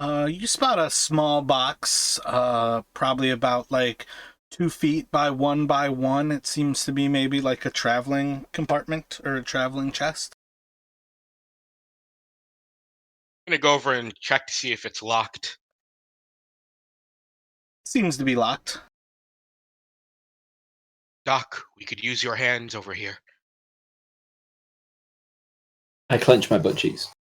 [SPEAKER 1] You spot a small box, probably about like 2 feet by 1 by 1. It seems to be maybe like a traveling compartment or a traveling chest.
[SPEAKER 2] I'm gonna go over and check to see if it's locked.
[SPEAKER 1] Seems to be locked.
[SPEAKER 2] Doc, we could use your hands over here.
[SPEAKER 9] I clench my butt cheeks.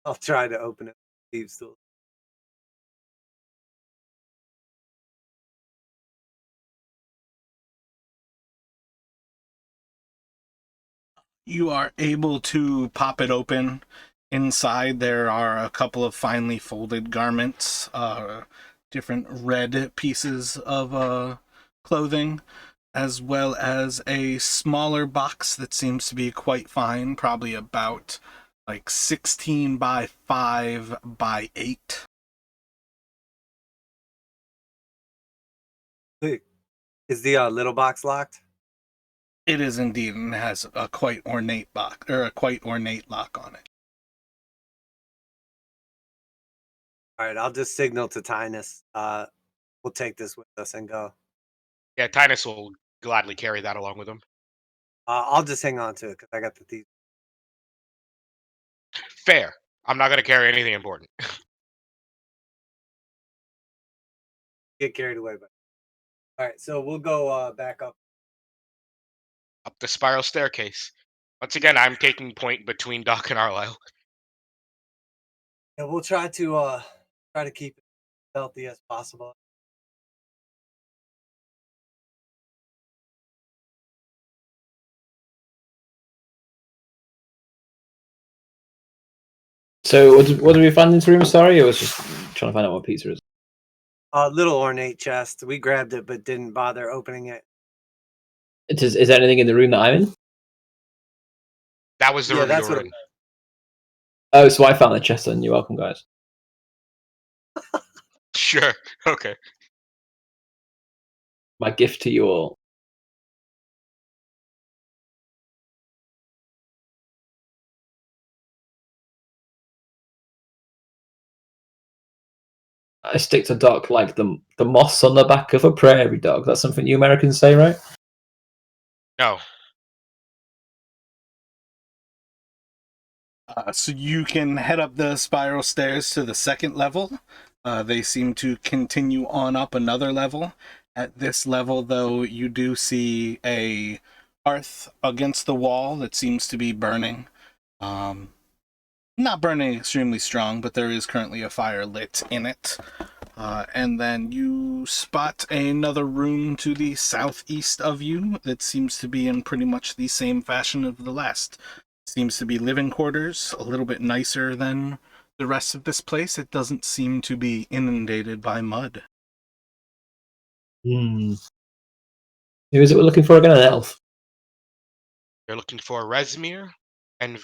[SPEAKER 3] I'll try to open it. Steve's still.
[SPEAKER 1] You are able to pop it open. Inside there are a couple of finely folded garments, different red pieces of clothing, as well as a smaller box that seems to be quite fine, probably about like 16 by 5 by 8.
[SPEAKER 3] Is the little box locked?
[SPEAKER 1] It is indeed, and has a quite ornate box, or a quite ornate lock on it.
[SPEAKER 3] All right, I'll just signal to Tynus. We'll take this with us and go.
[SPEAKER 2] Yeah, Tynus will gladly carry that along with him.
[SPEAKER 3] I'll just hang on to it because I got the thief.
[SPEAKER 2] Fair. I'm not gonna carry anything important.
[SPEAKER 3] Get carried away by. All right, so we'll go back up.
[SPEAKER 2] Up the spiral staircase. Once again, I'm taking point between Doc and Arlyle.
[SPEAKER 3] And we'll try to keep it healthy as possible.
[SPEAKER 9] So what did we find in this room? Sorry, I was just trying to find out what pizza is.
[SPEAKER 3] A little ornate chest. We grabbed it but didn't bother opening it.
[SPEAKER 9] Is there anything in the room that I'm in?
[SPEAKER 2] That was the room you were in.
[SPEAKER 9] Oh, so I found the chest then. You're welcome, guys.
[SPEAKER 2] Sure. Okay.
[SPEAKER 9] My gift to you all. I stick to Doc like the moss on the back of a prairie dog. That's something you Americans say, right?
[SPEAKER 2] No.
[SPEAKER 1] So you can head up the spiral stairs to the second level, They seem to continue on up another level. At this level, though, you do see a hearth against the wall that seems to be burning. Not burning extremely strong, but there is currently a fire lit in it. And then you spot another room to the southeast of you that seems to be in pretty much the same fashion of the last. Seems to be living quarters, a little bit nicer than the rest of this place. It doesn't seem to be inundated by mud.
[SPEAKER 9] Who is it we're looking for again? An elf.
[SPEAKER 2] They're looking for Resmir, and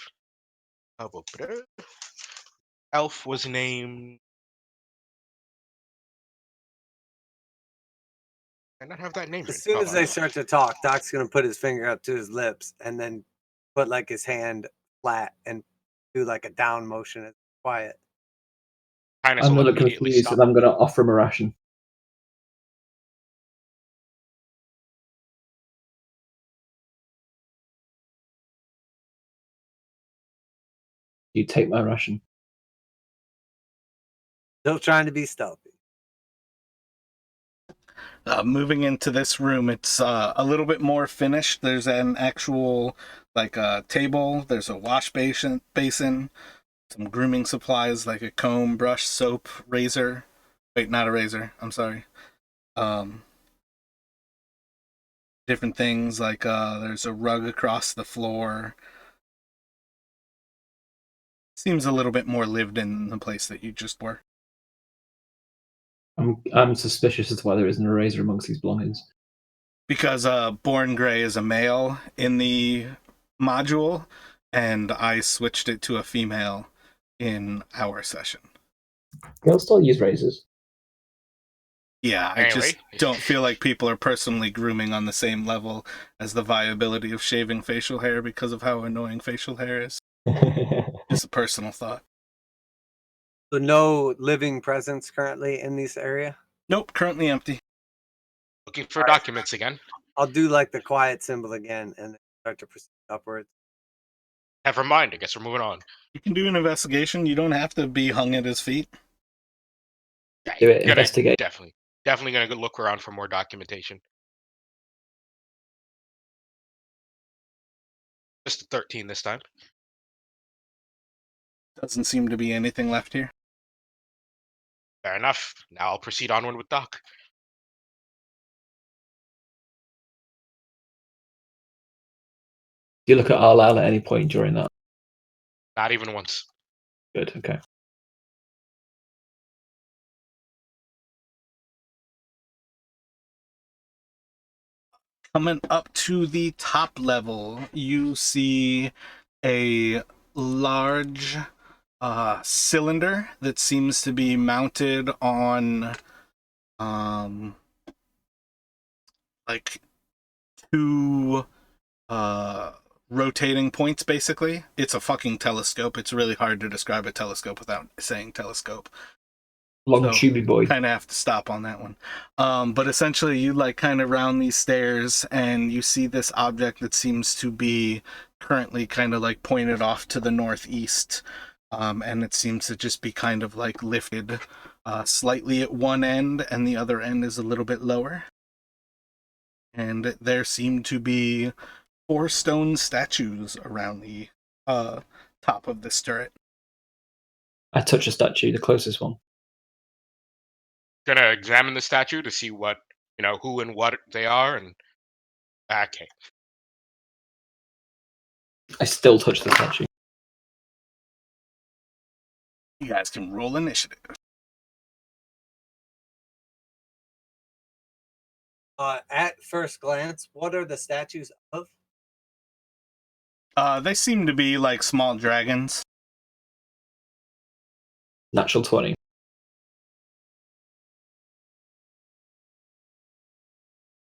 [SPEAKER 2] elf was named. I not have that name.
[SPEAKER 3] As soon as they start to talk, Doc's gonna put his finger up to his lips and then put like his hand flat and do like a down motion. It's quiet.
[SPEAKER 2] I'm
[SPEAKER 9] a little confused, and I'm going to offer him a ration. You take my ration.
[SPEAKER 3] Still trying to be stealthy.
[SPEAKER 1] Moving into this room, it's a little bit more finished. There's an actual table. There's a wash basin, some grooming supplies like a comb, brush, soap, razor. Wait, not a razor. I'm sorry. Different things like there's a rug across the floor. Seems a little bit more lived in the place that you just were.
[SPEAKER 9] I'm suspicious as to why there isn't a razor amongst these belongings.
[SPEAKER 1] Because Born Grey is a male in the module, and I switched it to a female in our session.
[SPEAKER 9] They'll still use razors.
[SPEAKER 1] Yeah, I just don't feel like people are personally grooming on the same level as the viability of shaving facial hair because of how annoying facial hair is. Just a personal thought.
[SPEAKER 3] So no living presence currently in this area?
[SPEAKER 1] Nope, currently empty.
[SPEAKER 2] Looking for documents again.
[SPEAKER 3] I'll do like the quiet symbol again and start to proceed upwards.
[SPEAKER 2] Never mind, I guess we're moving on.
[SPEAKER 1] You can do an investigation. You don't have to be hung at his feet.
[SPEAKER 9] Do it, investigate.
[SPEAKER 2] Definitely gonna go look around for more documentation. Just a 13 this time.
[SPEAKER 1] Doesn't seem to be anything left here.
[SPEAKER 2] Fair enough. Now I'll proceed onward with Doc.
[SPEAKER 9] Do you look at Arlyle at any point during that?
[SPEAKER 2] Not even once.
[SPEAKER 9] Good, okay.
[SPEAKER 1] Coming up to the top level, you see a large cylinder that seems to be mounted on like two rotating points, basically. It's a fucking telescope. It's really hard to describe a telescope without saying telescope.
[SPEAKER 9] Long tubey boy.
[SPEAKER 1] Kind of have to stop on that one. But essentially, you kind of round these stairs, and you see this object that seems to be currently kind of pointed off to the northeast. And it seems to just be kind of lifted slightly at one end, and the other end is a little bit lower. And there seem to be 4 stone statues around the top of this turret.
[SPEAKER 9] I touch a statue, the closest one.
[SPEAKER 2] Gonna examine the statue to see what, who and what they are, and okay.
[SPEAKER 9] I still touch the statue.
[SPEAKER 1] You guys can roll initiative.
[SPEAKER 3] At first glance, what are the statues of?
[SPEAKER 1] They seem to be small dragons.
[SPEAKER 9] Natural 20.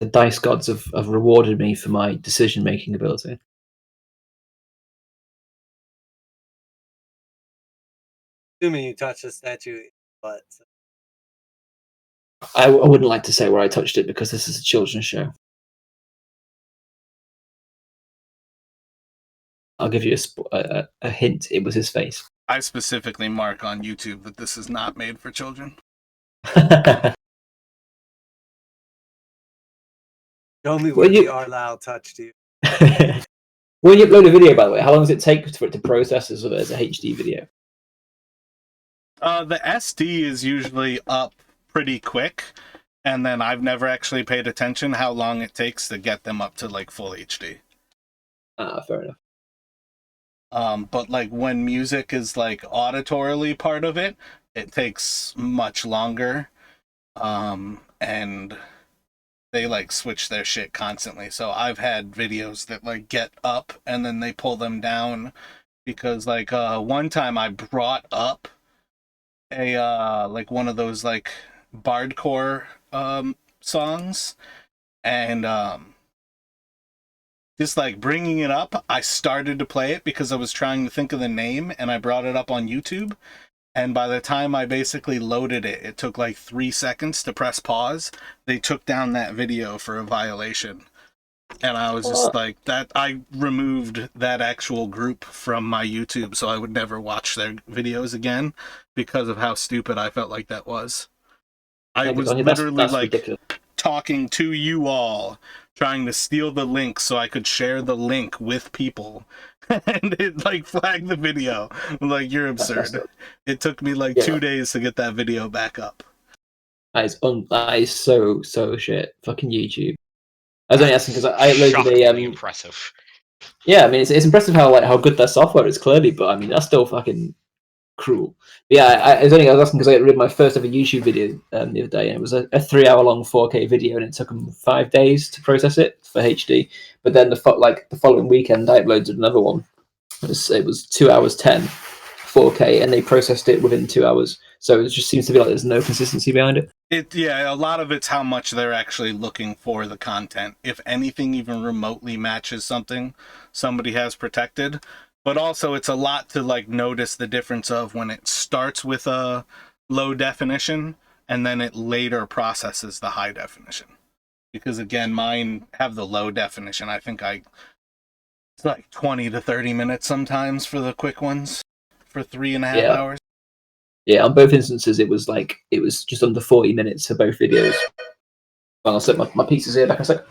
[SPEAKER 9] The dice gods have rewarded me for my decision-making ability.
[SPEAKER 3] Assuming you touch the statue, but
[SPEAKER 9] I wouldn't like to say where I touched it because this is a children's show. I'll give you a hint. It was his face.
[SPEAKER 1] I specifically mark on YouTube that this is not made for children.
[SPEAKER 3] Show me
[SPEAKER 9] Well,
[SPEAKER 3] where
[SPEAKER 9] you-
[SPEAKER 3] the Arlyle touched you.
[SPEAKER 9] When you upload a video, by the way, how long does it take for it to process as a HD video?
[SPEAKER 1] The SD is usually up pretty quick, and then I've never actually paid attention how long it takes to get them up to like full HD.
[SPEAKER 9] Fair enough.
[SPEAKER 1] But like when music is like auditorily part of it, it takes much longer. And they like switch their shit constantly. So I've had videos that like get up and then they pull them down because like one time I brought up a like one of those like bardcore songs, and just like bringing it up, I started to play it because I was trying to think of the name, and I brought it up on YouTube. And by the time I basically loaded it, it took like 3 seconds to press pause. They took down that video for a violation. And I was just like, that. I removed that actual group from my YouTube so I would never watch their videos again because of how stupid I felt like that was. I was literally
[SPEAKER 9] that's
[SPEAKER 1] like
[SPEAKER 9] ridiculous.
[SPEAKER 1] talking to you all, trying to steal the link so I could share the link with people. And it like flagged the video. I'm like, you're absurd. It took me like 2 days to get that video back up.
[SPEAKER 9] That is so shit. Fucking YouTube. I was only asking because I uploaded
[SPEAKER 2] Shockingly impressive.
[SPEAKER 9] Yeah, I mean it's impressive how good their software is clearly, but I mean that's still fucking cruel. But yeah, I was asking because I did my first ever YouTube video the other day, and it was a 3-hour-long 4K video, and it took them 5 days to process it for HD. But then the following weekend, I uploaded another one. It was 2 hours 10, 4K, and they processed it within 2 hours. So it just seems to be like there's no consistency behind it.
[SPEAKER 1] Yeah, a lot of it's how much they're actually looking for the content. If anything even remotely matches something somebody has protected. But also it's a lot to like notice the difference of when it starts with a low definition and then it later processes the high definition. Because again, mine have the low definition. I think it's like 20 to 30 minutes sometimes for the quick ones for 3.5 hours.
[SPEAKER 9] Yeah, on both instances, it was just under 40 minutes for both videos. Well, I'll set my pieces here back a sec.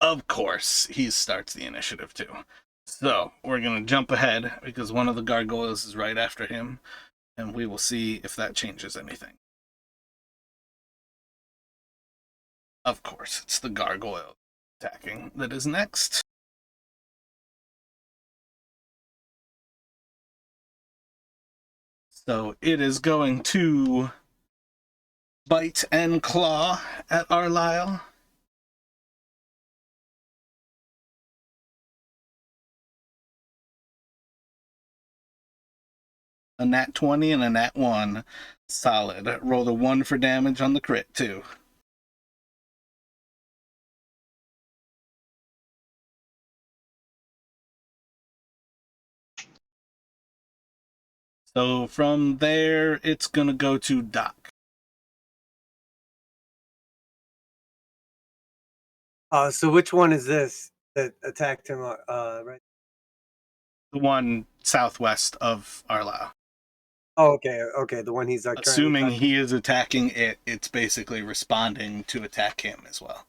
[SPEAKER 1] Of course, he starts the initiative too. So, we're going to jump ahead because one of the gargoyles is right after him, and we will see if that changes anything. Of course, it's the gargoyle attacking that is next. So it is going to bite and claw at Arlyle. A nat 20 and a nat 1. Solid. Roll the 1 for damage on the crit, too. So from there, it's going to go to Doc.
[SPEAKER 3] So which one is this that attacked him? Right.
[SPEAKER 1] The one southwest of Arlyle.
[SPEAKER 3] Oh, okay. The one he's like.
[SPEAKER 1] Assuming he is attacking it, it's basically responding to attack him as well.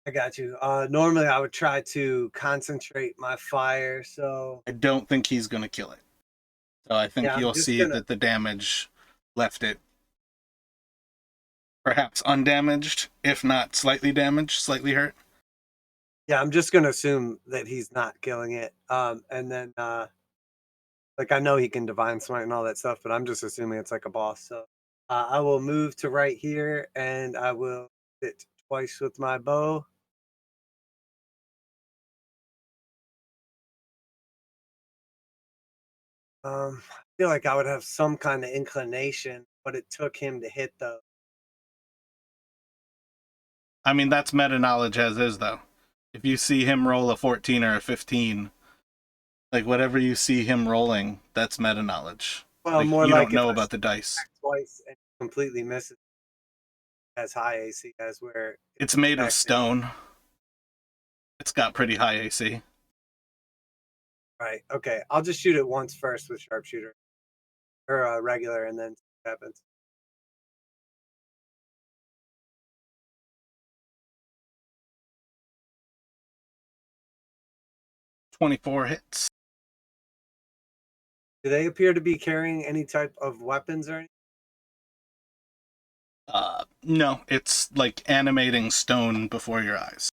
[SPEAKER 3] I got you. Normally, I would try to concentrate my fire, so...
[SPEAKER 1] I don't think he's going to kill it. So I think you'll see that the damage left it perhaps undamaged, if not slightly damaged, slightly hurt.
[SPEAKER 3] Yeah, I'm just going to assume that he's not killing it. And then, like, I know he can Divine Smite and all that stuff, but I'm just assuming it's like a boss. So I will move to right here, and I will hit twice with my bow. I feel like I would have some kind of inclination, but it took him to hit though.
[SPEAKER 1] I mean, that's meta knowledge as is, though. If you see him roll a 14 or a 15, like whatever you see him rolling, that's meta knowledge.
[SPEAKER 3] Well,
[SPEAKER 1] like,
[SPEAKER 3] more
[SPEAKER 1] you
[SPEAKER 3] like
[SPEAKER 1] don't know about the dice.
[SPEAKER 3] Twice and completely misses as high AC as where
[SPEAKER 1] it's made of stone. It's got pretty high AC.
[SPEAKER 3] Right. Okay. I'll just shoot it once first with sharpshooter or regular, and then see what happens.
[SPEAKER 1] .24 hits.
[SPEAKER 3] Do they appear to be carrying any type of weapons or anything?
[SPEAKER 1] No, it's like animating stone before your eyes.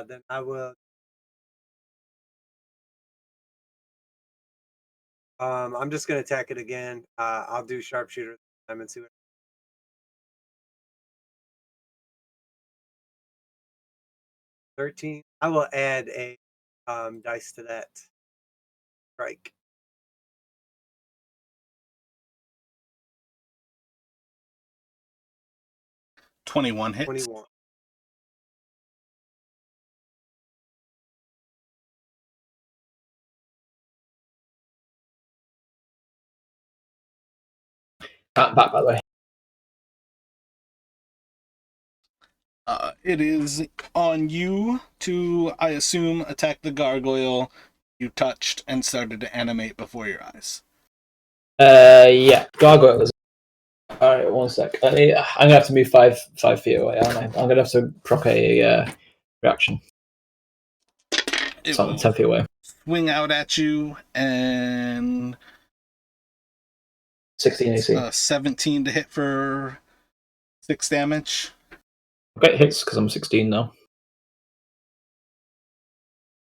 [SPEAKER 3] Then I will. I'm just gonna attack it again. I'll do sharpshooter this time and see what. 13. I will add a dice to that strike.
[SPEAKER 1] 21 hits.
[SPEAKER 3] 21.
[SPEAKER 9] Back, by the way.
[SPEAKER 1] It is on you to, I assume, attack the gargoyle you touched and started to animate before your eyes.
[SPEAKER 9] Yeah, gargoyles. All right, 1 sec. I'm gonna have to move 5 feet away, aren't I? I'm gonna have to proc a reaction.
[SPEAKER 1] It
[SPEAKER 9] So I'm
[SPEAKER 1] will
[SPEAKER 9] 10 feet away.
[SPEAKER 1] swing out at you and
[SPEAKER 9] 16 AC.
[SPEAKER 1] 17 to hit for 6 damage.
[SPEAKER 9] Okay, hits because I'm 16 now.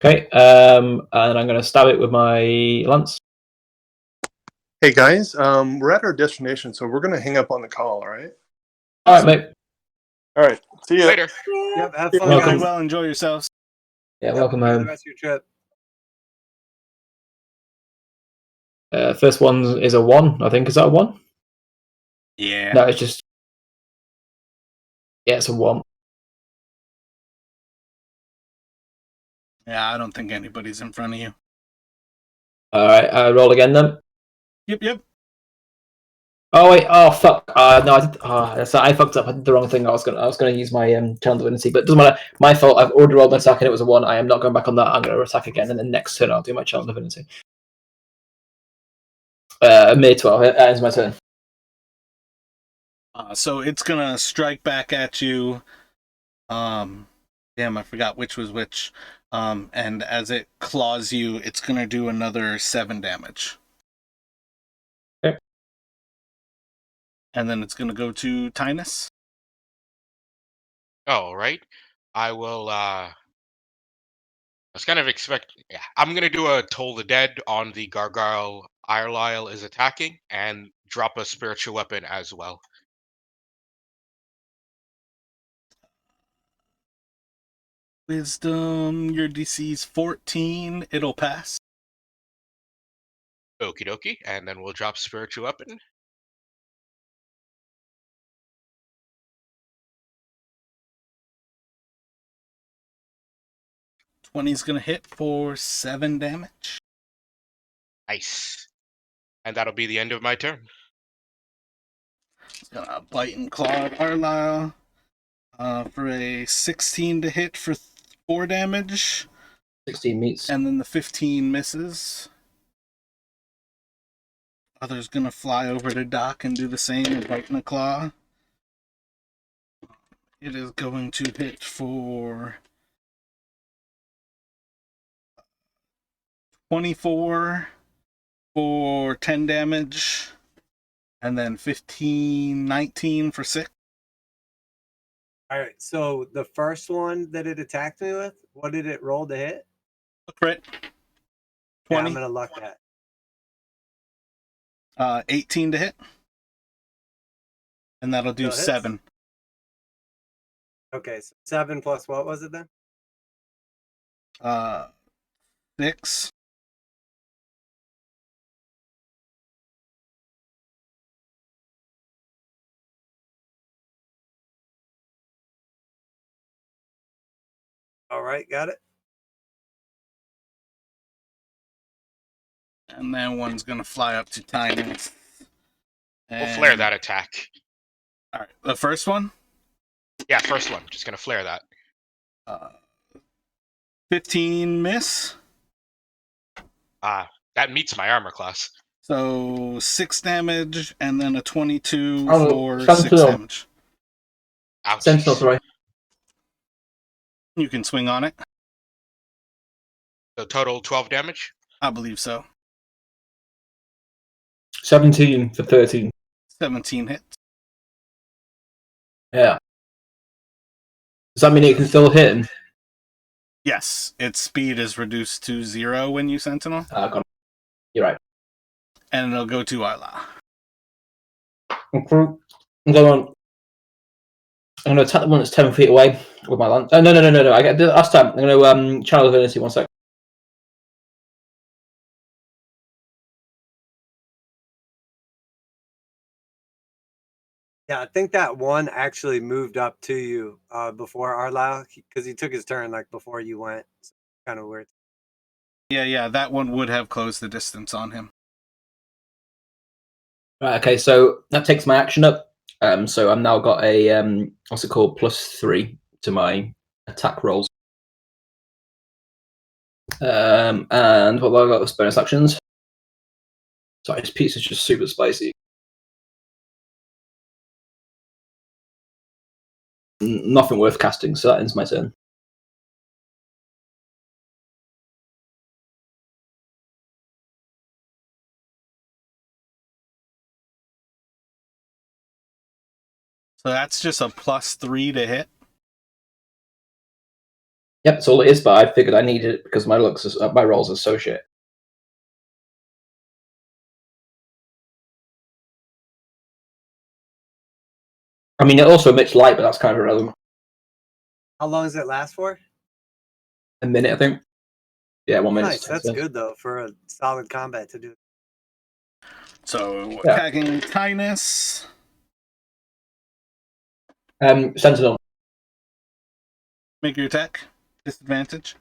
[SPEAKER 9] Okay, and I'm gonna stab it with my lance.
[SPEAKER 10] Hey guys, we're at our destination, so we're gonna hang up on the call. All right.
[SPEAKER 9] All right, mate.
[SPEAKER 10] All right. See ya.
[SPEAKER 2] Later.
[SPEAKER 3] Yep. Have
[SPEAKER 1] Very
[SPEAKER 3] fun,
[SPEAKER 9] Welcome.
[SPEAKER 3] guys.
[SPEAKER 1] well, enjoy yourselves.
[SPEAKER 9] Yeah,
[SPEAKER 3] Yep,
[SPEAKER 9] welcome
[SPEAKER 3] enjoy the
[SPEAKER 9] home.
[SPEAKER 3] rest of your trip.
[SPEAKER 9] First one is a 1, I think. Is that a 1?
[SPEAKER 1] Yeah.
[SPEAKER 9] No, it's just. Yeah, it's a 1.
[SPEAKER 1] Yeah, I don't think anybody's in front of you.
[SPEAKER 9] All right, roll again then.
[SPEAKER 1] Yep.
[SPEAKER 9] Oh wait! Oh fuck! No, I did. I fucked up. I did the wrong thing. I was gonna use my channel divinity, but it doesn't matter. My fault. I've already rolled my attack and it was a 1. I am not going back on that. I'm gonna attack again, and then next turn I'll do my channel divinity. May 12. It ends my turn.
[SPEAKER 1] So it's gonna strike back at you. Damn, I forgot which was which. And as it claws you, it's gonna do another 7 damage.
[SPEAKER 9] Okay.
[SPEAKER 1] And then it's gonna go to Tynus.
[SPEAKER 2] All right. I will. I was kind of expecting. Yeah, I'm gonna do a Toll the Dead on the gargoyle Irlisle is attacking, and drop a spiritual weapon as well.
[SPEAKER 1] Wisdom, your DC's 14. It'll pass.
[SPEAKER 2] Okie dokie, and then we'll drop spiritual weapon.
[SPEAKER 1] '20's gonna hit for 7 damage.
[SPEAKER 2] Nice. And that'll be the end of my turn.
[SPEAKER 1] It's gonna bite and claw at Arlisle. For a 16 to hit for 4 damage.
[SPEAKER 9] 16 meets.
[SPEAKER 1] And then the 15 misses. Other's gonna fly over to Doc and do the same and bite and a claw. It is going to hit for 24 for 10 damage. And then 15, 19 for 6.
[SPEAKER 3] All right. So the first one that it attacked me with, what did it roll to hit?
[SPEAKER 1] Crit.
[SPEAKER 3] Yeah,
[SPEAKER 1] 20.
[SPEAKER 3] I'm gonna luck that.
[SPEAKER 1] 18 to hit. And that'll do
[SPEAKER 3] Still hits?
[SPEAKER 1] 7.
[SPEAKER 3] Okay, so 7 plus what was it then?
[SPEAKER 1] 6.
[SPEAKER 3] All right, got it.
[SPEAKER 1] And then one's gonna fly up to Tynus.
[SPEAKER 2] We'll flare that attack.
[SPEAKER 1] All right, the first one.
[SPEAKER 2] Yeah, first one. Just gonna flare that.
[SPEAKER 1] 15 miss.
[SPEAKER 2] That meets my armor class.
[SPEAKER 1] So 6 damage, and then a 22
[SPEAKER 9] Oh,
[SPEAKER 1] for 6
[SPEAKER 9] Sentinel.
[SPEAKER 1] damage.
[SPEAKER 2] Ouch.
[SPEAKER 9] Sentinel, sorry.
[SPEAKER 1] You can swing on it.
[SPEAKER 2] So total 12 damage?
[SPEAKER 1] I believe so.
[SPEAKER 9] 17 for 13.
[SPEAKER 1] 17 hits.
[SPEAKER 9] Yeah. Does that mean it can still hit him?
[SPEAKER 1] Yes, its speed is reduced to 0 when you Sentinel.
[SPEAKER 9] Got it. You're right.
[SPEAKER 1] And it'll go to Isla.
[SPEAKER 9] Okay. I'm going to attack the one that's 10 feet away with my lance. Oh, no. I get the last time. I'm going to channel divinity 1 sec.
[SPEAKER 3] Yeah, I think that one actually moved up to you before Arlau because he took his turn like before you went. It's kind of weird.
[SPEAKER 1] Yeah, that one would have closed the distance on him.
[SPEAKER 9] Right, okay, so that takes my action up. So I've now got a, what's it called, +3 to my attack rolls. And what have I got? Bonus actions. Sorry, this pizza's just super spicy. Nothing worth casting, so that ends my turn.
[SPEAKER 1] So that's just a +3 to hit.
[SPEAKER 9] Yep, that's all it is, but I figured I needed it because my rolls are so shit. I mean, it also emits light, but that's kind of irrelevant.
[SPEAKER 3] How long does it last for?
[SPEAKER 9] A minute, I think. Yeah, 1 minute.
[SPEAKER 3] Nice. That's good though for a solid combat to do.
[SPEAKER 1] So
[SPEAKER 9] Yeah.
[SPEAKER 1] attacking Tynus.
[SPEAKER 9] Sentinel.
[SPEAKER 1] Make your attack. Disadvantage.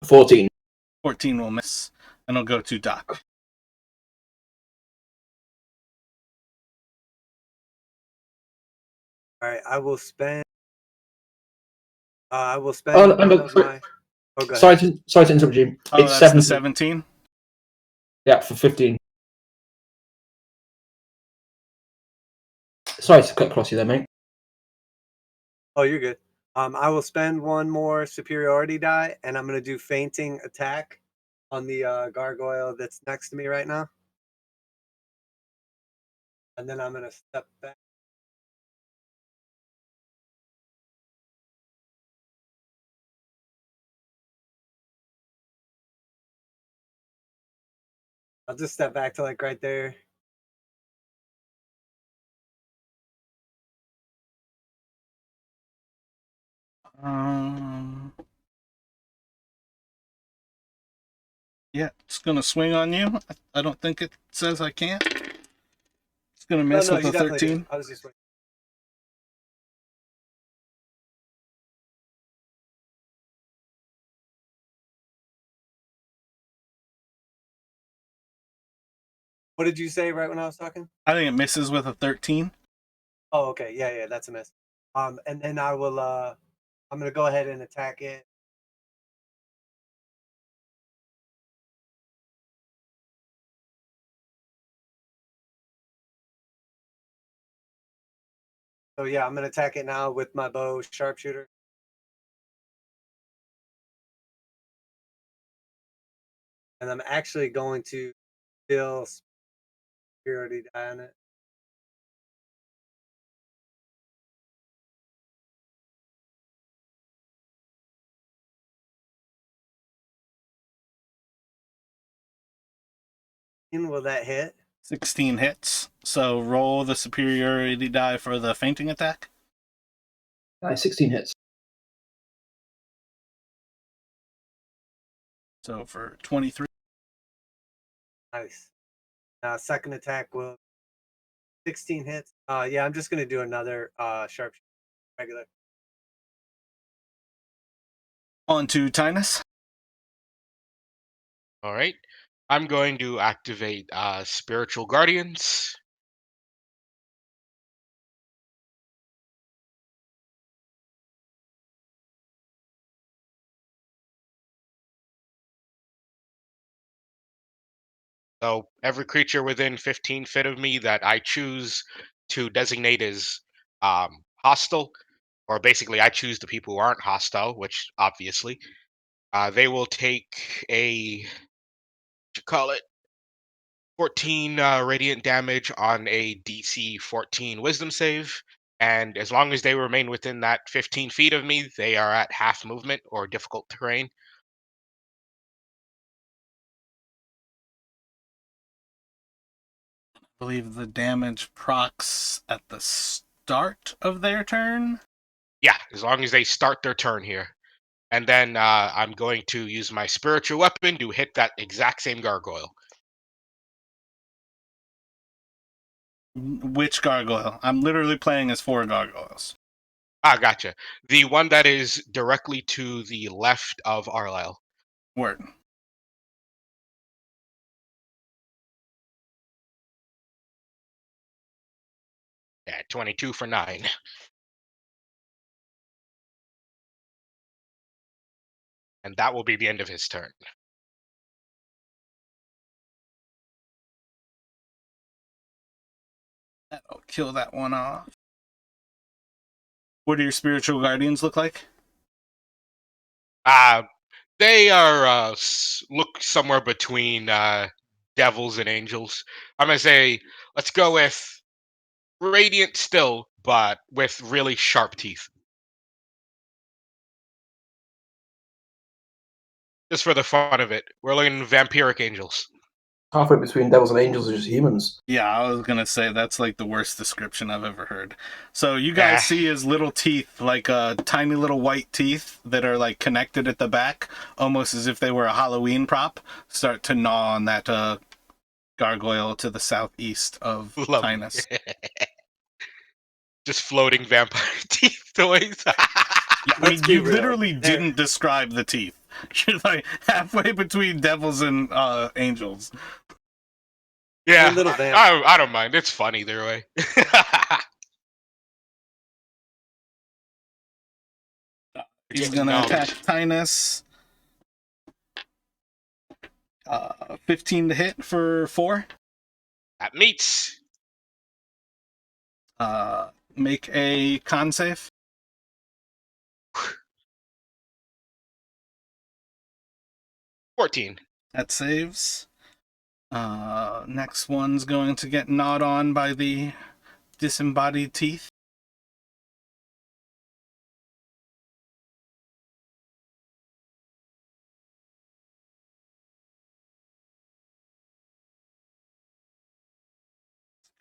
[SPEAKER 9] $14.
[SPEAKER 1] 14 will miss. And it'll go to Doc.
[SPEAKER 3] All right, I will spend.
[SPEAKER 9] Oh,
[SPEAKER 3] one
[SPEAKER 9] no,
[SPEAKER 3] of my. Oh, go
[SPEAKER 9] sorry
[SPEAKER 3] ahead.
[SPEAKER 9] to interrupt you.
[SPEAKER 1] Oh,
[SPEAKER 9] It's
[SPEAKER 1] that's
[SPEAKER 9] 17.
[SPEAKER 1] the 17?
[SPEAKER 9] Yeah, for 15. Sorry to cut across you there, mate.
[SPEAKER 3] Oh, you're good. I will spend one more superiority die, and I'm gonna do fainting attack on the gargoyle that's next to me right now. And then I'm gonna step back. I'll just step back to like right there.
[SPEAKER 1] Yeah, it's gonna swing on you. I don't think it says I can't. It's gonna miss
[SPEAKER 3] No,
[SPEAKER 1] with
[SPEAKER 3] you
[SPEAKER 1] a
[SPEAKER 3] definitely
[SPEAKER 1] 13.
[SPEAKER 3] do. I was just waiting. What did you say right when I was talking?
[SPEAKER 1] I think it misses with a 13.
[SPEAKER 3] Oh, okay. Yeah, that's a miss. And then I will I'm gonna go ahead and attack it. So yeah, I'm gonna attack it now with my bow sharpshooter. And I'm actually going to still superiority die on it. Will that hit?
[SPEAKER 1] 16 hits. So roll the superiority die for the fainting attack.
[SPEAKER 9] Nice, 16 hits.
[SPEAKER 1] So for 23.
[SPEAKER 3] Nice. Second attack will 16 hits. Yeah, I'm just gonna do another sharpshooter regular.
[SPEAKER 1] On to Tinus.
[SPEAKER 2] All right. I'm going to activate Spiritual Guardians. So every creature within 15 feet of me that I choose to designate as hostile, or basically I choose the people who aren't hostile, which obviously, they will take a, what you call it, 14 radiant damage on a DC 14 Wisdom save. And as long as they remain within that 15 feet of me, they are at half movement or difficult terrain.
[SPEAKER 1] I believe the damage procs at the start of their turn.
[SPEAKER 2] Yeah, as long as they start their turn here. And then I'm going to use my spiritual weapon to hit that exact same gargoyle.
[SPEAKER 1] Which gargoyle? I'm literally playing as 4 gargoyles.
[SPEAKER 2] Ah, gotcha. The one that is directly to the left of Arlisle.
[SPEAKER 1] Word.
[SPEAKER 2] Yeah, 22 for 9. And that will be the end of his turn.
[SPEAKER 1] That'll kill that one off. What do your spiritual guardians look like?
[SPEAKER 2] They are look somewhere between devils and angels. I'm gonna say let's go with radiant still, but with really sharp teeth. Just for the fun of it, we're looking vampiric angels.
[SPEAKER 6] Halfway between devils and angels are just humans.
[SPEAKER 1] Yeah, I was gonna say that's like the worst description I've ever heard. So you guys see his little teeth, like tiny little white teeth that are like connected at the back, almost as if they were a Halloween prop, start to gnaw on that gargoyle to the southeast of Tinus.
[SPEAKER 2] Just floating vampire teeth toys.
[SPEAKER 1] Yeah, I mean, you literally didn't describe the teeth. You're like halfway between devils and angels.
[SPEAKER 2] Yeah,
[SPEAKER 3] little
[SPEAKER 2] I don't mind. It's fun either way.
[SPEAKER 1] He's gonna attack Tinus. 15 to hit for 4.
[SPEAKER 2] That meets.
[SPEAKER 1] Make a con save.
[SPEAKER 2] 14.
[SPEAKER 1] That saves. Next one's going to get gnawed on by the disembodied teeth.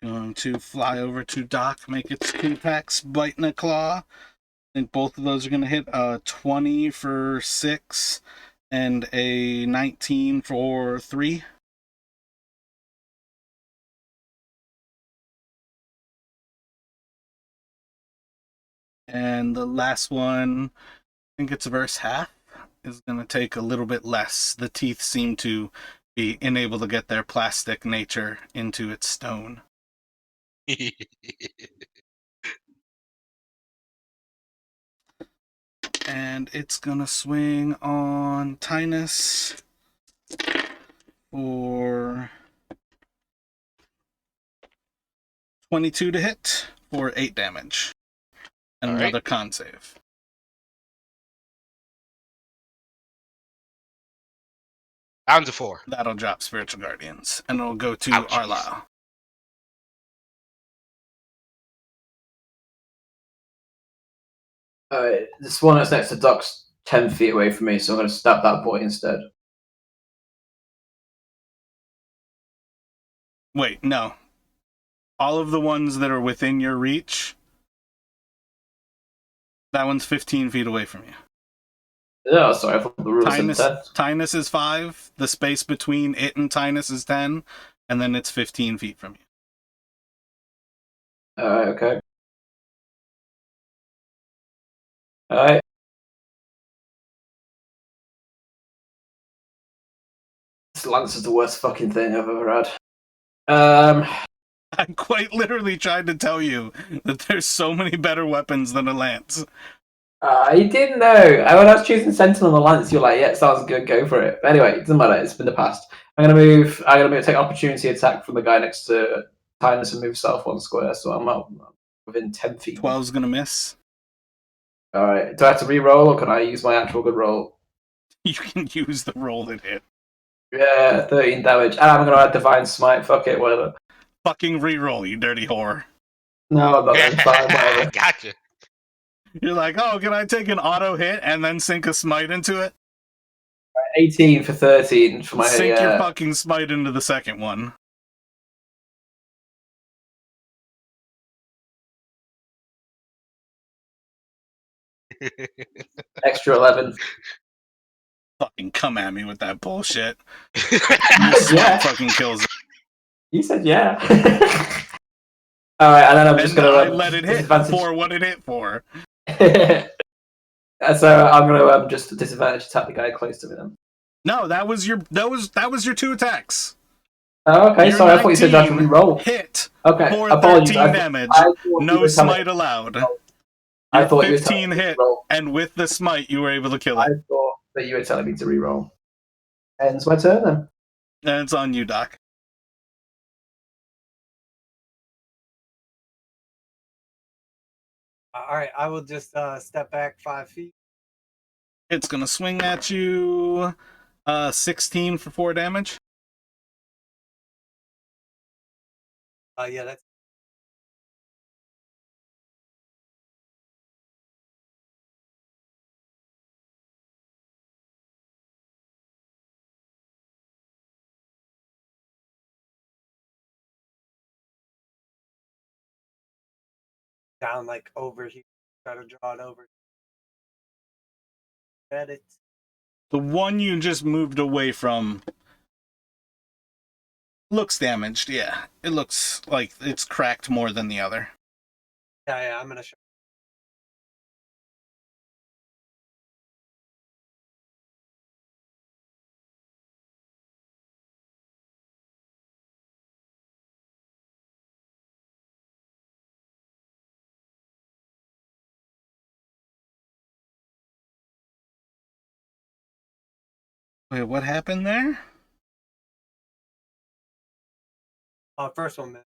[SPEAKER 1] Going to fly over to Doc, make its 2 attacks, bite and a claw. I think both of those are going to hit 20 for 6 and a 19 for 3. And the last one, I think it's verse half, is going to take a little bit less. The teeth seem to be unable to get their plastic nature into its stone. And it's gonna swing on Tinus for 22 to hit for 8 damage. And
[SPEAKER 2] All right.
[SPEAKER 1] another con save.
[SPEAKER 2] Down to 4.
[SPEAKER 1] That'll drop Spiritual Guardians. And it'll go to
[SPEAKER 2] Ouchies.
[SPEAKER 1] Arlisle.
[SPEAKER 6] This one that's next to Doc's 10 feet away from me, so I'm going to stab that boy instead.
[SPEAKER 1] Wait, no. All of the ones that are within your reach, that one's 15 feet away from you.
[SPEAKER 6] Oh, sorry, I thought the rule was 10.
[SPEAKER 1] Tinus is 5. The space between it and Tinus is 10. And then it's 15 feet from you.
[SPEAKER 6] Okay. Alright. This lance is the worst fucking thing I've ever had.
[SPEAKER 1] I quite literally tried to tell you that there's so many better weapons than a lance.
[SPEAKER 6] I didn't know. When I was choosing Sentinel and the Lance, you're like, yeah, sounds good, go for it. But anyway, it doesn't matter, it's been the past. I'm gonna take opportunity attack from the guy next to Tynus and move south 1 square, so I'm out within 10 feet.
[SPEAKER 1] 12's gonna miss.
[SPEAKER 6] Alright, do I have to re-roll or can I use my actual good roll?
[SPEAKER 1] You can use the roll that hit.
[SPEAKER 6] Yeah, 13 damage. And I'm gonna add Divine Smite, fuck it, whatever.
[SPEAKER 1] Fucking re-roll, you dirty whore.
[SPEAKER 6] No, I'm not then, fine, whatever.
[SPEAKER 2] Gotcha.
[SPEAKER 1] You're like, oh, can I take an auto hit and then sink a smite into it?
[SPEAKER 6] 18 for 13 for my
[SPEAKER 1] Sink your fucking smite into the second one.
[SPEAKER 6] extra 11.
[SPEAKER 1] Fucking come at me with that bullshit. Your smite fucking kills it.
[SPEAKER 6] You said yeah. Alright, and then I'm just gonna
[SPEAKER 1] I let it hit for what it hit for.
[SPEAKER 6] So I'm gonna just disadvantage attack the guy close to me then.
[SPEAKER 1] No, that was your 2 attacks.
[SPEAKER 6] Oh, okay,
[SPEAKER 1] Your
[SPEAKER 6] sorry, I thought you said I had to re-roll.
[SPEAKER 1] Hit
[SPEAKER 6] Okay,
[SPEAKER 1] for
[SPEAKER 6] apologies.
[SPEAKER 1] 13 damage. No smite allowed.
[SPEAKER 6] I thought
[SPEAKER 1] Your
[SPEAKER 6] you were telling
[SPEAKER 1] 15
[SPEAKER 6] me to
[SPEAKER 1] hit,
[SPEAKER 6] re-roll.
[SPEAKER 1] and with the smite, you were able to kill
[SPEAKER 6] I
[SPEAKER 1] it.
[SPEAKER 6] thought that you were telling me to re-roll. Ends my turn then.
[SPEAKER 1] And it's on you, Doc.
[SPEAKER 3] Alright, I will just step back 5 feet.
[SPEAKER 1] It's gonna swing at you. 16 for 4 damage.
[SPEAKER 3] Yeah, that's down like over here. Try to draw it over. Edit.
[SPEAKER 1] The one you just moved away from looks damaged, yeah. It looks like it's cracked more than the other.
[SPEAKER 3] Yeah, I'm gonna show.
[SPEAKER 1] Wait, what happened there?
[SPEAKER 3] First one, man.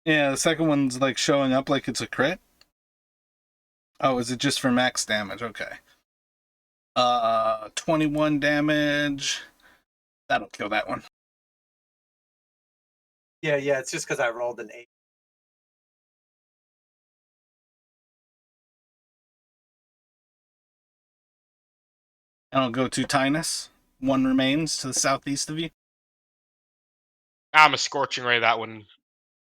[SPEAKER 1] Yeah, the second one's like showing up like it's a crit. Oh, is it just for max damage? Okay. 21 damage. That'll kill that one.
[SPEAKER 3] Yeah, it's just because I rolled an 8.
[SPEAKER 1] And I'll go to Tynus. 1 remains to the southeast of you.
[SPEAKER 2] I'm a scorching ray. That one,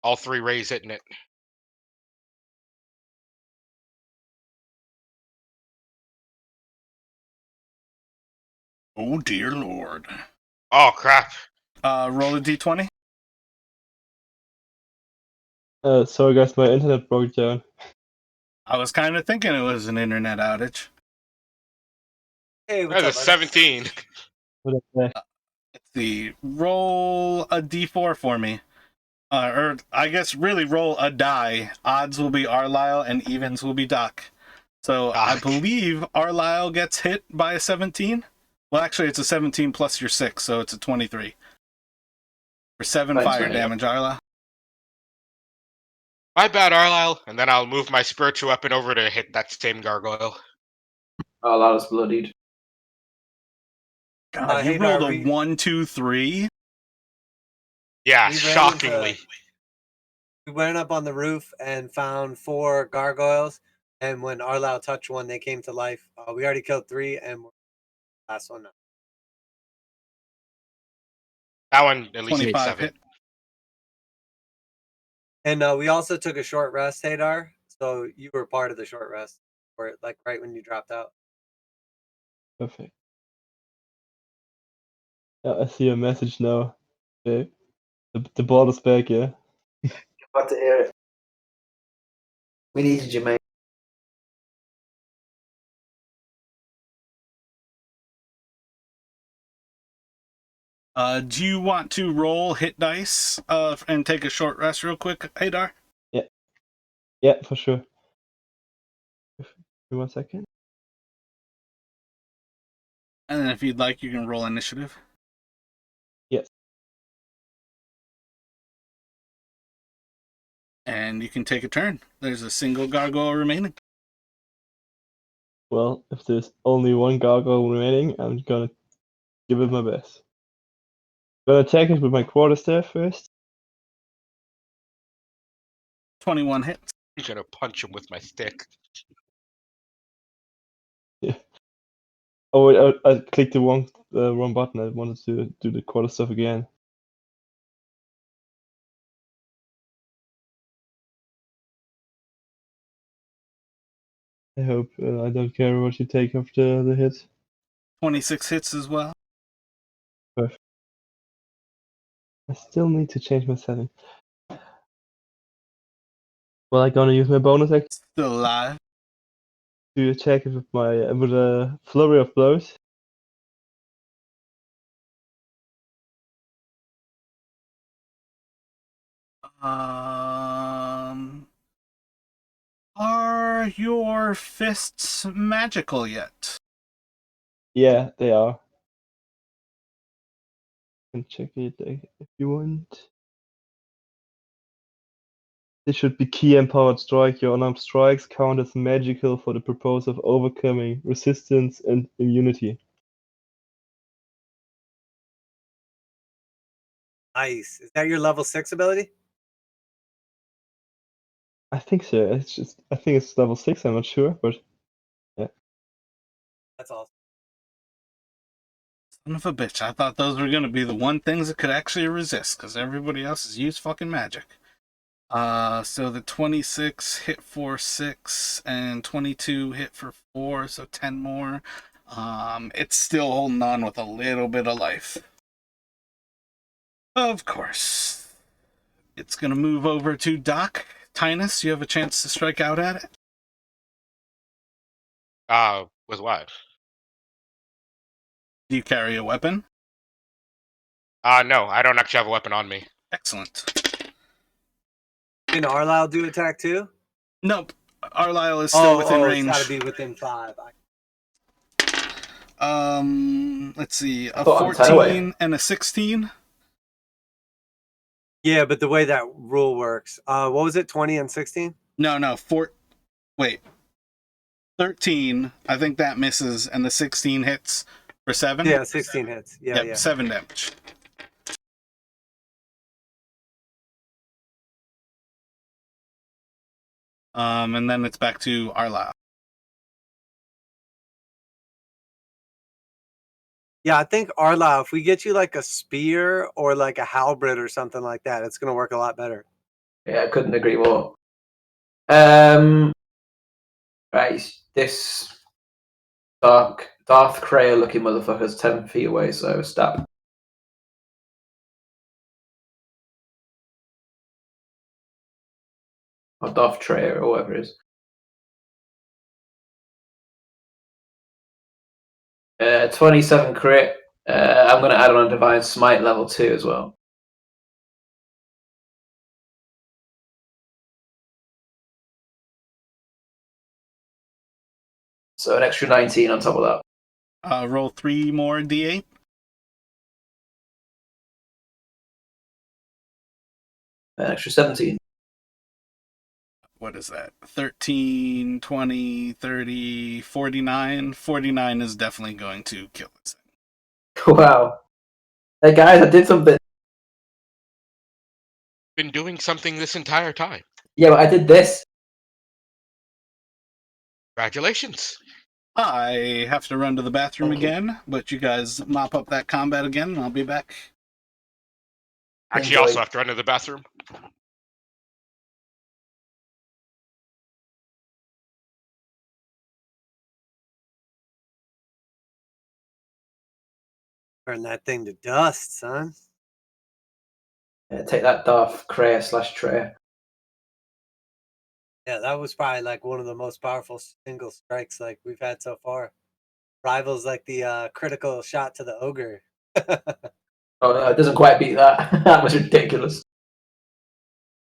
[SPEAKER 2] all 3 rays hitting it.
[SPEAKER 1] Oh dear lord.
[SPEAKER 2] Oh crap.
[SPEAKER 1] Roll a d20.
[SPEAKER 5] Sorry guys, my internet broke down.
[SPEAKER 1] I was kind of thinking it was an internet outage.
[SPEAKER 3] Hey, what's
[SPEAKER 2] That's
[SPEAKER 3] up,
[SPEAKER 2] a
[SPEAKER 3] buddy?
[SPEAKER 2] 17.
[SPEAKER 5] What did I
[SPEAKER 1] Let's see. Roll a d4 for me. Or I guess really roll a die. Odds will be Arlisle and evens will be Doc. So I
[SPEAKER 2] Doc.
[SPEAKER 1] believe Arlisle gets hit by a 17. Well, actually, it's a 17 plus your 6, so it's a 23. For 7
[SPEAKER 6] Thanks,
[SPEAKER 1] fire
[SPEAKER 6] mate.
[SPEAKER 1] damage, Arlisle.
[SPEAKER 2] My bad, Arlisle. And then I'll move my spiritual weapon over to hit that same gargoyle.
[SPEAKER 6] Oh, that was bloodied.
[SPEAKER 1] God, you
[SPEAKER 3] Hey,
[SPEAKER 1] rolled
[SPEAKER 3] Dar,
[SPEAKER 1] a 1, 2, 3.
[SPEAKER 2] Yeah,
[SPEAKER 3] We ran
[SPEAKER 2] shockingly.
[SPEAKER 3] We went up on the roof and found 4 gargoyles. And when Arlisle touched one, they came to life. We already killed 3, and last one.
[SPEAKER 2] That one at least made
[SPEAKER 1] 25
[SPEAKER 2] 7.
[SPEAKER 1] hit.
[SPEAKER 3] And we also took a short rest, Hadar. So you were part of the short rest, or like right when you dropped out.
[SPEAKER 5] Perfect. Yeah, I see your message now. Okay. The ball is back, yeah?
[SPEAKER 6] Glad to hear it. We needed you, mate.
[SPEAKER 1] Do you want to roll hit dice and take a short rest real quick, Hadar?
[SPEAKER 5] Yeah, for sure. Give me 1 second.
[SPEAKER 1] And then if you'd like, you can roll initiative.
[SPEAKER 5] Yes.
[SPEAKER 1] And you can take a turn. There's a single gargoyle remaining.
[SPEAKER 5] Well, if there's only one gargoyle remaining, I'm gonna give it my best. Gonna attack it with my quarterstaff first.
[SPEAKER 1] 21 hits.
[SPEAKER 2] I'm gonna punch him with my stick.
[SPEAKER 5] Yeah. Oh wait, I clicked the wrong button. I wanted to do the quarterstaff again. I hope I don't care what you take after the hit.
[SPEAKER 1] 26 hits as well.
[SPEAKER 5] Perfect. I still need to change my setting. Well, I'm gonna use my bonus action
[SPEAKER 1] Still alive.
[SPEAKER 5] to attack it with a flurry of blows.
[SPEAKER 1] Are your fists magical yet?
[SPEAKER 5] Yeah, they are. You can check it if you want. This should be key empowered strike. Your unarmed strikes count as magical for the purpose of overcoming resistance and immunity.
[SPEAKER 3] Nice. Is that your level 6 ability?
[SPEAKER 5] I think so. I think it's level 6. I'm not sure, but yeah.
[SPEAKER 3] That's awesome.
[SPEAKER 1] Son of a bitch. I thought those were going to be the one things that could actually resist, because everybody else has used fucking magic. So the 26 hit for 6 and 22 hit for 4, so 10 more. It's still holding on with a little bit of life. Of course. It's going to move over to Doc. Tynus, you have a chance to strike out at it.
[SPEAKER 2] With what?
[SPEAKER 1] Do you carry a weapon?
[SPEAKER 2] No, I don't actually have a weapon on me.
[SPEAKER 1] Excellent.
[SPEAKER 3] Can Arlisle do attack too?
[SPEAKER 1] Nope. Arlisle is still within range.
[SPEAKER 3] It's got to be within 5.
[SPEAKER 1] Let's see. A
[SPEAKER 6] thought I'm 10 away.
[SPEAKER 1] 14 and a 16.
[SPEAKER 3] Yeah, but the way that rule works, what was it? 20 and 16?
[SPEAKER 1] No. Wait. 13. I think that misses, and the 16 hits for 7.
[SPEAKER 3] Yeah, 16 hits. Yeah,
[SPEAKER 1] Yep, 7 damage. And then it's back to Arlisle.
[SPEAKER 3] Yeah, I think Arlisle, if we get you like a spear or like a halberd or something like that, it's going to work a lot better.
[SPEAKER 6] Yeah, I couldn't agree more. Right, this Darth Krayer looking motherfucker's 10 feet away, so stab. Or Darth Trayer, or whatever it is. 27 crit. I'm going to add on a Divine Smite level 2 as well. So an extra 19 on top of that.
[SPEAKER 1] Roll 3 more d8.
[SPEAKER 6] An extra 17.
[SPEAKER 1] What is that? 13, 20, 30, 49. 49 is definitely going to kill this thing.
[SPEAKER 6] Wow. Hey guys, I did something.
[SPEAKER 2] Been doing something this entire time.
[SPEAKER 6] Yeah, but I did this.
[SPEAKER 2] Congratulations.
[SPEAKER 1] I have to run to the bathroom
[SPEAKER 6] Thank you.
[SPEAKER 1] again, but you guys mop up that combat again, and I'll be back.
[SPEAKER 2] Actually,
[SPEAKER 6] Enjoy.
[SPEAKER 2] also have to run to the bathroom.
[SPEAKER 3] Turn that thing to dust, son.
[SPEAKER 6] Yeah, take that Darth Krayer / Trayer.
[SPEAKER 3] Yeah, that was probably like one of the most powerful single strikes like we've had so far. Rivals like the critical shot to the ogre.
[SPEAKER 6] Oh no, it doesn't quite beat that. That was ridiculous.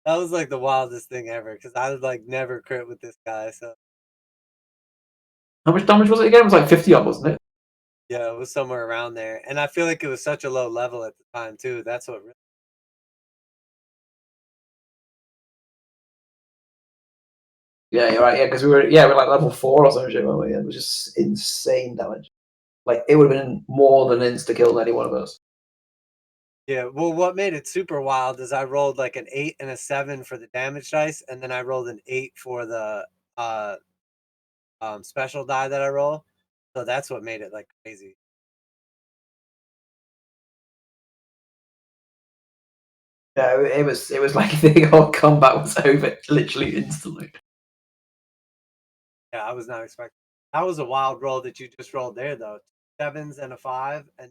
[SPEAKER 3] That was like the wildest thing ever because I would like never crit with this guy. So
[SPEAKER 6] How much damage was it again? It was like 50 odd, wasn't it?
[SPEAKER 3] yeah, it was somewhere around there, and I feel like it was such a low level at the time too. That's what.
[SPEAKER 6] Yeah, you're right. Yeah, because we're like level 4 or something, weren't we? It was just insane damage. Like it would have been more than insta kill any one of us.
[SPEAKER 3] Yeah, well, what made it super wild is I rolled like an 8 and a 7 for the damage dice, and then I rolled an 8 for the special die that I roll. So that's what made it like crazy.
[SPEAKER 6] Yeah, it was like the whole combat was over literally instantly.
[SPEAKER 3] Yeah, I was not expecting. That was a wild roll that you just rolled there, though. 7s and a 5 and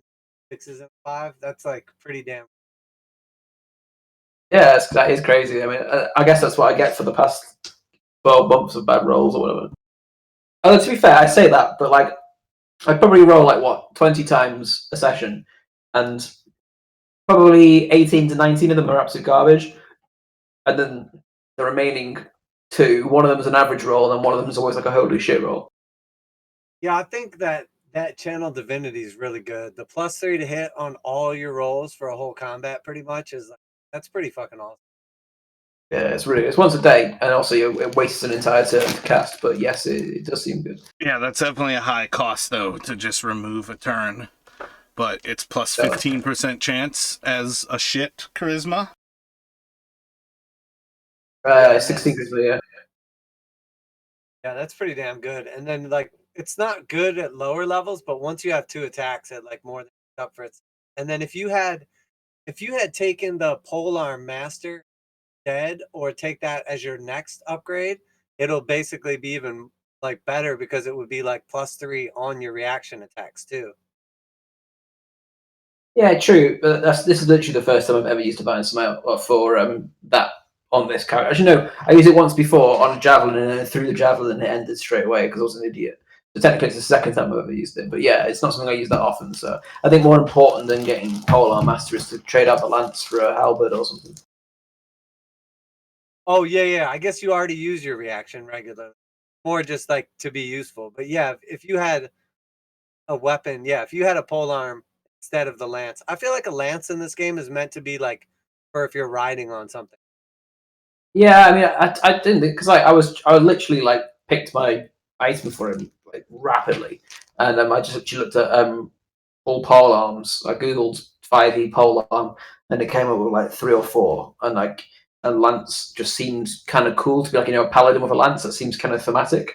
[SPEAKER 3] 6s and a 5. That's like pretty damn.
[SPEAKER 6] Yeah, that is crazy. I mean, I guess that's what I get for the past 12 months of bad rolls or whatever. Although to be fair, I say that, but like I probably roll like what 20 times a session, and probably 18 to 19 of them are absolute garbage, and then the remaining 2, one of them is an average roll, and then one of them is always like a holy shit roll.
[SPEAKER 3] Yeah, I think that channel divinity is really good. The +3 to hit on all your rolls for a whole combat, pretty much, is like, that's pretty fucking awesome.
[SPEAKER 6] Yeah, it's once a day, and also it wastes an entire turn to cast. But yes, it does seem good.
[SPEAKER 1] Yeah, that's definitely a high cost though to just remove a turn, but it's plus 15% chance as a shit charisma.
[SPEAKER 6] 16 charisma, yeah.
[SPEAKER 3] Yeah, that's pretty damn good. And then like it's not good at lower levels, but once you have 2 attacks at like more than up for it. And then if you had taken the polearm master dead or take that as your next upgrade, it'll basically be even like better because it would be like +3 on your reaction attacks too.
[SPEAKER 6] Yeah, true. But this is literally the first time I've ever used Divine Smite for that on this character. As you know, I used it once before on a javelin, and then threw the javelin and it ended straight away because I was an idiot. So technically, it's the second time I've ever used it. But yeah, it's not something I use that often. So I think more important than getting Polearm Master is to trade out the lance for a halberd or something.
[SPEAKER 3] Oh yeah. I guess you already use your reaction regularly. More just like to be useful. But yeah, if you had a weapon, yeah, if you had a polearm instead of the lance. I feel like a lance in this game is meant to be like for if you're riding on something.
[SPEAKER 6] Yeah, I mean, I didn't because I literally like picked my item for him like rapidly, and I just actually looked at all pole arms. I googled 5e pole arm, and it came up with like 3 or 4, and like a lance just seemed kind of cool to be like a paladin with a lance. That seems kind of thematic.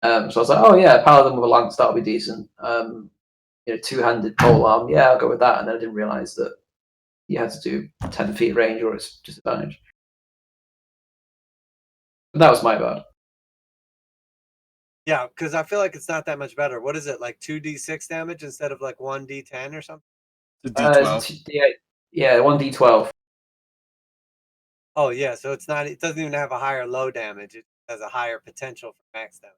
[SPEAKER 6] So I was like, oh yeah, paladin with a lance, that'll be decent. 2-handed pole arm, yeah, I'll go with that. And then I didn't realize that you had to do 10 feet range or it's disadvantage. That was my bad.
[SPEAKER 3] Yeah, because I feel like it's not that much better. What is it, like 2d6 damage instead of like 1d10 or something?
[SPEAKER 1] The D12.
[SPEAKER 6] It's yeah, 1d12.
[SPEAKER 3] Oh yeah, so it's not. It doesn't even have a higher low damage. It has a higher potential for max damage.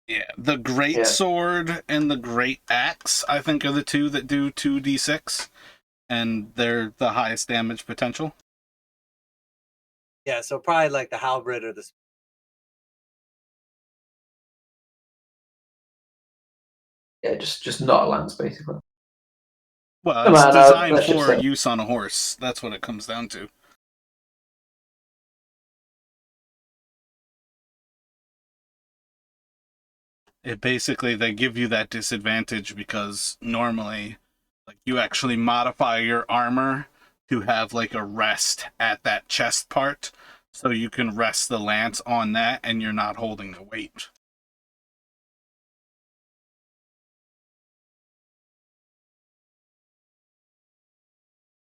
[SPEAKER 1] Yeah, the great
[SPEAKER 6] Yeah.
[SPEAKER 1] sword and the great axe, I think, are the 2 that do 2d6, and they're the highest damage potential.
[SPEAKER 3] Yeah, so probably like the halberd or the.
[SPEAKER 6] Yeah, just not a lance, basically.
[SPEAKER 1] Well,
[SPEAKER 6] Come
[SPEAKER 1] it's
[SPEAKER 6] on,
[SPEAKER 1] designed
[SPEAKER 6] let's just
[SPEAKER 1] for
[SPEAKER 6] say.
[SPEAKER 1] use on a horse. That's what it comes down to. It basically, they give you that disadvantage because normally, like, you actually modify your armor to have like a rest at that chest part, so you can rest the lance on that and you're not holding the weight.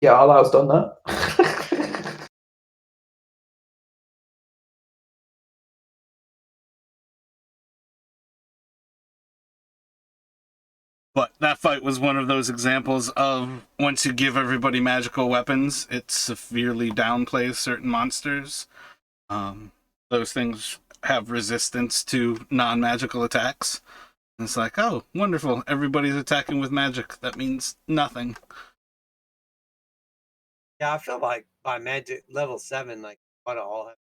[SPEAKER 6] Yeah, Allah's done that.
[SPEAKER 1] But that fight was one of those examples of once you give everybody magical weapons, it severely downplays certain monsters. Those things have resistance to non-magical attacks. And it's like, oh, wonderful, everybody's attacking with magic. That means nothing.
[SPEAKER 3] Yeah, I feel like by magic level 7, like ought to all have.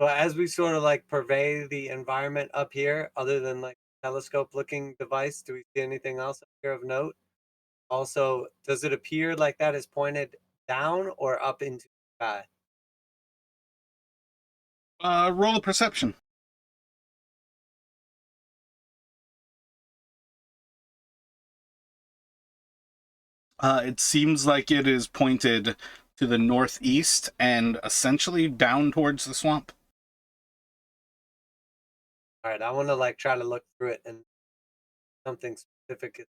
[SPEAKER 3] So as we sort of like purvey the environment up here, other than like telescope looking device, do we see anything else up here of note? Also, does it appear like that is pointed down or up into the sky?
[SPEAKER 1] Roll a perception. It seems like it is pointed to the northeast and essentially down towards the swamp.
[SPEAKER 3] All right, I want to like try to look through it and something specific.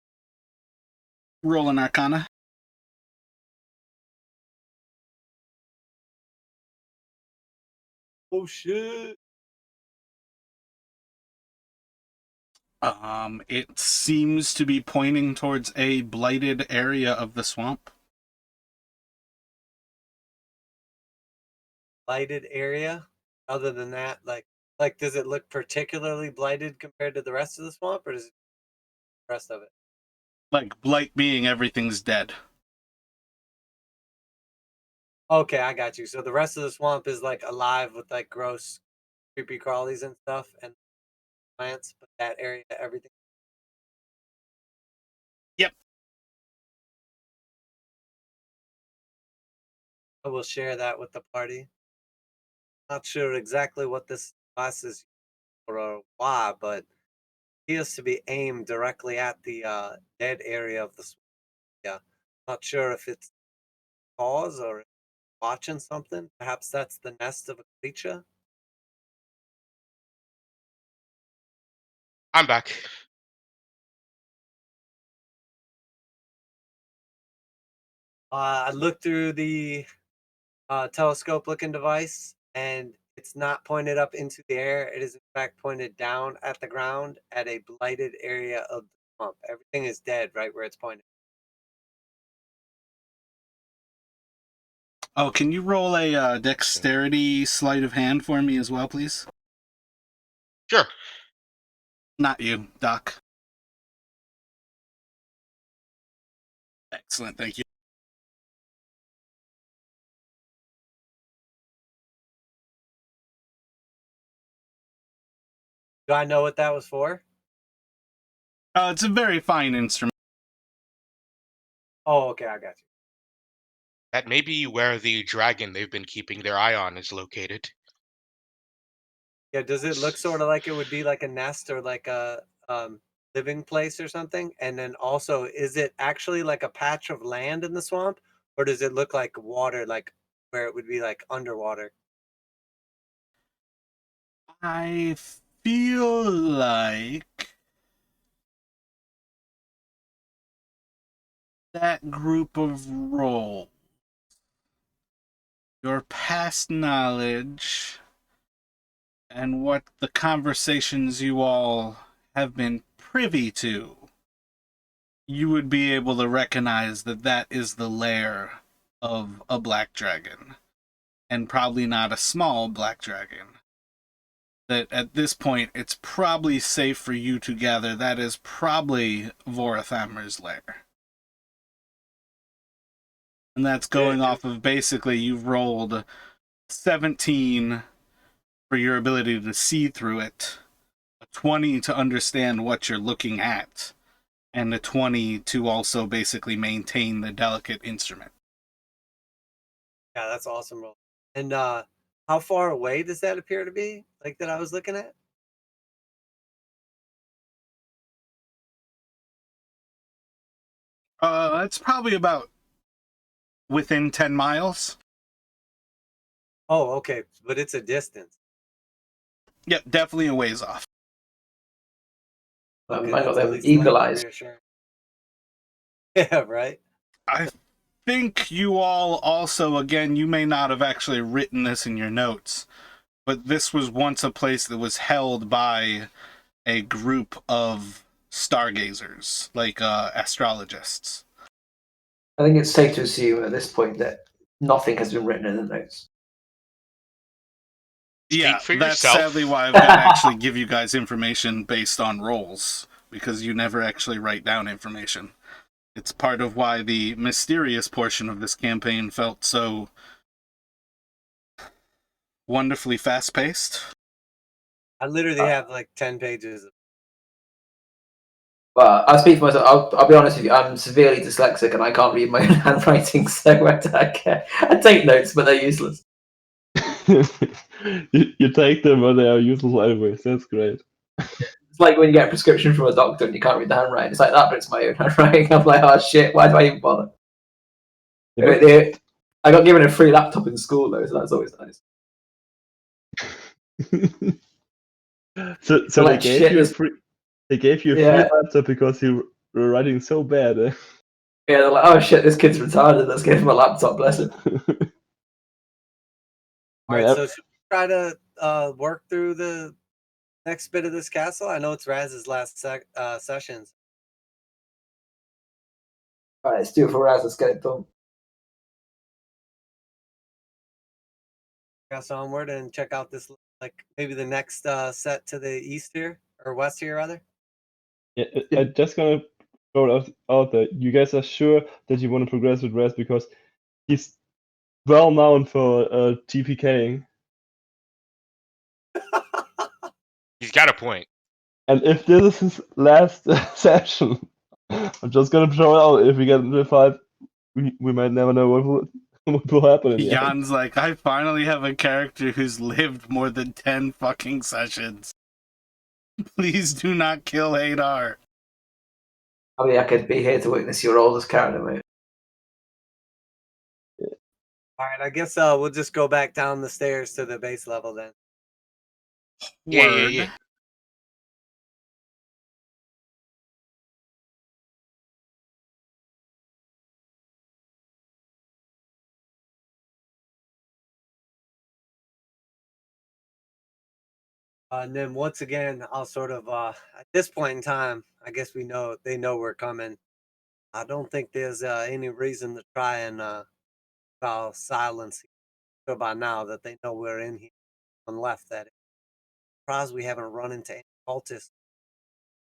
[SPEAKER 1] Roll an Arcana.
[SPEAKER 3] Oh shit!
[SPEAKER 1] It seems to be pointing towards a blighted area of the swamp.
[SPEAKER 3] Blighted area. Other than that, like does it look particularly blighted compared to the rest of the swamp, or does it the rest of it?
[SPEAKER 1] Like, blight being everything's dead.
[SPEAKER 3] Okay, I got you. So the rest of the swamp is like alive with like gross, creepy crawlies and stuff and plants, but that area, everything.
[SPEAKER 1] Yep.
[SPEAKER 3] I will share that with the party. Not sure exactly what this class is or why, but it appears to be aimed directly at the dead area of the swamp. Yeah. Not sure if it's cause or watching something. Perhaps that's the nest of a creature.
[SPEAKER 2] I'm back.
[SPEAKER 3] I looked through the telescope looking device and it's not pointed up into the air. It is in fact pointed down at the ground at a blighted area of the swamp. Everything is dead right where it's pointed.
[SPEAKER 1] Oh, can you roll a dexterity sleight of hand for me as well, please?
[SPEAKER 2] Sure.
[SPEAKER 1] Not you, Doc. Excellent, thank you.
[SPEAKER 3] Do I know what that was for?
[SPEAKER 1] It's a very fine instrument.
[SPEAKER 3] Oh, okay, I got you.
[SPEAKER 2] That may be where the dragon they've been keeping their eye on is located.
[SPEAKER 3] Yeah, does it look sort of like it would be like a nest or like a living place or something? And then also, is it actually like a patch of land in the swamp, or does it look like water, like where it would be like underwater?
[SPEAKER 1] I feel like that group of roles, your past knowledge, and what the conversations you all have been privy to, you would be able to recognize that that is the lair of a black dragon, and probably not a small black dragon. That at this point, it's probably safe for you to gather that is probably Vorathamer's lair. And that's going off of basically you've rolled 17 for your ability to see through it, a 20 to understand what you're looking at, and a 20 to also basically maintain the delicate instrument.
[SPEAKER 3] Yeah, that's awesome, bro. And how far away does that appear to be? Like that I was looking at?
[SPEAKER 1] It's probably about within 10 miles.
[SPEAKER 3] Oh, okay, but it's a distance.
[SPEAKER 1] Yep, definitely a ways off.
[SPEAKER 3] Okay,
[SPEAKER 6] I got
[SPEAKER 3] that's at
[SPEAKER 6] them
[SPEAKER 3] least
[SPEAKER 6] eagle
[SPEAKER 3] slightly
[SPEAKER 6] eyes.
[SPEAKER 3] reassuring. Yeah, right.
[SPEAKER 1] I think you all also, again, you may not have actually written this in your notes, but this was once a place that was held by a group of stargazers, like astrologists.
[SPEAKER 6] I think it's safe to assume at this point that nothing has been written in the notes.
[SPEAKER 1] Yeah,
[SPEAKER 2] for
[SPEAKER 1] that's
[SPEAKER 2] yourself.
[SPEAKER 1] sadly why I've got to actually give you guys information based on rolls, because you never actually write down information. It's part of why the mysterious portion of this campaign felt so wonderfully fast-paced.
[SPEAKER 3] I literally have like 10 pages.
[SPEAKER 6] But I speak for myself. I'll be honest with you. I'm severely dyslexic and I can't read my own handwriting, so I take notes, but they're useless.
[SPEAKER 5] you take them, but they are useless anyways. That's great.
[SPEAKER 6] It's like when you get a prescription from a doctor and you can't read the handwriting. It's like that, but it's my own handwriting. I'm like, oh shit, why do I even bother?
[SPEAKER 5] Yeah, but-
[SPEAKER 6] I got given a free laptop in school though, so that's always nice.
[SPEAKER 5] so
[SPEAKER 6] So,
[SPEAKER 5] they
[SPEAKER 6] like,
[SPEAKER 5] gave
[SPEAKER 6] shit
[SPEAKER 5] you a
[SPEAKER 6] is-
[SPEAKER 5] free. They gave you a
[SPEAKER 6] Yeah.
[SPEAKER 5] free laptop because you were writing so bad. Eh?
[SPEAKER 6] Yeah, they're like, oh shit, this kid's retarded. Let's give him a laptop, bless him.
[SPEAKER 3] All right, so should we try to work through the next bit of this castle? I know it's Raz's last sessions.
[SPEAKER 6] All right, let's do it for Raz. Let's get it done.
[SPEAKER 3] Press onward and check out this, like maybe the next set to the east here, or west here rather.
[SPEAKER 5] Yeah, I'm just gonna throw it out there. You guys are sure that you want to progress with Raz because he's well known for GPKing.
[SPEAKER 2] He's got a point.
[SPEAKER 5] And if this is his last session, I'm just gonna throw it out. If we get into a fight, we might never know what will happen in the end.
[SPEAKER 1] Jan's like, I finally have a character who's lived more than 10 fucking sessions. Please do not kill Hadar.
[SPEAKER 6] I mean, I could be here to witness your oldest character, mate.
[SPEAKER 3] All right, I guess we'll just go back down the stairs to the base level then.
[SPEAKER 1] Word.
[SPEAKER 2] Yeah.
[SPEAKER 3] And then once again, I'll sort of at this point in time, I guess they know we're coming. I don't think there's any reason to try and foul silence here by now that they know we're in here on left. That is. Surprised we haven't run into any cultists,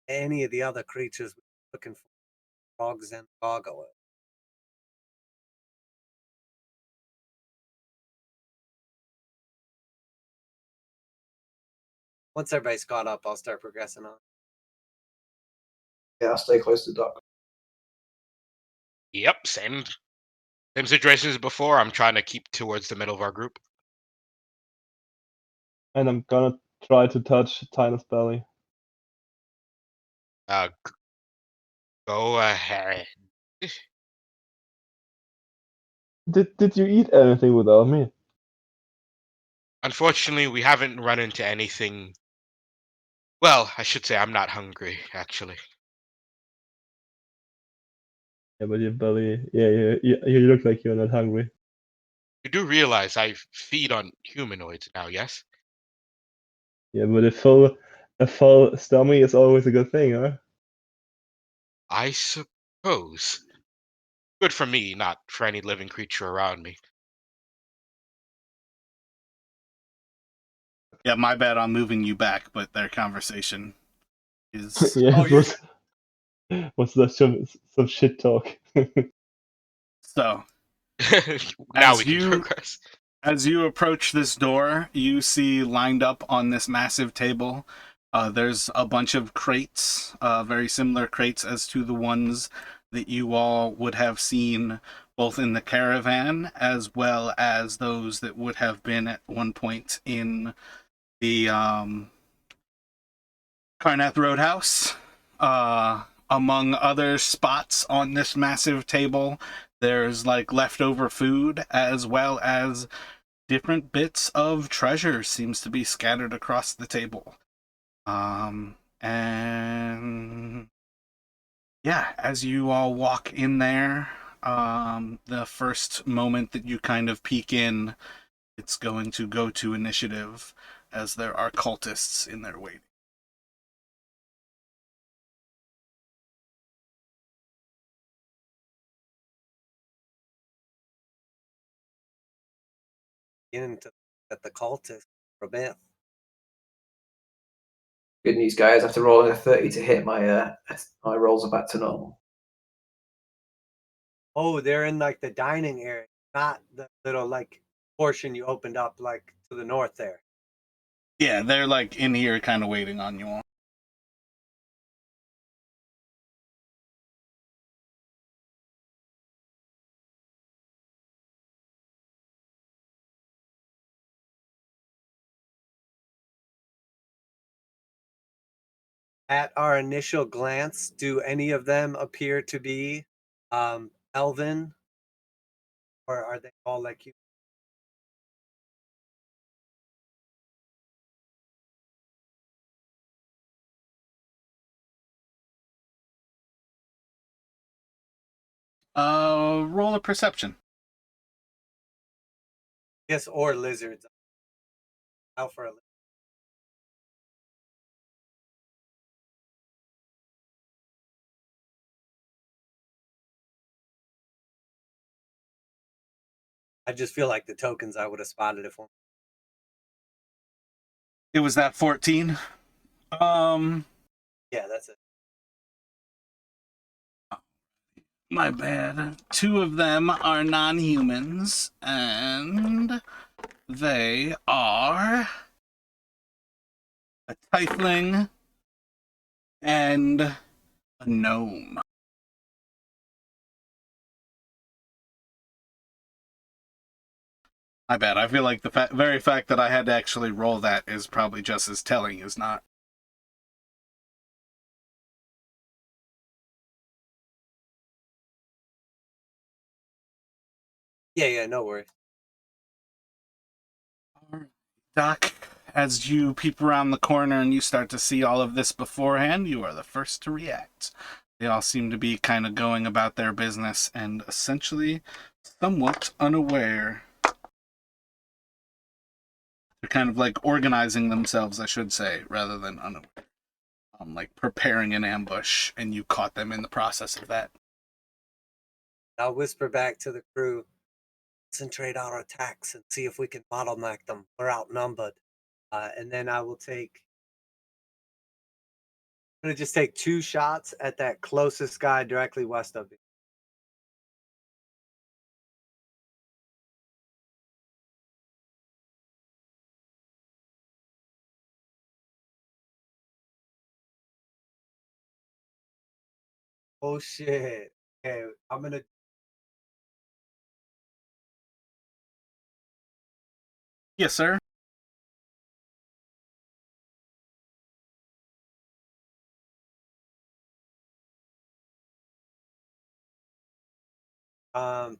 [SPEAKER 3] any of the other creatures we're looking for, frogs and gargoyles. Once everybody's caught up, I'll start progressing on.
[SPEAKER 6] Yeah, I'll stay close to Doc.
[SPEAKER 2] Yep, same situation as before. I'm trying to keep towards the middle of our group.
[SPEAKER 5] And I'm gonna try to touch Tina's belly.
[SPEAKER 2] Go ahead.
[SPEAKER 5] Did you eat anything without me?
[SPEAKER 2] Unfortunately, we haven't run into anything. Well, I should say I'm not hungry, actually.
[SPEAKER 5] Yeah, but your belly. Yeah, you look like you're not hungry.
[SPEAKER 2] You do realize I feed on humanoids now, yes?
[SPEAKER 5] Yeah, but a full stomach is always a good thing, huh?
[SPEAKER 2] I suppose. Good for me, not for any living creature around me.
[SPEAKER 1] Yeah, my bad on moving you back, but their conversation is...
[SPEAKER 5] Yeah,
[SPEAKER 3] Oh,
[SPEAKER 5] it was that some shit talk.
[SPEAKER 1] So,
[SPEAKER 2] Now
[SPEAKER 1] As
[SPEAKER 2] we can
[SPEAKER 1] you-
[SPEAKER 2] progress.
[SPEAKER 1] as you approach this door, you see lined up on this massive table, there's a bunch of crates, very similar crates as to the ones that you all would have seen both in the caravan as well as those that would have been at one point in the Karnath Roadhouse. Among other spots on this massive table, there's like leftover food as well as different bits of treasure seems to be scattered across the table. And yeah, as you all walk in there, the first moment that you kind of peek in, it's going to go to initiative as there are cultists in there waiting.
[SPEAKER 3] Beginning to at the cultists. for a bit.
[SPEAKER 6] Good news, guys. After rolling a 30 to hit, my rolls are back to normal.
[SPEAKER 3] Oh, they're in like the dining area, not the little like portion you opened up like to the north there.
[SPEAKER 1] Yeah, they're like in here kind of waiting on you all.
[SPEAKER 3] At our initial glance, do any of them appear to be elven, or are they all like you?
[SPEAKER 1] Roll a perception.
[SPEAKER 3] Yes, or lizards. Out for a lizard. I just feel like the tokens I would have spotted it for.
[SPEAKER 1] It was that 14.
[SPEAKER 3] Yeah, that's it.
[SPEAKER 1] My bad. 2 of them are non-humans, and they are a tiefling and a gnome. My bad. I feel like the very fact that I had to actually roll that is probably just as telling as not.
[SPEAKER 3] Yeah, no worries.
[SPEAKER 1] Doc, as you peep around the corner and you start to see all of this beforehand, you are the first to react. They all seem to be kind of going about their business and essentially somewhat unaware. They're kind of like organizing themselves, I should say, rather than unaware. Like preparing an ambush, and you caught them in the process of that.
[SPEAKER 3] I'll whisper back to the crew, concentrate our attacks and see if we can bottleneck them. We're outnumbered. And then I will take, I'm going to just take 2 shots at that closest guy directly west of me. Oh shit. Okay, I'm going to
[SPEAKER 1] Yes, sir.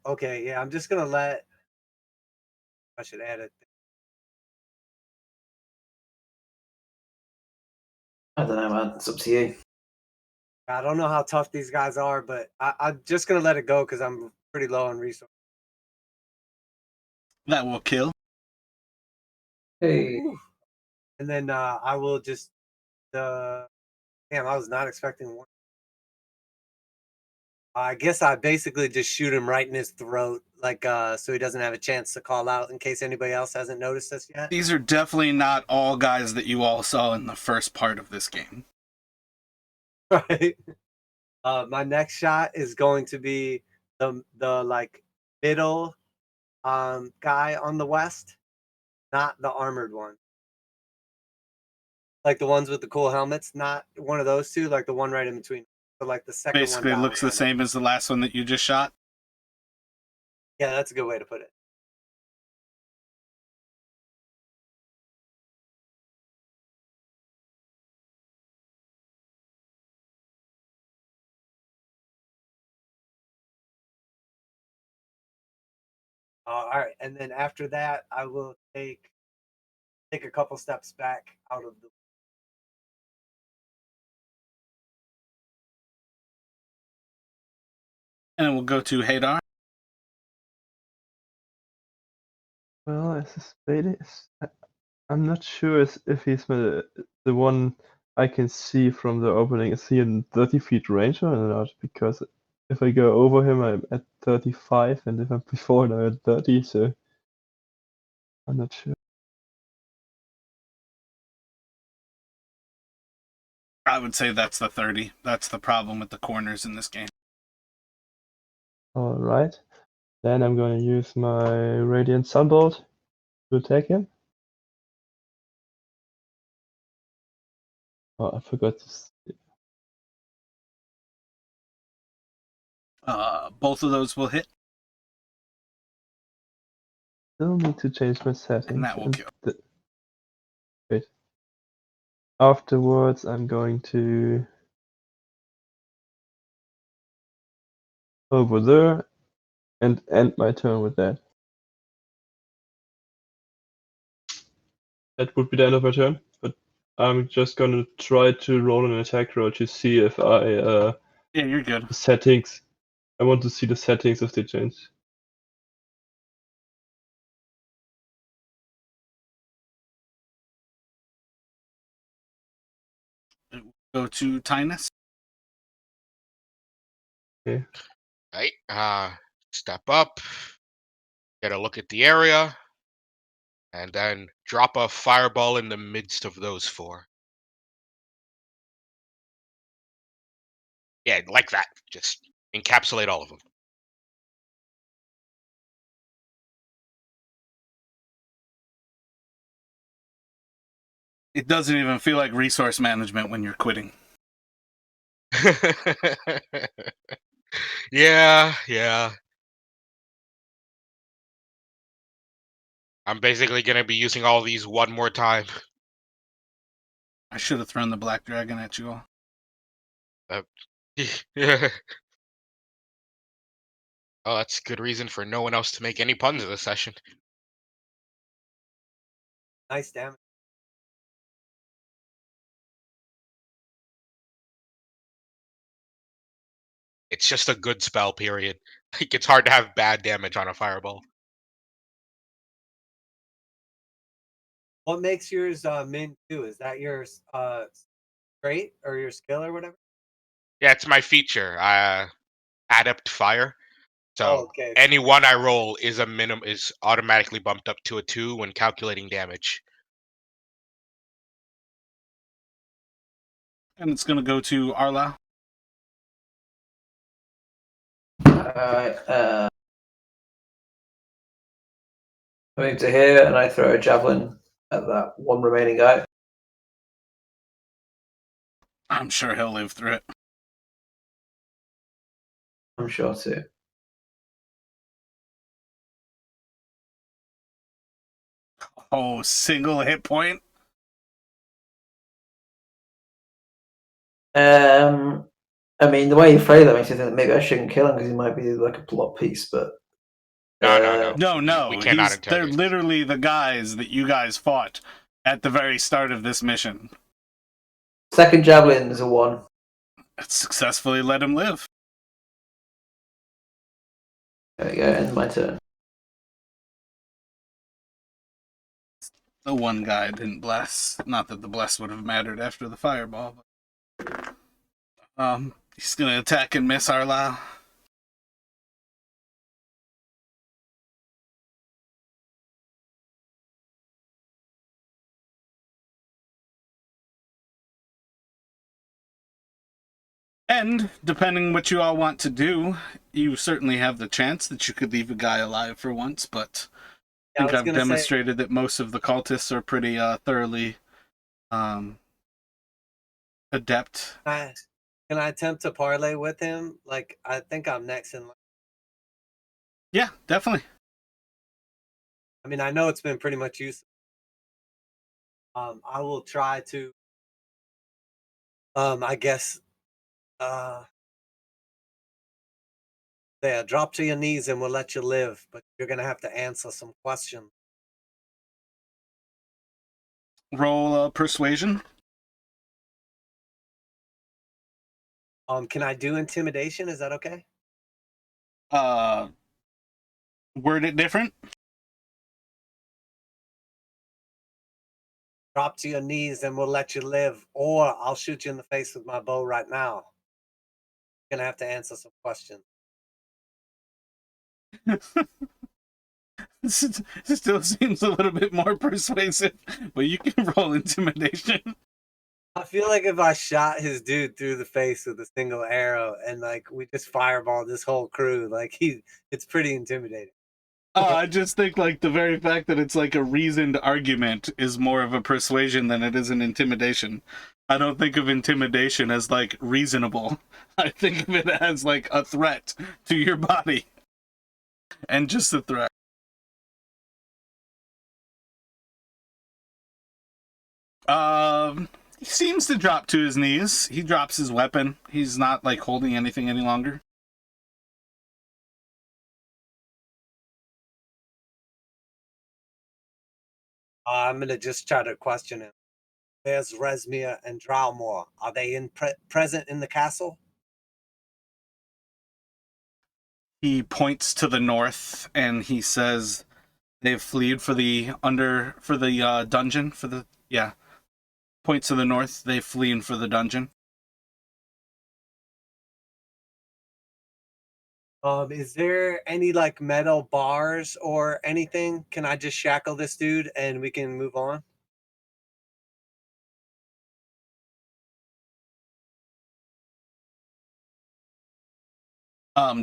[SPEAKER 3] okay, yeah, I'm just gonna let. I should add it.
[SPEAKER 6] I don't know, man. It's up to you.
[SPEAKER 3] I don't know how tough these guys are, but I'm just gonna let it go because I'm pretty low on resources.
[SPEAKER 1] That will kill.
[SPEAKER 6] Hey.
[SPEAKER 3] And then I will just. Damn, I was not expecting one. I guess I basically just shoot him right in his throat, like so he doesn't have a chance to call out in case anybody else hasn't noticed this yet.
[SPEAKER 1] These are definitely not all guys that you all saw in the first part of this game.
[SPEAKER 3] Right. My next shot is going to be the like middle guy on the west, not the armored one. Like the ones with the cool helmets, not one of those two, like the one right in between. So like the second
[SPEAKER 1] Basically,
[SPEAKER 3] one.
[SPEAKER 1] it looks the same as the last one that you just shot.
[SPEAKER 3] Yeah, that's a good way to put it. All right, and then after that, I will take a couple steps back out of the.
[SPEAKER 1] And then we'll go to Hadar.
[SPEAKER 5] Well, I suspect I'm not sure if he's the one I can see from the opening. Is he in 30 feet range or not? Because if I go over him, I'm at 35, and if I'm before, I'm at 30, so I'm not sure.
[SPEAKER 1] I would say that's the 30. That's the problem with the corners in this game.
[SPEAKER 5] Alright. Then I'm going to use my Radiant Sunbolt to attack him. Oh, I forgot to.
[SPEAKER 1] Both of those will hit,
[SPEAKER 5] Still need to change my settings.
[SPEAKER 1] and that will kill.
[SPEAKER 5] Wait. Afterwards, I'm going to over there and end my turn with that. That would be the end of my turn, but I'm just gonna try to roll an attack roll to see if
[SPEAKER 1] Yeah, you're good.
[SPEAKER 5] the settings. I want to see the settings if they change.
[SPEAKER 1] Go to Tynus.
[SPEAKER 5] Okay.
[SPEAKER 2] Right. Step up. Get a look at the area. And then drop a fireball in the midst of those four. Yeah, like that. Just encapsulate all of them.
[SPEAKER 1] It doesn't even feel like resource management when you're quitting.
[SPEAKER 2] Yeah. I'm basically going to be using all these one more time.
[SPEAKER 1] I should have thrown the black dragon at you all.
[SPEAKER 2] Oh, that's good reason for no one else to make any puns this session.
[SPEAKER 3] Nice damage.
[SPEAKER 2] It's just a good spell, period. Like, it's hard to have bad damage on a fireball.
[SPEAKER 3] What makes yours min 2? Is that your trait or your skill or whatever?
[SPEAKER 2] Yeah, it's my feature. Adept fire. So
[SPEAKER 3] Oh, okay.
[SPEAKER 2] any one I roll is automatically bumped up to a 2 when calculating damage.
[SPEAKER 1] And it's going to go to Arla.
[SPEAKER 6] Alright, I move to here and I throw a javelin at that one remaining guy.
[SPEAKER 1] I'm sure he'll live through it.
[SPEAKER 6] I'm sure too.
[SPEAKER 1] Oh, single hit point?
[SPEAKER 6] I mean, the way you phrase that makes me think that maybe I shouldn't kill him because he might be like a plot piece, but
[SPEAKER 1] No.
[SPEAKER 2] We cannot
[SPEAKER 1] They're
[SPEAKER 2] interrogate.
[SPEAKER 1] literally the guys that you guys fought at the very start of this mission.
[SPEAKER 6] second javelin is a 1.
[SPEAKER 1] It successfully let him live.
[SPEAKER 6] There we go, end my turn.
[SPEAKER 1] The one guy didn't bless. Not that the bless would have mattered after the fireball. But, he's going to attack and miss Arla. And, depending what you all want to do, you certainly have the chance that you could leave a guy alive for once, but I think I've demonstrated that most of the cultists are pretty thoroughly adept.
[SPEAKER 3] Can I attempt to parlay with him? Like, I think I'm next in line.
[SPEAKER 1] Yeah, definitely.
[SPEAKER 3] I mean, I know it's been pretty much useless. I will try to, I guess, drop to your knees and we'll let you live, but you're going to have to answer some questions.
[SPEAKER 1] Roll persuasion.
[SPEAKER 3] Can I do intimidation? Is that okay?
[SPEAKER 1] Word it different.
[SPEAKER 3] Drop to your knees and we'll let you live, or I'll shoot you in the face with my bow right now. You're going to have to answer some questions.
[SPEAKER 1] This still seems a little bit more persuasive, but you can roll intimidation.
[SPEAKER 3] I feel like if I shot his dude through the face with a single arrow and like we just fireball this whole crew, like it's pretty intimidating.
[SPEAKER 1] I just think like the very fact that it's like a reasoned argument is more of a persuasion than it is an intimidation. I don't think of intimidation as like reasonable. I think of it as like a threat to your body. And just a threat. He seems to drop to his knees. He drops his weapon. He's not like holding anything any longer.
[SPEAKER 3] I'm gonna just try to question him. There's Resmir and Drowmore. Are they present in the castle?
[SPEAKER 1] He points to the north and he says they've fled for the dungeon points to the north. They've fled for the dungeon.
[SPEAKER 3] Is there any like metal bars or anything? Can I just shackle this dude and we can move on?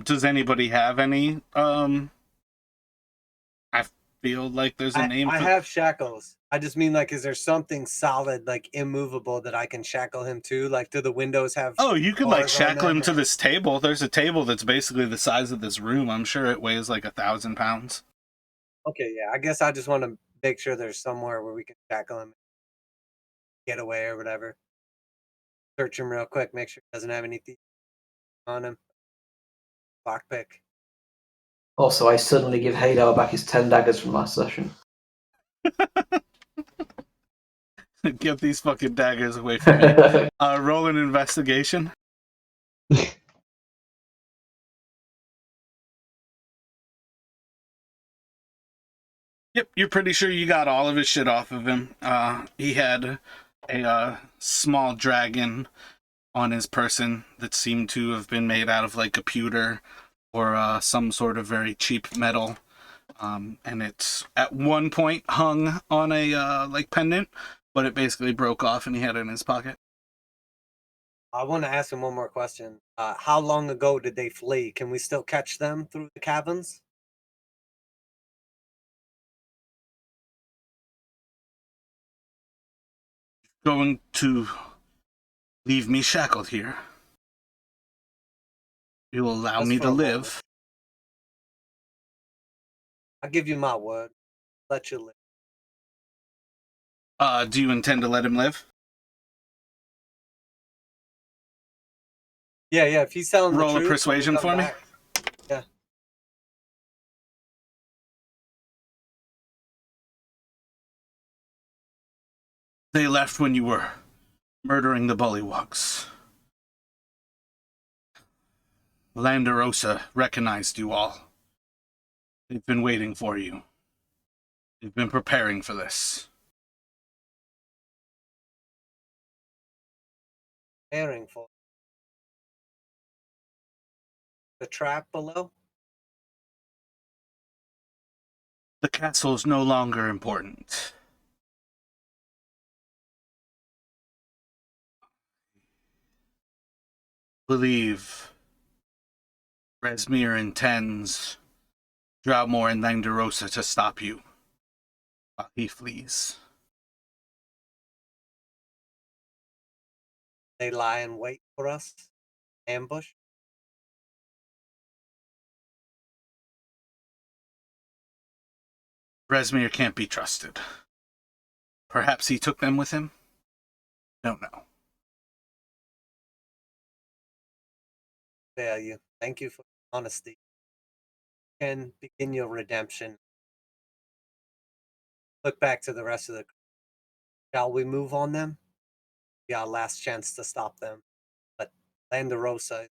[SPEAKER 1] Does anybody have any? I feel like there's a name.
[SPEAKER 3] I have shackles. I just mean like, is there something solid, like immovable, that I can shackle him to? Like, do the windows have?
[SPEAKER 1] Oh, you could like
[SPEAKER 3] bars on
[SPEAKER 1] shackle
[SPEAKER 3] them,
[SPEAKER 1] him to
[SPEAKER 3] or-
[SPEAKER 1] this table. There's a table that's basically the size of this room. I'm sure it weighs like 1,000 pounds.
[SPEAKER 3] Okay, yeah. I guess I just want to make sure there's somewhere where we can shackle him, get away or whatever. Search him real quick, make sure he doesn't have anything on him. Lockpick.
[SPEAKER 6] Also, I suddenly give Hadar back his 10 daggers from last session.
[SPEAKER 1] Get these fucking daggers away from me. Roll an investigation. Yep, you're pretty sure you got all of his shit off of him. He had a small dragon on his person that seemed to have been made out of like a pewter or some sort of very cheap metal. And it's at one point hung on a like pendant, but it basically broke off and he had it in his pocket.
[SPEAKER 3] I want to ask him one more question. How long ago did they flee? Can we still catch them through the caverns?
[SPEAKER 1] Going to leave me shackled here? You will allow
[SPEAKER 3] Just
[SPEAKER 1] me
[SPEAKER 3] for
[SPEAKER 1] to
[SPEAKER 3] a
[SPEAKER 1] live?
[SPEAKER 3] moment. I'll give you my word. Let you live.
[SPEAKER 1] Do you intend to let him live?
[SPEAKER 3] Yeah. If he's telling
[SPEAKER 1] Roll
[SPEAKER 3] the
[SPEAKER 1] a
[SPEAKER 3] truth,
[SPEAKER 1] persuasion
[SPEAKER 3] when we
[SPEAKER 1] for
[SPEAKER 3] come
[SPEAKER 1] me.
[SPEAKER 3] back- Yeah.
[SPEAKER 1] They left when you were murdering the bullywugs. Landerosa recognized you all. They've been waiting for you. They've been preparing for this.
[SPEAKER 3] Preparing for the trap below.
[SPEAKER 1] The castle is no longer important. Believe Resmir intends Droutmore and Landerosa to stop you while he flees.
[SPEAKER 3] They lie in wait for us. Ambush.
[SPEAKER 1] Resmir can't be trusted. Perhaps he took them with him? Don't know.
[SPEAKER 3] Value. Thank you for honesty. You can begin your redemption. Look back to the rest of the. Shall we move on them? Be our last chance to stop them. But Landerosa is